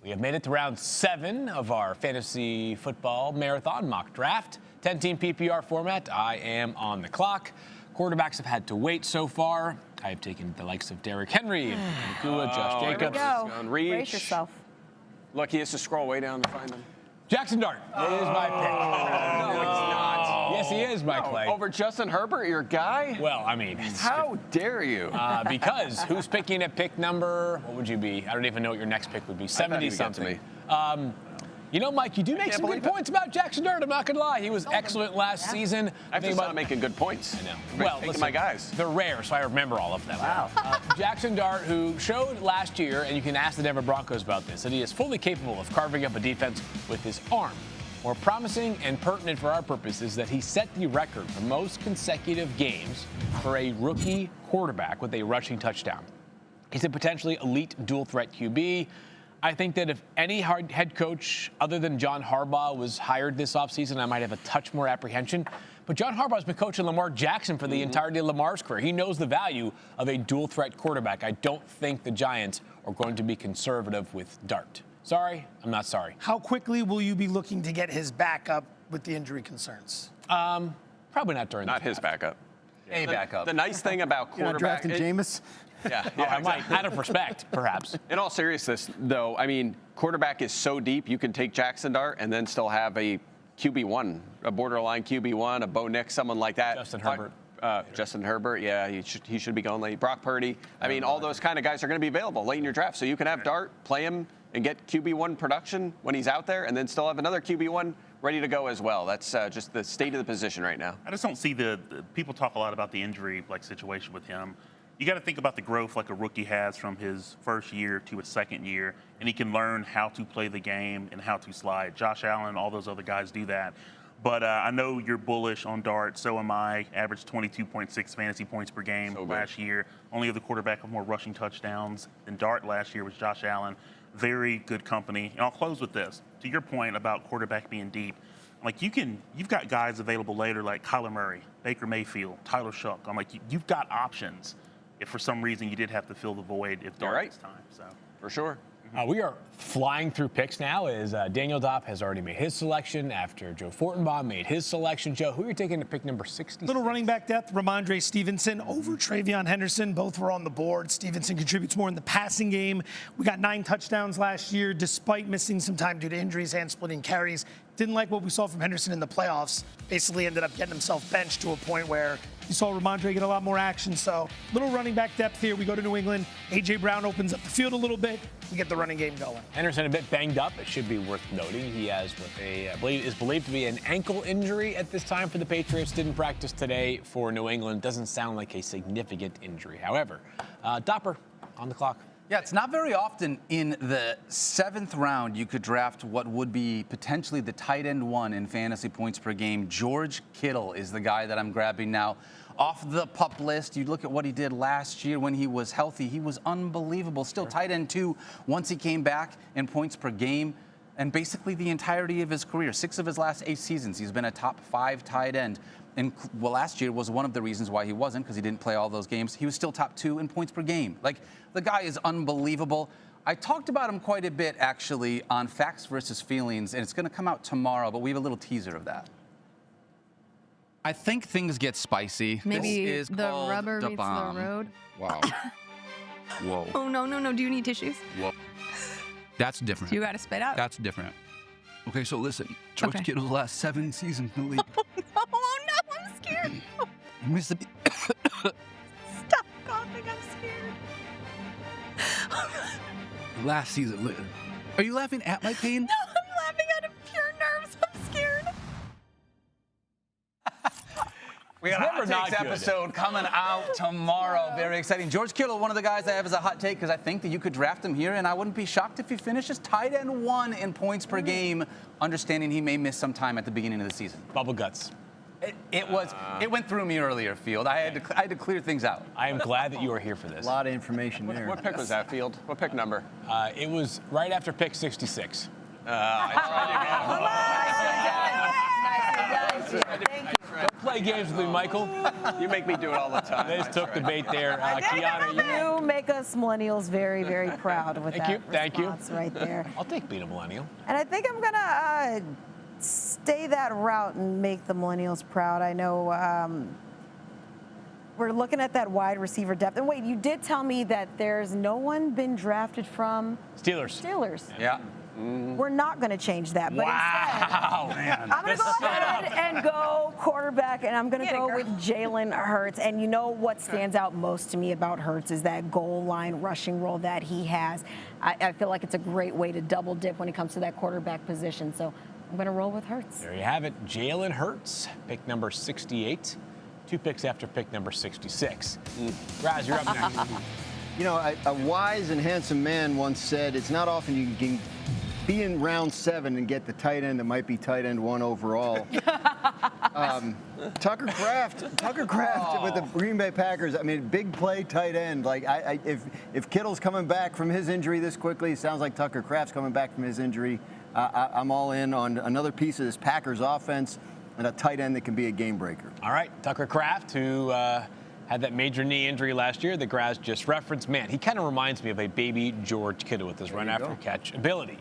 We have made it to round 7 of our fantasy football marathon mock draft. 10-team PPR format. I am on the clock. Quarterbacks have had to wait so far. I have taken the likes of Derrick Henry and Nakua, Josh Jacobs. Brace yourself. Look, he has to scroll way down to find them. Jackson Dart is my pick. No, it's not. Yes, he is, Mike Clay. Over Justin Herbert, your guy? Well, I mean. How dare you? Because who's picking at pick number, what would you be? I don't even know what your next pick would be. 70-something. Mike, you do make some good points about Jackson Dart. I'm not going to lie. He was excellent last season. I have to start making good points. I know. Well, listen, my guys. They're rare, so I remember all of them. Wow. Jackson Dart, who showed last year, and you can ask the Denver Broncos about this, that he is fully capable of carving up a defense with his arm. More promising and pertinent for our purposes that he set the record for most consecutive games for a rookie quarterback with a rushing touchdown. He's a potentially elite dual-threat QB. I think that if any head coach other than John Harbaugh was hired this offseason, I might have a touch more apprehension. But John Harbaugh's been coaching Lamar Jackson for the entirety of Lamar's career. He knows the value of a dual-threat quarterback. I don't think the Giants are going to be conservative with Dart. Sorry, I'm not sorry. How quickly will you be looking to get his backup with the injury concerns? Probably not during Not his backup. A backup. The nice thing about You're not quarterback. drafting Jameis? Yeah, I might, out of respect, perhaps. In all seriousness, though, I mean, quarterback is so deep, you can take Jackson Dart and then still have a QB1, a borderline QB1, a Bo Nix, someone like that. Justin Herbert. Justin Herbert, yeah, he should be going late. Brock Purdy. I mean, all those kind of guys are going to be available late in your draft. So you can have Dart, play him, and get QB1 production when he's out there, and then still have another QB1 ready to go as well. That's just the state of the position right now. I just don't see the people talk a lot about the injury situation with him. You got to think about the growth like a rookie has from his first year to his second year, and he can learn how to play the game and how to slide. Josh Allen, all those other guys do that. But I know you're bullish on Dart. So am I. Averaged 22.6 fantasy points per game last year. Only other quarterback with more rushing touchdowns than Dart last year was Josh Allen. Very good company. And I'll close with this. To your point about quarterback being deep, like you've got guys available later like Kyler Murray, Baker Mayfield, Tyler Shough. I'm like, you've got options if for some reason you did have to fill the void if Dart takes time. So for sure. We are flying through picks now as Daniel Dopp has already made his selection after Joe Fortenbaum made his selection. Joe, who are you taking to pick number 60? Little running back depth, Ramondre Stevenson over Travion Henderson. Both were on the board. Stevenson contributes more in the passing game. We got 9 touchdowns last year despite missing some time due to injuries and splitting carries. Didn't like what we saw from Henderson in the playoffs. Basically ended up getting himself benched to a point where you saw Ramondre get a lot more action. So little running back depth here. We go to New England. A.J. Brown opens up the field a little bit. We get the running game going. Henderson a bit banged up. It should be worth noting. He has what is believed to be an ankle injury at this time for the Patriots. Didn't practice today for New England. Doesn't sound like a significant injury. However, Dopper on the clock. Yeah, it's not very often in the 7th round you could draft what would be potentially the tight end 1 in fantasy points per game. George Kittle is the guy that I'm grabbing now. Off the PUP list, you look at what he did last year when he was healthy. He was unbelievable. Still tight end 2 once he came back in points per game. And basically the entirety of his career, 6 of his last 8 seasons, he's been a top 5 tight end. And well, last year was one of the reasons why he wasn't, because he didn't play all those games. He was still top 2 in points per game. Like, the guy is unbelievable. I talked about him quite a bit, actually, on Facts versus Feelings, and it's going to come out tomorrow, but we have a little teaser of that. I think things get spicy. Maybe this is the called rubber the meets bomb. the road. Wow. Whoa. Oh, no. Do you need tissues? Whoa. That's different. You got to spit out. That's different. Okay, so listen. George Kittle's last 7 seasons in the league. Oh, no, I'm scared. He missed the... Stop coughing, I'm scared. last season. Are you laughing at my pain? No, I'm laughing out of pure nerves. I'm scared. We got a It's hot never takes not good. episode coming out tomorrow. Very exciting. George Kittle, one of the guys I have as a hot take because I think that you could draft him here, and I wouldn't be shocked if he finishes tight end 1 in points per game, understanding he may miss some time at the beginning of the season. Bubble guts. It went through me earlier, Field. I had to clear things out. I am glad that you are here for this. A lot of information there. What pick was that, Field? What pick number? It was right after pick 66. Don't play games with me, Michael. You make me do it all the time. They just took the bait there. Kiana, You make us millennials very, very proud with Thank you. response right there. I'll take being a millennial. And I think I'm gonna stay that route and make the millennials proud. I know we're looking at that wide receiver depth. And wait, you did tell me that there's no one been drafted from Steelers. Yeah. We're not going to change that. But Wow, man. I'm going to go ahead and go quarterback, and I'm going to go with Jalen Hurts. And you know what stands out most to me about Hurts is that goal line rushing role that he has. I feel like it's a great way to double dip when it comes to that quarterback position. So I'm going to roll with Hurts. There you have it. Jalen Hurts, pick number 68. 2 picks after pick number 66. Raz, you're up next. You know, a wise and handsome man once said, it's not often you can be in round 7 and get the tight end that might be tight end 1 overall. Tucker Kraft with the Green Bay Packers. I mean, big play tight end. Like, if Kittle's coming back from his injury this quickly, it sounds like Tucker Kraft's coming back from his injury. I'm all in on another piece of this Packers offense and a tight end that can be a game breaker. All right, Tucker Kraft, who had that major knee injury last year that Graz just referenced. Man, he kind of reminds me of a baby George Kittle with his run-after-catch ability.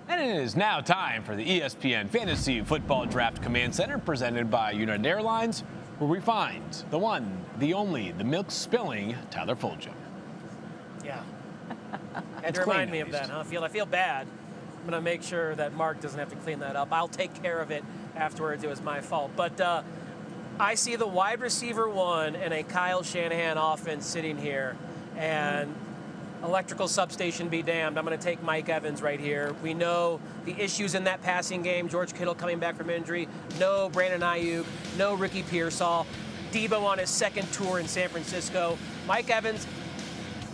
And it is now time for the ESPN Fantasy Football Draft Command Center, presented by United Airlines, where we find the one, the only, the milk-spilling Tyler Fulghum. Yeah. Had to remind me of that, huh? I feel bad. I'm going to make sure that Mark doesn't have to clean that up. I'll take care of it afterwards. It was my fault. But I see the wide receiver one and a Kyle Shanahan offense sitting here. And electrical substation be damned. I'm going to take Mike Evans right here. We know the issues in that passing game. George Kittle coming back from injury. No Brandon Ayuk. No Ricky Pearsall. Debo on his second tour in San Francisco. Mike Evans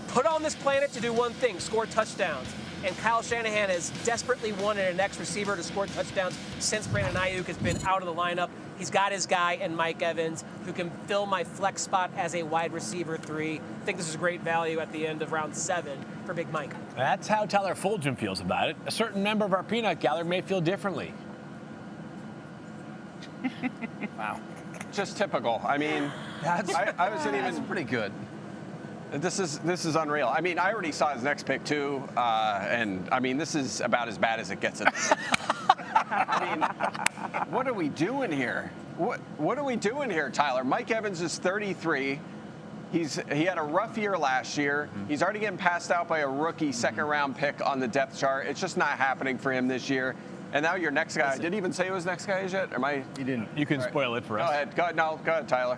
put on this planet to do one thing, score touchdowns. And Kyle Shanahan has desperately wanted an ex-receiver to score touchdowns since Brandon Ayuk has been out of the lineup. He's got his guy in Mike Evans, who can fill my flex spot as a wide receiver 3. I think this is great value at the end of round 7 for Big Mike. That's how Tyler Fulghum feels about it. A certain member of our peanut gallery may feel differently. Wow. Just typical. I mean, I wasn't even... That's pretty good. This is unreal. I mean, I already saw his next pick too, and I mean, this is about as bad as it gets. I mean, what are we doing here? What are we doing here, Tyler? Mike Evans is 33. He had a rough year last year. He's already getting passed out by a rookie second-round pick on the depth chart. It's just not happening for him this year. And now your next guy. Did he even say who his next guy is yet? He didn't. You can spoil it for us. Go ahead, Tyler.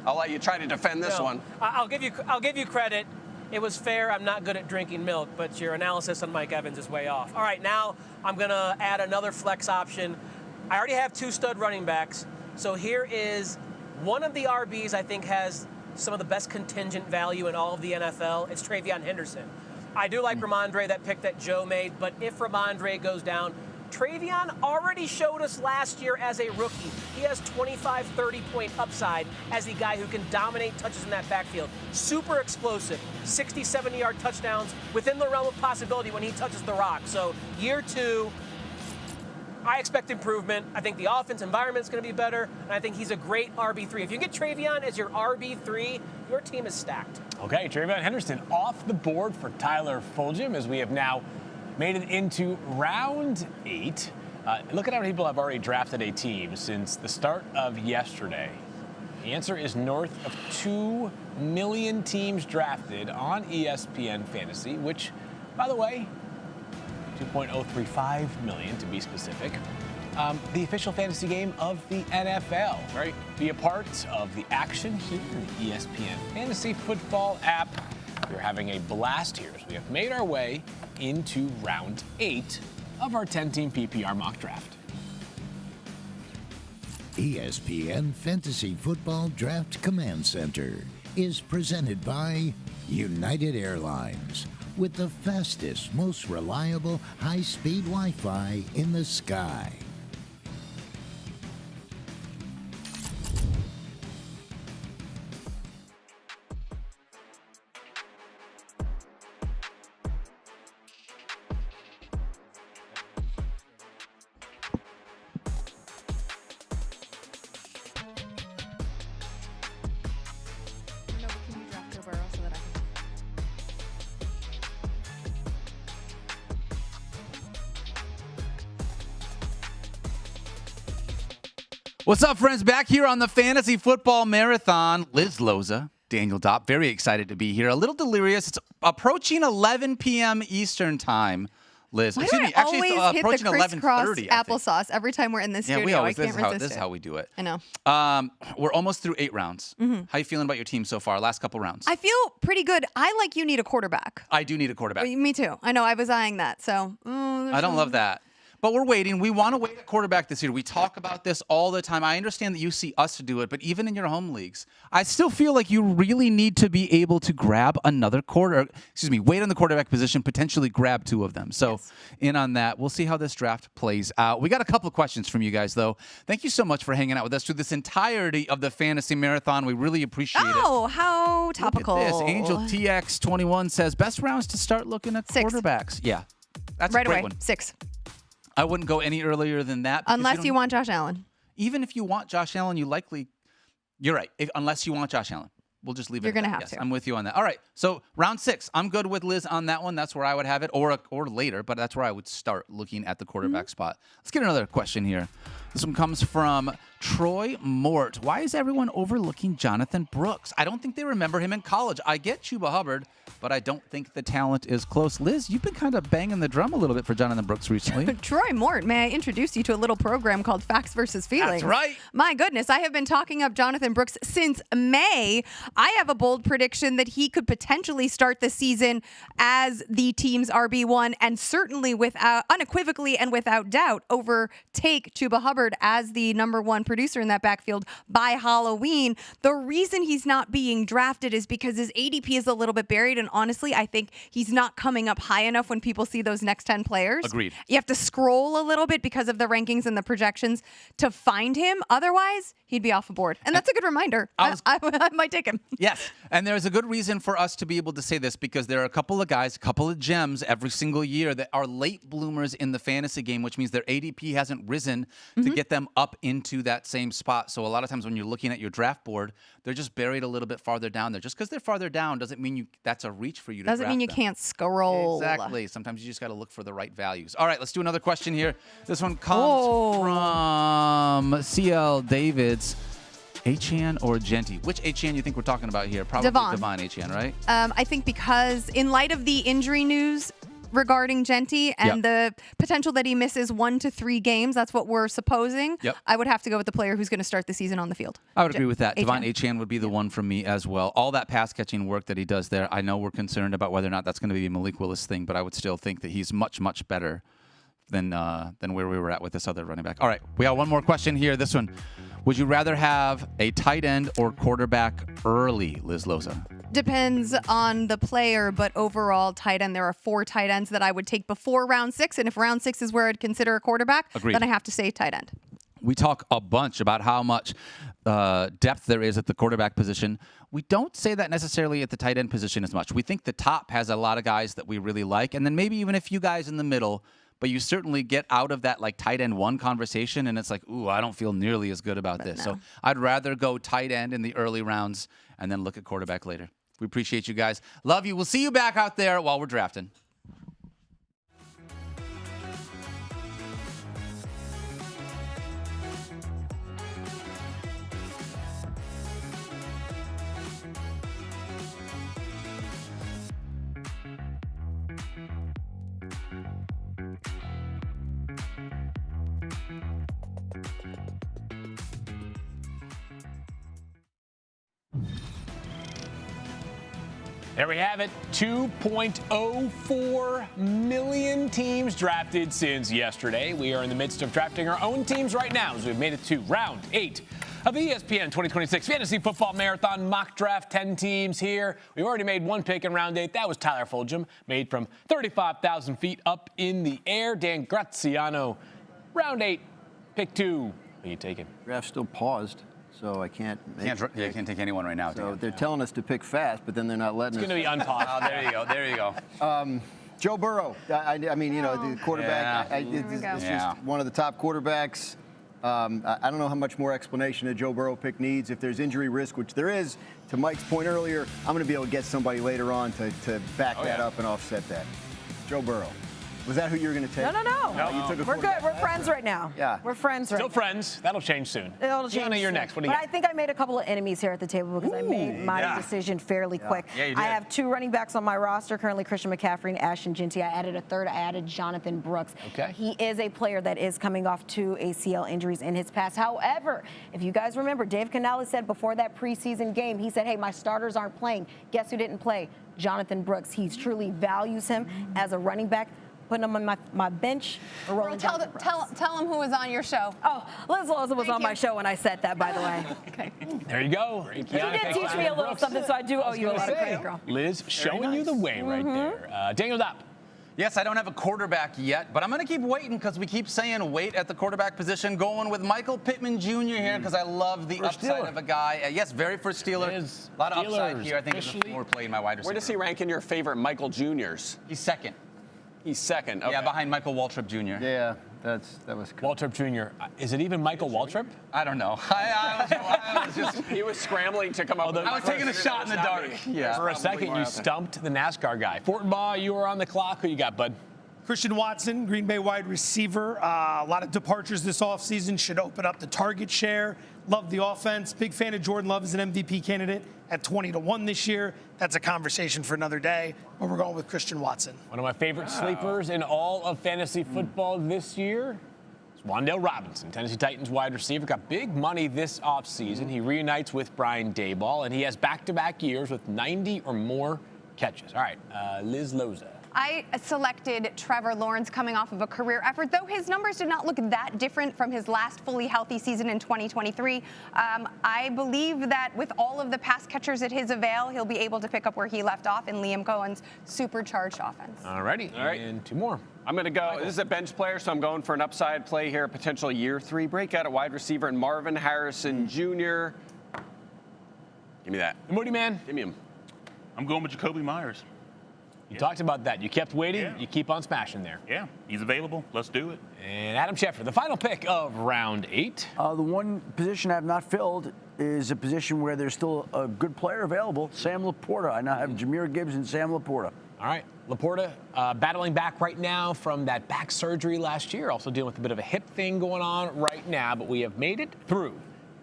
I'll let you try to defend this one. I'll give you credit. It was fair. I'm not good at drinking milk, but your analysis on Mike Evans is way off. All right, now I'm going to add another flex option. I already have 2 stud running backs. So here is one of the RBs I think has some of the best contingent value in all of the NFL. It's Travion Henderson. I do like Ramondre, that pick that Joe made, but if Ramondre goes down, Travion already showed us last year as a rookie. He has 25, 30-point upside as the guy who can dominate touches in that backfield. Super explosive, 60, 70-yard touchdowns within the realm of possibility when he touches the rock. So year 2, I expect improvement. I think the offense environment is going to be better, and I think he's a great RB3. If you get Travion as your RB3, your team is stacked. Okay, Travion Henderson off the board for Tyler Fulghum as we have now made it into round 8. Look at how many people have already drafted a team since the start of yesterday. The answer is north of 2 million teams drafted on ESPN Fantasy, which, by the way, 2.035 million to be specific. The official fantasy game of the NFL. Right. Be a part of the action here in the ESPN Fantasy Football app. We're having a blast here as we have made our way into round 8 of our 10-team PPR mock draft. ESPN Fantasy Football Draft Command Center is presented by United Airlines, with the fastest, most reliable, high-speed Wi-Fi in the sky. What's up, friends? Back here on the Fantasy Football Marathon. Liz Loza, Daniel Dopp, very excited to be here. A little delirious. It's approaching 11 p.m. Eastern time. Liz, Why excuse do me. I Actually, it's always approaching hit the crisscross 11:30. applesauce every time we're in this studio? We always. I can't resist This is how we do it. I know. We're almost through 8 rounds. Mhm. How you feeling about your team so far? Last couple rounds. I feel pretty good. I like you need a quarterback. I do need a quarterback. Me too. I know. I was eyeing that. So I don't love that. But we're waiting. We want to wait at quarterback this year. We talk about this all the time. I understand that you see us do it, but even in your home leagues, I still feel like you really need to be able to grab another wait on the quarterback position, potentially grab 2 of them. So in on that. We'll see how this draft plays out. We got a couple of questions from you guys, though. Thank you so much for hanging out with us through this entirety of the Fantasy Marathon. We really appreciate it. Oh, how topical. Look at this. Angel TX21 says, best rounds to start looking at quarterbacks. Yeah. That's right a great away. one. 6. I wouldn't go any earlier than that. Unless you want Josh Allen. Even if you want Josh Allen, you're right. Unless you want Josh Allen. We'll just leave it. You're going to have to. I'm with you on that. All right. So round 6. I'm good with Liz on that one. That's where I would have it, or later, but that's where I would start looking at the quarterback spot. Let's get another question here. This one comes from Troy Mort. Why is everyone overlooking Jonathan Brooks? I don't think they remember him in college. I get Chuba Hubbard, but I don't think the talent is close. Liz, you've been kind of banging the drum a little bit for Jonathan Brooks recently. Troy Mort, may I introduce you to a little program called Facts versus Feelings? That's right. My goodness, I have been talking up Jonathan Brooks since May. I have a bold prediction that he could potentially start the season as the team's RB1 and certainly unequivocally and without doubt overtake Chuba Hubbard as the number 1 producer in that backfield by Halloween. The reason he's not being drafted is because his ADP is a little bit buried, and honestly, I think he's not coming up high enough when people see those next 10 players. Agreed. You have to scroll a little bit because of the rankings and the projections to find him. Otherwise, he'd be off the board. And that's a good reminder. I might take him. Yes, and there's a good reason for us to be able to say this because there are a couple of guys, a couple of gems every single year that are late bloomers in the fantasy game, which means their ADP hasn't risen to get them up into that same spot. So a lot of times when you're looking at your draft board, they're just buried a little bit farther down there. Just because they're farther down doesn't mean that's a reach for you to Doesn't mean you can't scroll. Exactly. Sometimes you just got to look for the right values. All right, let's do another question here. This one comes from CL Davids. Achane or Genty? Which Achane you think we're talking about here? Probably Devon Achane, right? I think because in light of the injury news regarding Genty and the potential that he misses 1 to 3 games, that's what we're supposing. I would have to go with the player who's going to start the season on the field. I would agree with that. Devon Achane would be the one for me as well. All that pass catching work that he does there, I know we're concerned about whether or not that's going to be a Malik Willis thing, but I would still think that he's much, much better than where we were at with this other running back. All right, we got one more question here. This one. Would you rather have a tight end or quarterback early, Liz Loza? Depends on the player, but overall tight end, there are 4 tight ends that I would take before round 6. And if round 6 is where I'd consider a quarterback, then I have to say tight end. We talk a bunch about how much depth there is at the quarterback position. We don't say that necessarily at the tight end position as much. We think the top has a lot of guys that we really like, and then maybe even a few guys in the middle. But you certainly get out of that like tight end 1 conversation, and it's like, ooh, I don't feel nearly as good about this. So I'd rather go tight end in the early rounds and then look at quarterback later. We appreciate you guys. Love you. We'll see you back out there while we're drafting. There we have it. 2.04 million teams drafted since yesterday. We are in the midst of drafting our own teams right now as we've made it to round 8 of the ESPN 2026 Fantasy Football Marathon mock draft. 10 teams here. We've already made 1 pick in round 8. That was Tyler Fulghum, made from 35,000 feet up in the air. Dan Graziano, round 8, pick 2. Who are you taking? Draft still paused. So I can't make you can't take anyone right now. So they're telling us to pick fast, but then they're not letting us. It's going to be unpaused. Oh, there you go. There you go. Joe Burrow. I mean, you know, the quarterback. It's just one of the top quarterbacks. I don't know how much more explanation a Joe Burrow pick needs. If there's injury risk, which there is, to Mike's point earlier, I'm going to be able to get somebody later on to back that up and offset that. Joe Burrow. Was that who you were going to take? No. You took a We're good. We're friends right now. Yeah. We're friends right now. Still friends. That'll change soon. It'll change Gianna, you're soon. next. What do you But got? I think I made a couple of enemies here at the table because I made my decision fairly quick. Yeah, you did. I have 2 running backs on my roster, currently Christian McCaffrey and Ashton Jinty. I added a third. I added Jonathan Brooks. Okay. He is a player that is coming off 2 ACL injuries in his past. However, if you guys remember, Dave Canales said before that preseason game, he said, hey, my starters aren't playing. Guess who didn't play? Jonathan Brooks. He truly values him as a running back. putting them on my bench. Or rolling Tell them who was on your show. Oh, Liz Loza was on my show when I said that, by the way. Okay. There you go. You did teach me a little something, so I do owe you a lot of credit, girl. Liz showing you the way right there. Daniel Dopp. Yes, I don't have a quarterback yet, but I'm going to keep waiting because we keep saying wait at the quarterback position. Going with Michael Pittman Jr. here because I love the upside of a guy. Yes, very first Steeler. A lot of upside here. I think it's a floor play in my wide receiver. Where does he rank in your favorite Michael Juniors? He's second. He's second. Okay. Yeah, behind Michael Waltrip Jr. Yeah, that was cool. Waltrip Jr. Is it even Michael Waltrip? I don't know. He was scrambling to come up with I was taking a shot in the dark. Yeah. For a second, you stumped the NASCAR guy. Fortenbaugh, you were on the clock. Who you got, bud? Christian Watson, Green Bay wide receiver. A lot of departures this offseason should open up the target share. Love the offense. Big fan of Jordan Love as an MVP candidate at 20-1 this year. That's a conversation for another day, but we're going with Christian Watson. One of my favorite sleepers in all of fantasy football this year is Wan'Dale Robinson, Tennessee Titans wide receiver. Got big money this offseason. He reunites with Brian Daboll, and he has back-to-back years with 90 or more catches. All right, Liz Loza. I selected Trevor Lawrence coming off of a career effort, though his numbers did not look that different from his last fully healthy season in 2023. I believe that with all of the pass catchers at his avail, he'll be able to pick up where he left off in Liam Cohen's supercharged offense. All righty. All right. And two more. I'm going to go. This is a bench player, so I'm going for an upside play here, potential year 3 breakout at wide receiver, and Marvin Harrison Jr. Give me that. The Moody man. Give me him. I'm going with Jacoby Myers. You talked about that. You kept waiting. You keep on smashing there. Yeah, he's available. Let's do it. And Adam Schefter, the final pick of round 8. The one position I have not filled is a position where there's still a good player available, Sam Laporta. I now have Jahmyr Gibbs and Sam Laporta. All right, Laporta battling back right now from that back surgery last year, also dealing with a bit of a hip thing going on right now, but we have made it through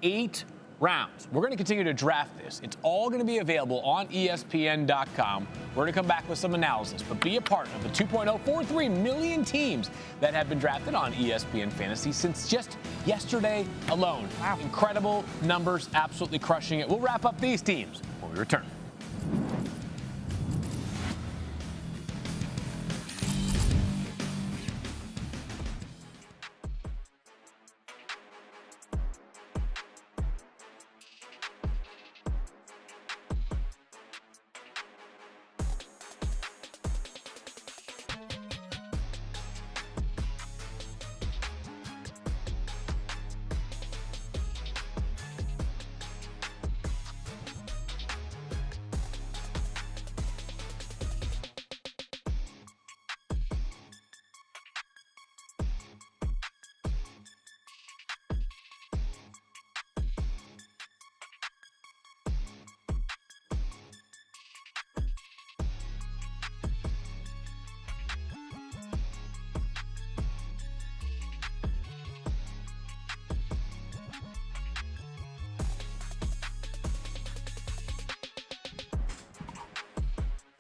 8 rounds. We're going to continue to draft this. It's all going to be available on ESPN.com. We're going to come back with some analysis, but be a part of the 2.043 million teams that have been drafted on ESPN Fantasy since just yesterday alone. Wow. Incredible numbers, absolutely crushing it. We'll wrap up these teams when we return.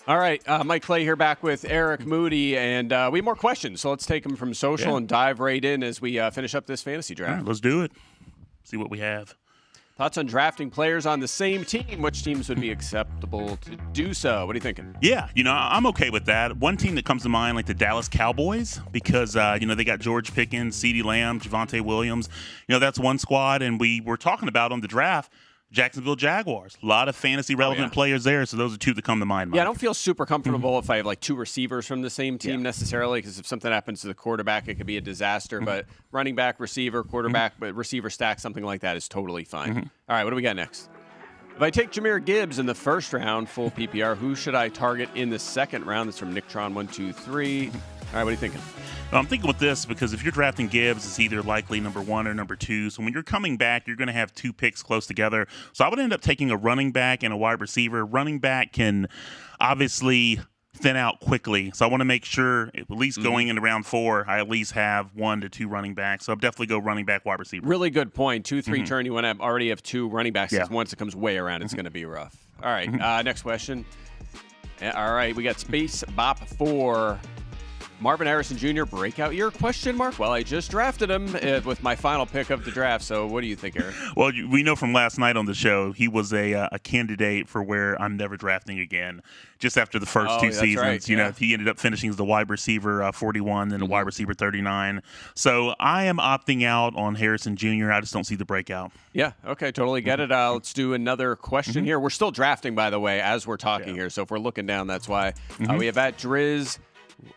All right, Mike Clay here back with Eric Moody, and we have more questions, so let's take them from social and dive right in as we finish up this fantasy draft. All right, let's do it. See what we have. Thoughts on drafting players on the same team? Which teams would be acceptable to do so? What are you thinking? Yeah, I'm okay with that. One team that comes to mind, like the Dallas Cowboys, because, they got George Pickens, CeeDee Lamb, Javonte Williams. That's one squad, and we were talking about on the draft, Jacksonville Jaguars. A lot of fantasy relevant players there, so those are two that come to mind. Yeah, I don't feel super comfortable if I have like 2 receivers from the same team necessarily, because if something happens to the quarterback, it could be a disaster. But running back, receiver, quarterback, but receiver stack, something like that is totally fine. All right, what do we got next? If I take Jahmyr Gibbs in the first round, full PPR, who should I target in the second round? That's from Nicktron123. All right, what are you thinking? I'm thinking with this because if you're drafting Gibbs, it's either likely number 1 or number 2. So when you're coming back, you're going to have 2 picks close together. So I would end up taking a running back and a wide receiver. Running back can obviously thin out quickly. So I want to make sure, at least going into round 4, I at least have 1 to 2 running backs. So I'll definitely go running back, wide receiver. Really good point. 2-3 turn, you want to already have 2 running backs. Yeah. Once it comes way around, it's going to be rough. All right, next question. All right, we got Space Bop 4. Marvin Harrison Jr. breakout year? Question mark. Well, I just drafted him with my final pick of the draft. So what do you think, Eric? Well, we know from last night on the show, he was a candidate for where I'm never drafting again. Just after the first two seasons, right. you know, he ended up finishing as the wide receiver 41, then the wide receiver 39. So I am opting out on Harrison Jr. I just don't see the breakout. Yeah, okay, totally get it. Let's do another question here. We're still drafting, by the way, as we're talking here. So if we're looking down, that's why. We have at Driz,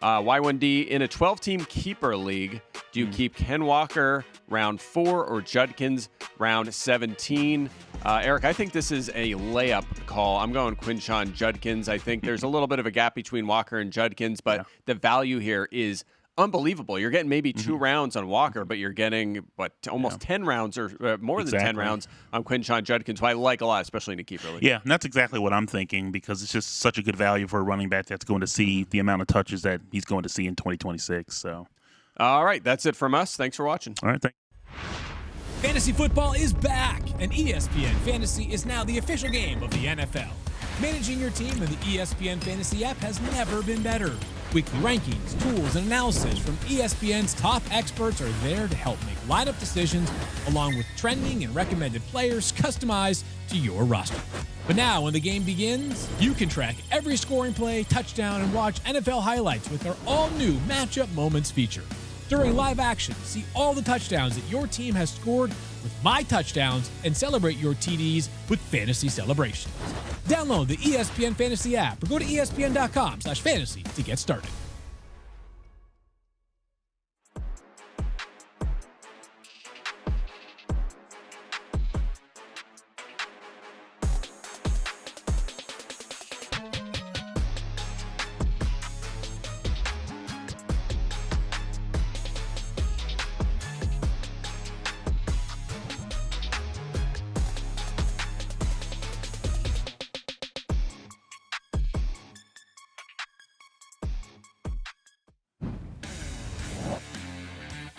Y1D, in a 12-team keeper league, do you keep Ken Walker round 4 or Judkins round 17? Eric, I think this is a layup call. I'm going Quinshon Judkins. I think there's a little bit of a gap between Walker and Judkins, but the value here is unbelievable. You're getting maybe 2 rounds on Walker, but you're getting, almost 10 rounds or more than 10 rounds on Quinshon Judkins, who I like a lot, especially in a keeper league. Yeah, and that's exactly what I'm thinking, because it's just such a good value for a running back that's going to see the amount of touches that he's going to see in 2026. So, all right, that's it from us. Thanks for watching. All right, thanks. Fantasy football is back, and ESPN Fantasy is now the official game of the NFL. Managing your team in the ESPN Fantasy app has never been better. Weekly rankings, tools, and analysis from ESPN's top experts are there to help make lineup decisions, along with trending and recommended players customized to your roster. But now, when the game begins, you can track every scoring play, touchdown, and watch NFL highlights with our all-new Matchup Moments feature. During live action, see all the touchdowns that your team has scored with My Touchdowns and celebrate your TDs with Fantasy Celebrations. Download the ESPN Fantasy app or go to espn.com/fantasy to get started.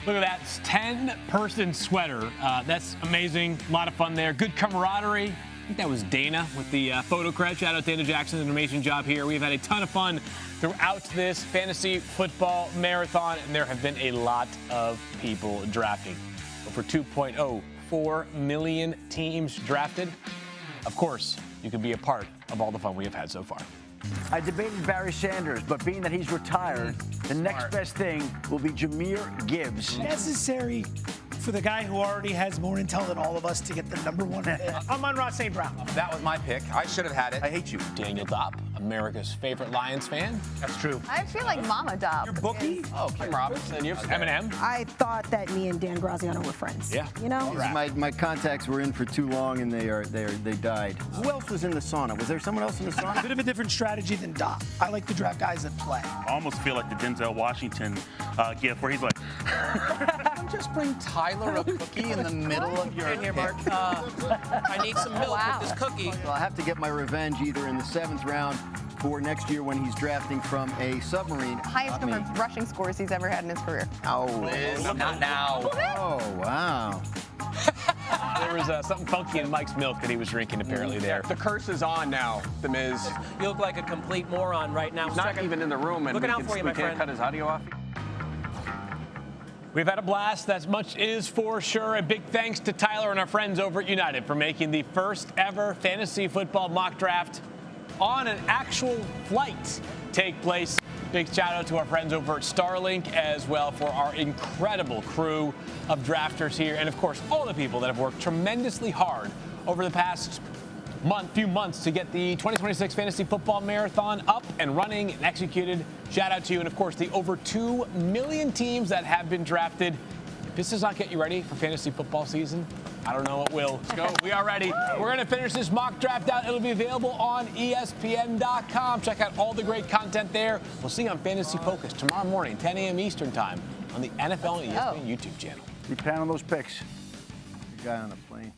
Look at that, it's 10-person sweater. That's amazing, a lot of fun there. Good camaraderie. I think that was Dana with the photo cred. Shout out Dana Jackson, an amazing job here. We've had a ton of fun throughout this fantasy football marathon, and there have been a lot of people drafting. Over 2.04 million teams drafted. Of course, you can be a part of all the fun we have had so far. I debated Barry Sanders, but being that he's retired, the next best thing will be Jahmyr Gibbs. Necessary for the guy who already has more intel than all of us to get the #1 pick. I'm on Ross St. Brown. That was my pick. I should have had it. I hate you. Daniel Dopp, America's favorite Lions fan. That's true. I feel like Mama Dopp. Your bookie? Oh, Kim Robinson. You have Eminem. I thought that me and Dan Graziano were friends. Yeah. You know? My contacts were in for too long, and they died. Who else was in the sauna? Was there someone else in the sauna? Bit of a different strategy than Dopp. I like to draft guys that play. I almost feel like the Denzel Washington gif where he's like, Just bring Tyler a cookie in the middle of your In here, pick. Mark. I need some milk with this cookie. Well, I'll have to get my revenge either in the 7th round or next year when he's drafting from a submarine. Highest number of rushing scores he's ever had in his career. Oh, Liz, not now. oh wow. There was something funky in Mike's milk that he was drinking apparently there. The curse is on now, The Miz. You look like a complete moron right now. Not even in the room, and Looking out for you, we my can't friend. cut his audio off. We've had a blast, that much is for sure. A big thanks to Tyler and our friends over at United for making the first ever fantasy football mock draft on an actual flight take place. Big shout out to our friends over at Starlink as well for our incredible crew of drafters here. And of course, all the people that have worked tremendously hard over the past few months to get the 2026 Fantasy Football Marathon up and running and executed. Shout out to you. And of course, the over 2 million teams that have been drafted. If this does not get you ready for fantasy football season, I don't know what will. Let's go. We are ready. We're going to finish this mock draft out. It'll be available on ESPN.com. Check out all the great content there. We'll see you on Fantasy Focus tomorrow morning, 10 a.m. Eastern Time on the NFL and ESPN YouTube channel. Be pounding those picks. The guy on the plane.